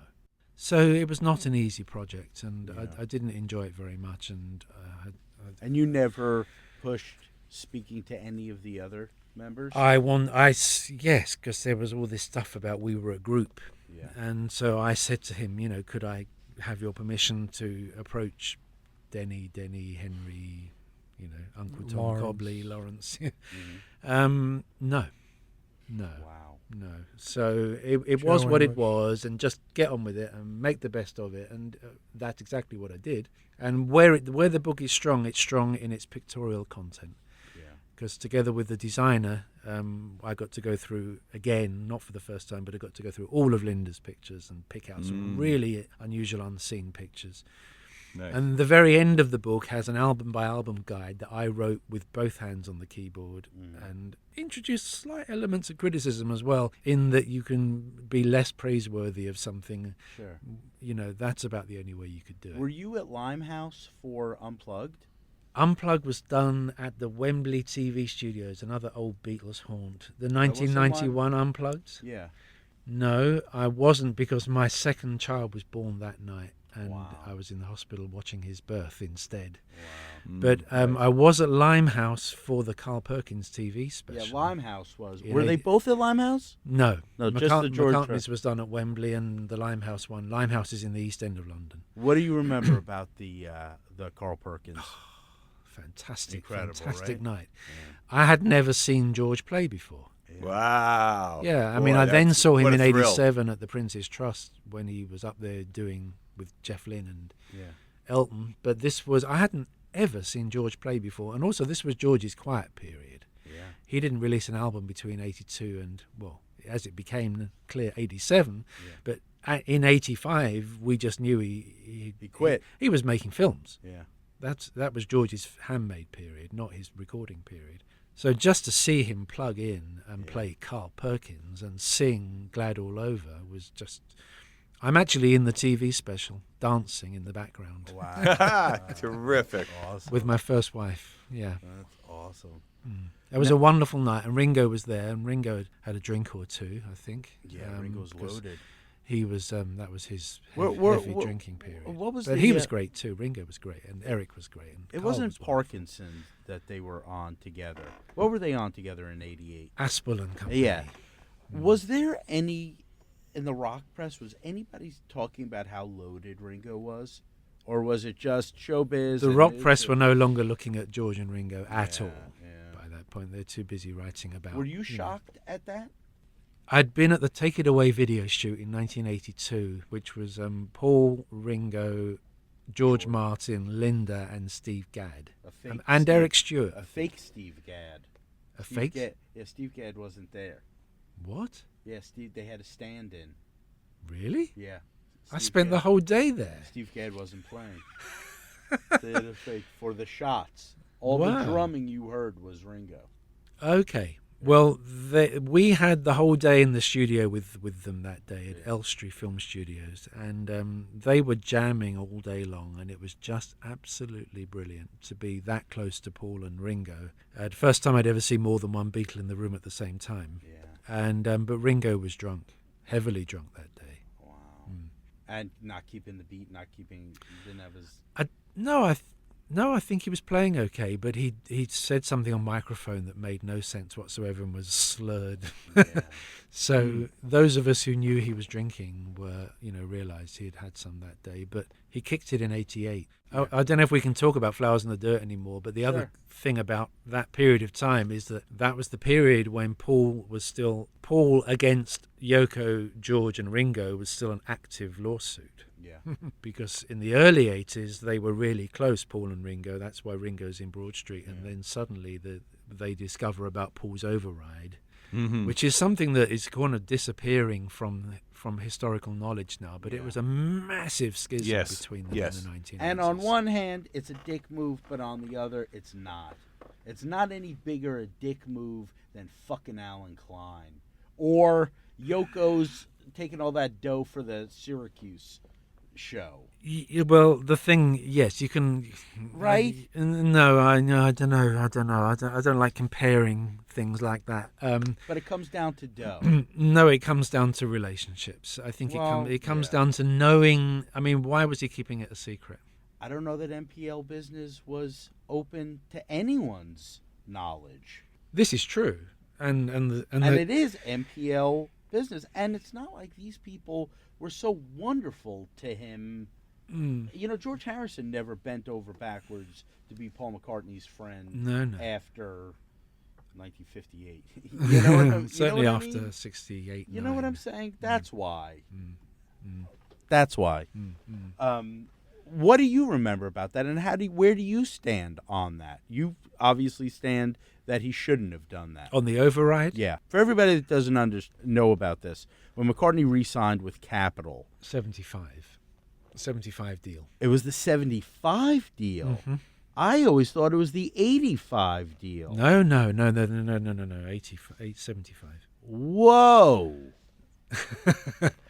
So it was not an easy project, and I didn't enjoy it very much. And you never pushed speaking to any of the other members? Yes, because there was all this stuff about we were a group. Yeah. And so I said to him, could I have your permission to approach Denny, Henry, Uncle Tom Lawrence. Cobley, Lawrence? Mm-hmm. No. Wow. No. So it was what it was, and just get on with it and make the best of it. And that's exactly what I did. And where the book is strong, it's strong in its pictorial content. Because together with the designer, I got to go through, again, not for the first time, but I got to go through all of Linda's pictures and pick out some really unusual unseen pictures. Nice. And the very end of the book has an album-by-album guide that I wrote with both hands on the keyboard and introduced slight elements of criticism as well, in that you can be less praiseworthy of something. Sure. You know, that's about the only way you could do it. Were you at Limehouse for Unplugged? Unplugged was done at the Wembley TV studios, another old Beatles haunt. The was the 1991 Unplugged? Yeah. No, I wasn't, because my second child was born that night. And Wow. I was in the hospital watching his birth instead. Wow. But I was at Limehouse for the Carl Perkins TV special. Yeah, Limehouse was. In Were they both at Limehouse? No. No, just the George McCartney's was done at Wembley, and the Limehouse one. Limehouse is in the East End of London. What do you remember about the Carl Perkins? Fantastic, Incredible, fantastic right? night. I had never seen George play before. Wow. Yeah, I Boy, mean, I then that's- saw him what in a thrill. '87 at the Prince's Trust when he was up there doing with Jeff Lynne and Yeah. Elton. But I hadn't ever seen George play before, and also this was George's quiet period. Yeah. He didn't release an album between '82 and, well, as it became clear, '87. Yeah. But in '85, we just knew he quit. He was making films. Yeah. That was George's handmade period, not his recording period. So just to see him plug in and play Carl Perkins and sing Glad All Over was just... I'm actually in the TV special, dancing in the background Wow. Terrific. Awesome. with my first wife. Yeah. That's awesome. It was a wonderful night, and Ringo was there, and Ringo had a drink or two, I think. Yeah, Ringo's because loaded. He was, that was his Where- heavy where- drinking period. what was but the, he was uh, great too. Ringo was great, and Eric was great. And It Carl wasn't was wonderful. Parkinson that they were on together. What were they on together in '88? Aspel and Company. Yeah. Was there any, in the rock press, was anybody talking about how loaded Ringo was? Or was it just showbiz? The and rock it's press a- were no longer looking at George and Ringo at Yeah, all. yeah. By that point, they're too busy writing about. Were you know. shocked at that? I'd been at the Take It Away video shoot in 1982, which was Paul, Ringo, George Martin, Linda, and Steve Gadd, A fake and Steve- Eric Stewart. A fake Steve Gadd. A Steve fake? Gadd, yeah, Steve Gadd wasn't there. What? Yeah, Steve. They had a stand-in. Really? Yeah. I Steve spent the Gadd- whole day there. Steve Gadd wasn't playing. They had a fake for the shots. All Wow. the drumming you heard was Ringo. Okay. Well, we had the whole day in the studio with them that day at Elstree Film Studios, and they were jamming all day long, and it was just absolutely brilliant to be that close to Paul and Ringo. The first time I'd ever seen more than one Beatle in the room at the same time. Yeah. And but Ringo was drunk, heavily drunk that day. Wow. And not keeping the beat, didn't have his. No, I think he was playing okay, but he said something on microphone that made no sense whatsoever and was slurred. Yeah. So those of us who knew he was drinking were, realised he had had some that day. But he kicked it in '88. I don't know if we can talk about Flowers in the Dirt anymore, but the other thing about that period of time is that was the period when Paul against Yoko, George and Ringo was still an active lawsuit. Yeah. Because in the early 80s they were really close, Paul and Ringo. That's why Ringo's in Broad Street. And then suddenly they discover about Paul's override, which is something that is kind of disappearing from historical knowledge now. But it was a massive schism between them in the 1980s. And on one hand, it's a dick move, but on the other, it's not. It's not any bigger a dick move than fucking Alan Klein. Or Yoko's taking all that dough for the Syracuse show. Well, the thing, yes, you can. Right? I don't know. I don't know. I don't like comparing things like that. But it comes down to dough. No, it comes down to relationships. I think it comes down to knowing. I mean, why was he keeping it a secret? I don't know that MPL business was open to anyone's knowledge. This is true, and it is MPL business, and it's not like these people were so wonderful to him. George Harrison never bent over backwards to be Paul McCartney's friend. No. After 1958. You know what I'm, certainly you know what after I mean? 68. You know what I'm saying? That's why. That's why. What do you remember about that, and where do you stand on that? You obviously stand that he shouldn't have done that. On the override? Yeah. For everybody that doesn't know about this, when McCartney re-signed with Capitol, 75. 75 deal. It was the 75 deal. Mm-hmm. I always thought it was the 85 deal. No. 75. Whoa.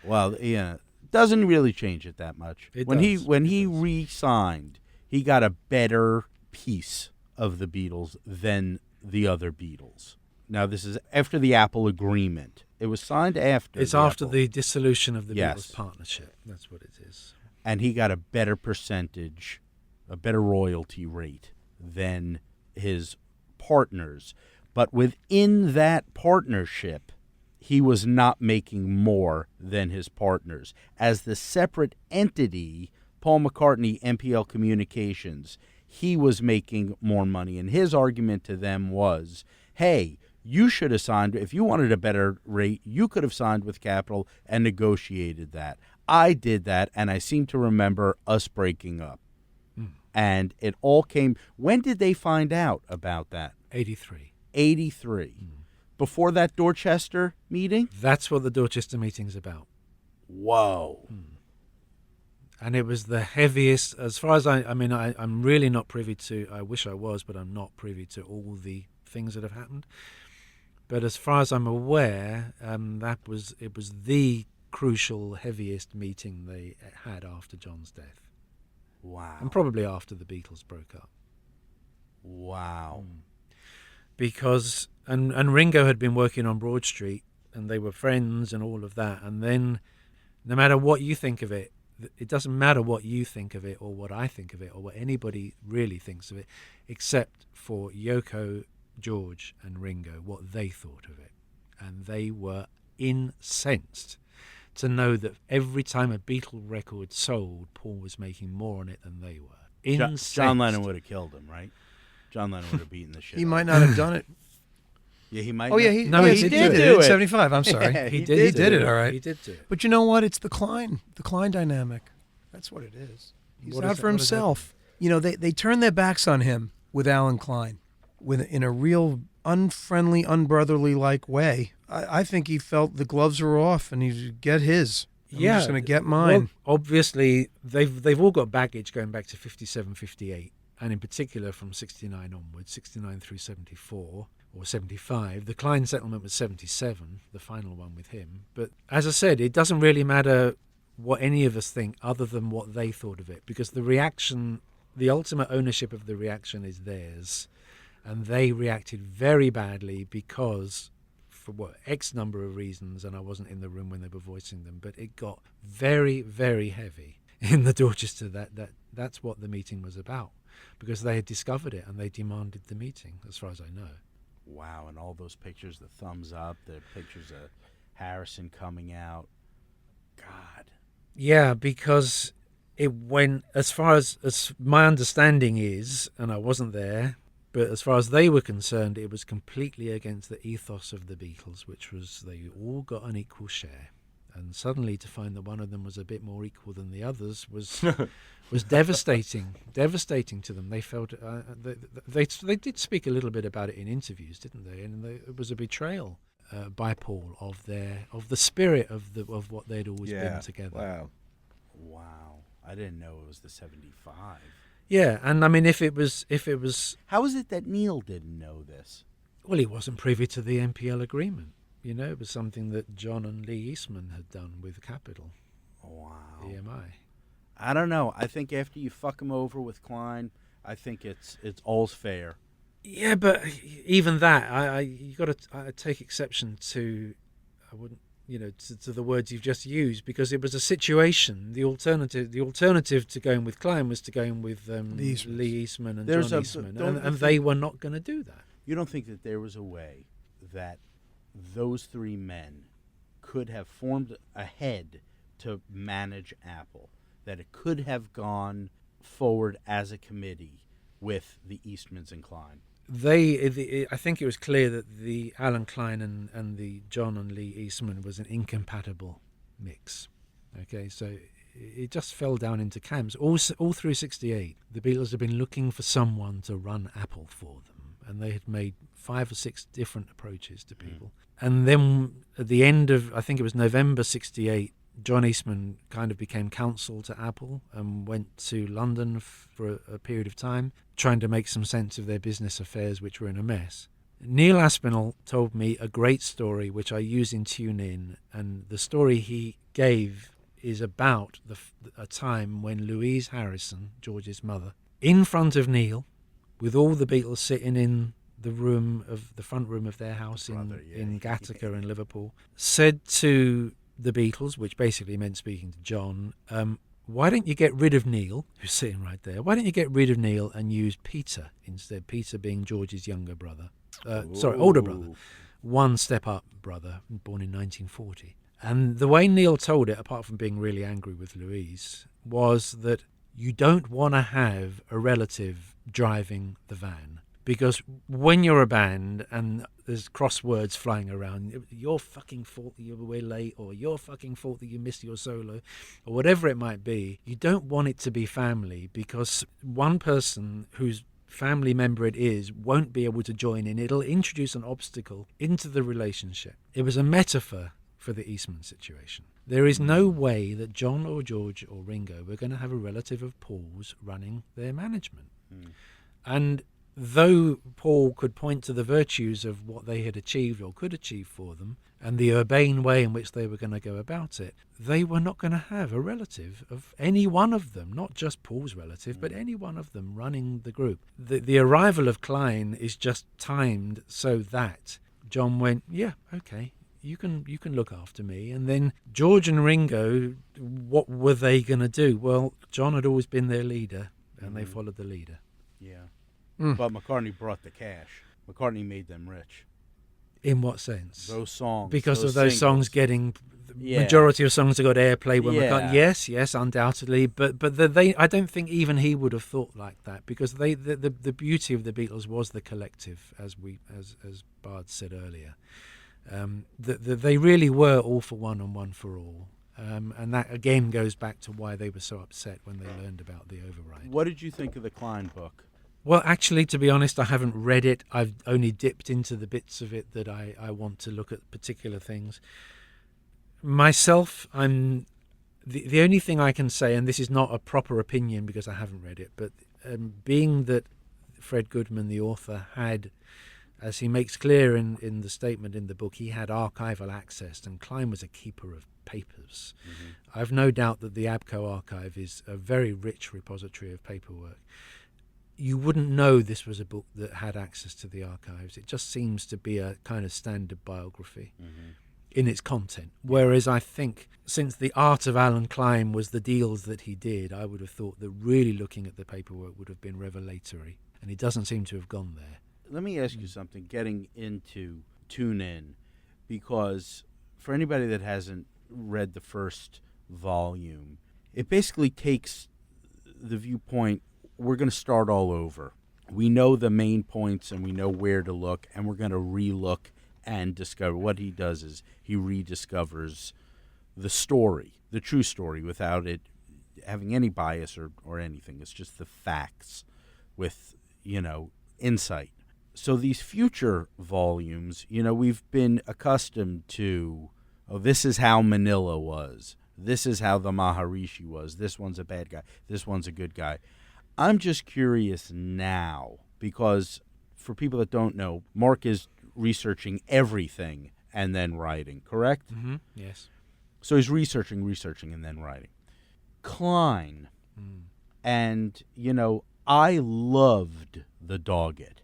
Well, yeah, doesn't really change it that much. When he re-signed, he got a better piece of the Beatles than the other Beatles. Now, this is after the Apple agreement. It was signed after. It's after the dissolution of the Yes. Beatles partnership. That's what it is. And he got a better percentage, a better royalty rate than his partners. But within that partnership, he was not making more than his partners. As the separate entity, Paul McCartney, MPL Communications, he was making more money. And his argument to them was, hey, you should have signed, if you wanted a better rate, you could have signed with Capitol and negotiated that. I did that, and I seem to remember us breaking up. And it all came, when did they find out about that? 83. 83. Before that Dorchester meeting? That's what the Dorchester meeting's about. Whoa. And it was the heaviest, as far as I'm really not privy to, I wish I was, but I'm not privy to all the things that have happened. But as far as I'm aware, it was the crucial, heaviest meeting they had after John's death. Wow. And probably after the Beatles broke up. Wow. Because, and Ringo had been working on Broad Street, and they were friends and all of that. And then, no matter what you think of it, it doesn't matter what you think of it or what I think of it or what anybody really thinks of it, except for Yoko, George and Ringo, what they thought of it. And they were incensed to know that every time a Beatle record sold, Paul was making more on it than they were. Incensed. John Lennon would have killed him, right? John Lennon would have beaten the shit He out might of not have done it. Yeah, he might Oh, yeah, not. he did do in it. 75. I'm sorry. Yeah, He He did did it, all right. He did do it. But you know what? It's the Klein dynamic. That's what it is. He's What out is for that- what is that? himself. You know, they turned their backs on him with Alan Klein, in a real unfriendly, unbrotherly-like way. I think he felt the gloves were off and he'd get his. I'm just going to get mine. Well, obviously, they've all got baggage going back to 57, 58, and in particular from 69 onwards, 69 through 74 or 75. The Klein settlement was 77, the final one with him. But as I said, it doesn't really matter what any of us think other than what they thought of it, because the reaction, the ultimate ownership of the reaction is theirs, and they reacted very badly because, for X number of reasons, and I wasn't in the room when they were voicing them, but it got very, very heavy in the Dorchester. That's what the meeting was about, because they had discovered it and they demanded the meeting, as far as I know. Wow, and all those pictures, the thumbs up, the pictures of Harrison coming out. God. Yeah, because it went, as far as my understanding is, and I wasn't there, but as far as they were concerned, it was completely against the ethos of the Beatles, which was they all got an equal share. And suddenly to find that one of them was a bit more equal than the others was devastating to them. They felt they did speak a little bit about it in interviews, didn't they? And it was a betrayal by Paul of the spirit of what they'd always been together. Wow. I didn't know it was the 75. Yeah, and I mean, if it was, How is it that Neil didn't know this? well, he wasn't privy to the MPL agreement. You know, it was something that John and Lee Eastman had done with Capitol, Wow. EMI. I don't know. I think after you fuck him over with Klein, I think it's all's fair. Yeah, but even that, you got to take exception to, I wouldn't, to the words you've just used, because it was a situation. The alternative to going with Klein was to go in with Lee Eastman and John Eastman, and they were not going to do that. You don't think that there was a way that those three men could have formed a head to manage Apple, that it could have gone forward as a committee with the Eastmans and Klein? I think it was clear that the Alan Klein and the John and Lee Eastman was an incompatible mix. Okay, so it just fell down into camps. All through 68, the Beatles had been looking for someone to run Apple for them, and they had made 5 or 6 different approaches to people. And then at the end of, I think it was November 68, John Eastman kind of became counsel to Apple and went to London for a period of time, trying to make some sense of their business affairs, which were in a mess. Neil Aspinall told me a great story, which I use in Tune In, and the story he gave is about a time when Louise Harrison, George's mother, in front of Neil, with all the Beatles sitting in the front room of their house in Gattaca in Liverpool, said to the Beatles, which basically meant speaking to John, why don't you get rid of Neil, who's sitting right there, why don't you get rid of Neil and use Peter instead, Peter being George's older brother, one step up brother, born in 1940. And the way Neil told it, apart from being really angry with Louise, was that you don't want to have a relative driving the van. Because when you're a band and there's crosswords flying around, your fucking fault that you were late, or your fucking fault that you missed your solo, or whatever it might be, you don't want it to be family, because one person whose family member it is won't be able to join in. It'll introduce an obstacle into the relationship. It was a metaphor for the Eastman situation. There is no way that John or George or Ringo were going to have a relative of Paul's running their management. And though Paul could point to the virtues of what they had achieved or could achieve for them, and the urbane way in which they were going to go about it, they were not going to have a relative of any one of them, not just Paul's relative, but any one of them running the group. The arrival of Klein is just timed so that John went, yeah, okay, you can look after me. And then George and Ringo, what were they going to do? Well, John had always been their leader, and they followed the leader. Yeah. But McCartney brought the cash. McCartney made them rich. In what sense? Those songs. Because of those singles. songs getting... Majority of songs that got airplay when McCartney... Yes, undoubtedly. But they, I don't think even he would have thought like that, because the beauty of the Beatles was the collective, as Bard said earlier. They really were all for one and one for all. And that, again, goes back to why they were so upset when they learned about the override. What did you think of the Klein book? Well, actually, to be honest, I haven't read it. I've only dipped into the bits of it that I want to look at particular things. Myself, I'm the only thing I can say, and this is not a proper opinion because I haven't read it, but being that Fred Goodman, the author, had, as he makes clear in the statement in the book, he had archival access, and Klein was a keeper of papers. I've no doubt that the ABCO archive is a very rich repository of paperwork. You wouldn't know this was a book that had access to the archives. It just seems to be a kind of standard biography in its content. Whereas I think, since the art of Alan Klein was the deals that he did, I would have thought that really looking at the paperwork would have been revelatory. And he doesn't seem to have gone there. Let me ask you something, getting into Tune In, because for anybody that hasn't read the first volume, it basically takes the viewpoint, we're going to start all over. We know the main points and we know where to look, and we're going to re-look and discover. What he does is he rediscovers the story, the true story, without it having any bias or anything. It's just the facts with, insight. So these future volumes, we've been accustomed to, this is how Manila was. This is how the Maharishi was. This one's a bad guy. This one's a good guy. I'm just curious now, because for people that don't know, Mark is researching everything and then writing, correct? Mm-hmm. Yes. So he's researching, and then writing. Klein. And, I loved the Doggett.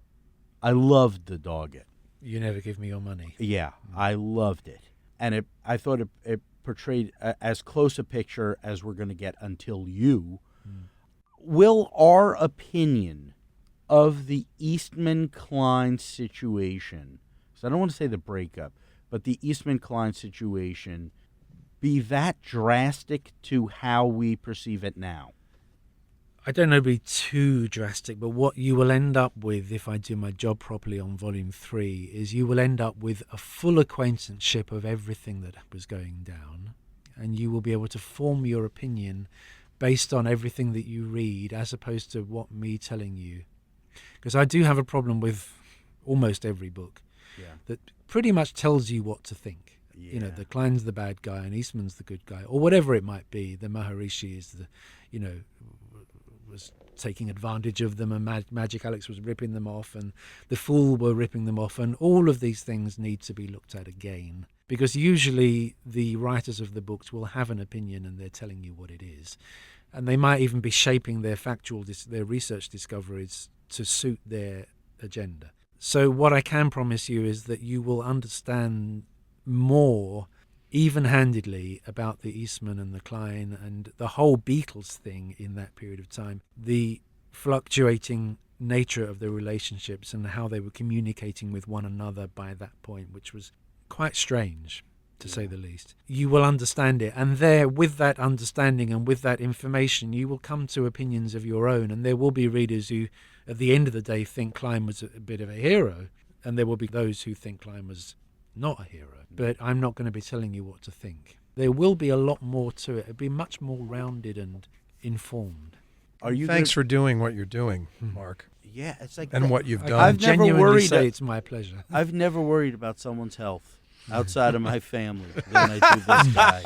You never give me your money. Yeah, I loved it. And I thought it portrayed as close a picture as we're going to get until you. Will our opinion of the Eastman-Klein situation, so I don't want to say the breakup, but the Eastman-Klein situation, be that drastic to how we perceive it now? I don't know, be too drastic, but what you will end up with, if I do my job properly on Volume 3, is you will end up with a full acquaintanceship of everything that was going down, and you will be able to form your opinion based on everything that you read, as opposed to what me telling you. Because I do have a problem with almost every book that pretty much tells you what to think. You know, Yeah. the Klein's the bad guy and Eastman's the good guy, or whatever it might be. The Maharishi is the, you know, was taking advantage of them, and Magic Alex was ripping them off, and the Fool were ripping them off, and all of these things need to be looked at again, because usually the writers of the books will have an opinion and they're telling you what it is, and they might even be shaping their their research discoveries to suit their agenda. So what I can promise you is that you will understand more even-handedly about the Eastman and the Klein and the whole Beatles thing in that period of time, the fluctuating nature of the relationships and how they were communicating with one another by that point, which was quite strange, to say the least. You will understand it, and there, with that understanding and with that information, you will come to opinions of your own, and there will be readers who, at the end of the day, think Klein was a bit of a hero, and there will be those who think Klein was not a hero. But I'm not going to be telling you what to think. There will be a lot more to it. It'll be much more rounded and informed. Thanks for doing what you're doing, Mark, Yeah, it's like and what you've done. I've never genuinely worried say it's my pleasure. I've never worried about someone's health outside of my family than I do this guy.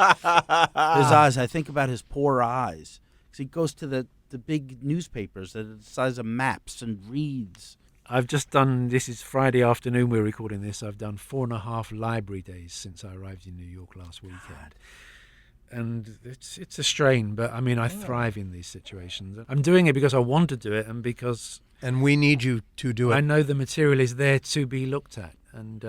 His eyes, I think about his poor eyes. 'Cause he goes to the big newspapers that are the size of maps and reads. I've just done, this is Friday afternoon we're recording this, I've done 4.5 library days since I arrived in New York last weekend. And it's a strain, but I mean, I thrive in these situations. I'm doing it because I want to do it, and because And we need you to do I it. know the material is there to be looked at. And,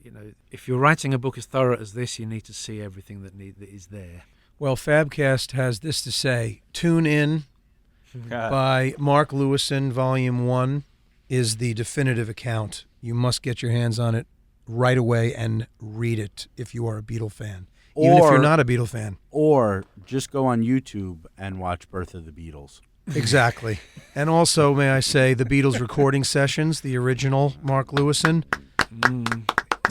you know, if you're writing a book as thorough as this, you need to see everything that is there. Well, Fabcast has this to say. Tune In by Mark Lewisohn, Volume 1, is the definitive account. You must get your hands on it right away and read it if you are a Beatle fan. Even if you're not a Beatle fan. Or just go on YouTube and watch Birth of the Beatles. Exactly. And also, may I say, the Beatles Recording Sessions, the original Mark Lewisohn.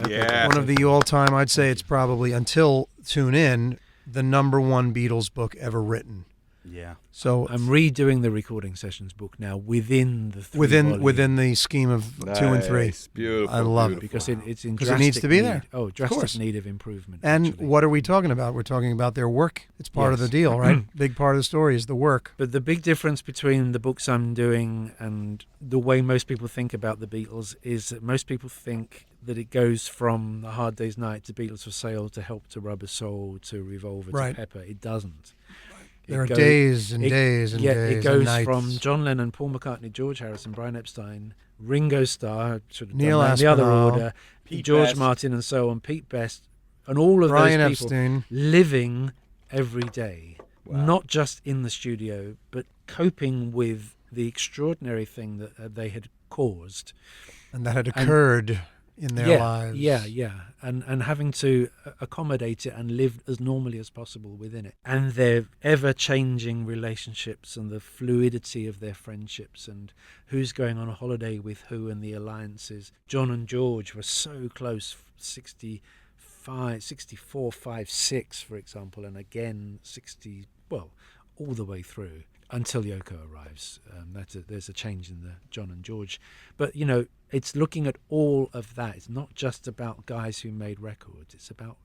Yeah. One of the all-time, I'd say it's probably, until Tune In, the #1 Beatles book ever written. Yeah. So I'm redoing the recording sessions book now within the three within the scheme of 2 and 3. Nice. Beautiful. I love it. because it's in 'Cause drastic it needs to be need. there. Oh, course. drastic need of improvement. And actually. what are we talking about? We're talking about their work. It's part of the Yes. deal, right? Big part of the story is the work. But the big difference between the books I'm doing and the way most people think about the Beatles is that most people think that it goes from The Hard Day's Night to Beatles for Sale to Help to Rubber Soul to Revolver Right. to Pepper. It doesn't. There are days and days and days it and goes nights. from John Lennon, Paul McCartney, George Harrison, Brian Epstein, Ringo Starr, sort of Neil done that in the other Aspinall, order, Pete George Best. Martin and so on, Pete Best, and all of Brian those people Epstein. living every day, not just in the studio, but coping with the extraordinary thing that they had caused. And that had occurred in their lives. Yeah, and having to accommodate it and live as normally as possible within it. And their ever-changing relationships and the fluidity of their friendships and who's going on a holiday with who and the alliances. John and George were so close, 64, 5, 6, for example, and again 60, well, all the way through. Until Yoko arrives, there's a change in the John and George. But, you know, it's looking at all of that. It's not just about guys who made records. It's about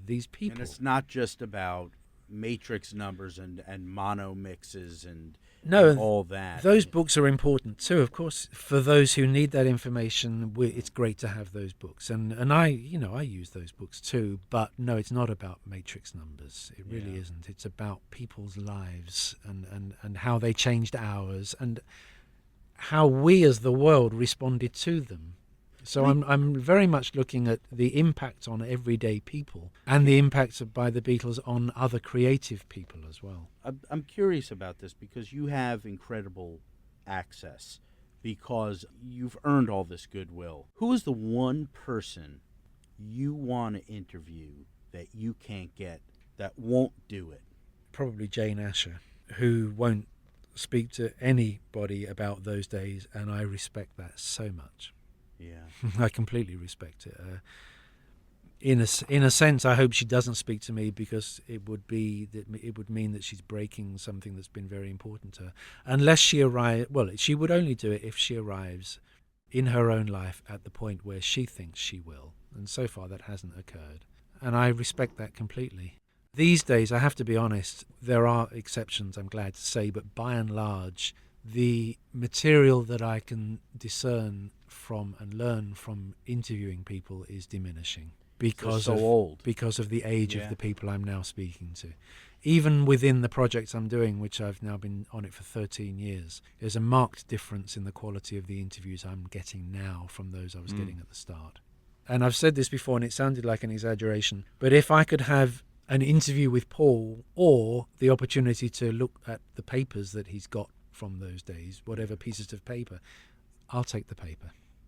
these people. And it's not just about matrix numbers and mono mixes and No, all that. Those books are important too, of course. For those who need that information, it's great to have those books, and I use those books too. But no, it's not about matrix numbers. It really isn't. It's about people's lives and how they changed ours and how we as the world responded to them. So I'm very much looking at the impact on everyday people and the impacts by the Beatles on other creative people as well. I'm curious about this because you have incredible access because you've earned all this goodwill. Who is the one person you want to interview that you can't get, that won't do it? Probably Jane Asher, who won't speak to anybody about those days, and I respect that so much. Yeah. I completely respect it. In a sense, I hope she doesn't speak to me because it would mean that she's breaking something that's been very important to her. Unless she arrives, well, she would only do it if she arrives in her own life at the point where she thinks she will, and so far that hasn't occurred. and I respect that completely. These days, I have to be honest, there are exceptions, I'm glad to say, but by and large, the material that I can discern from and learn from interviewing people is diminishing because so of old. because of the age Yeah. of the people I'm now speaking to. Even within the projects I'm doing, which I've now been on it for 13 years, there's a marked difference in the quality of the interviews I'm getting now from those I was getting at the start. And I've said this before, and it sounded like an exaggeration, but if I could have an interview with Paul or the opportunity to look at the papers that he's got from those days, whatever pieces of paper, I'll take the paper.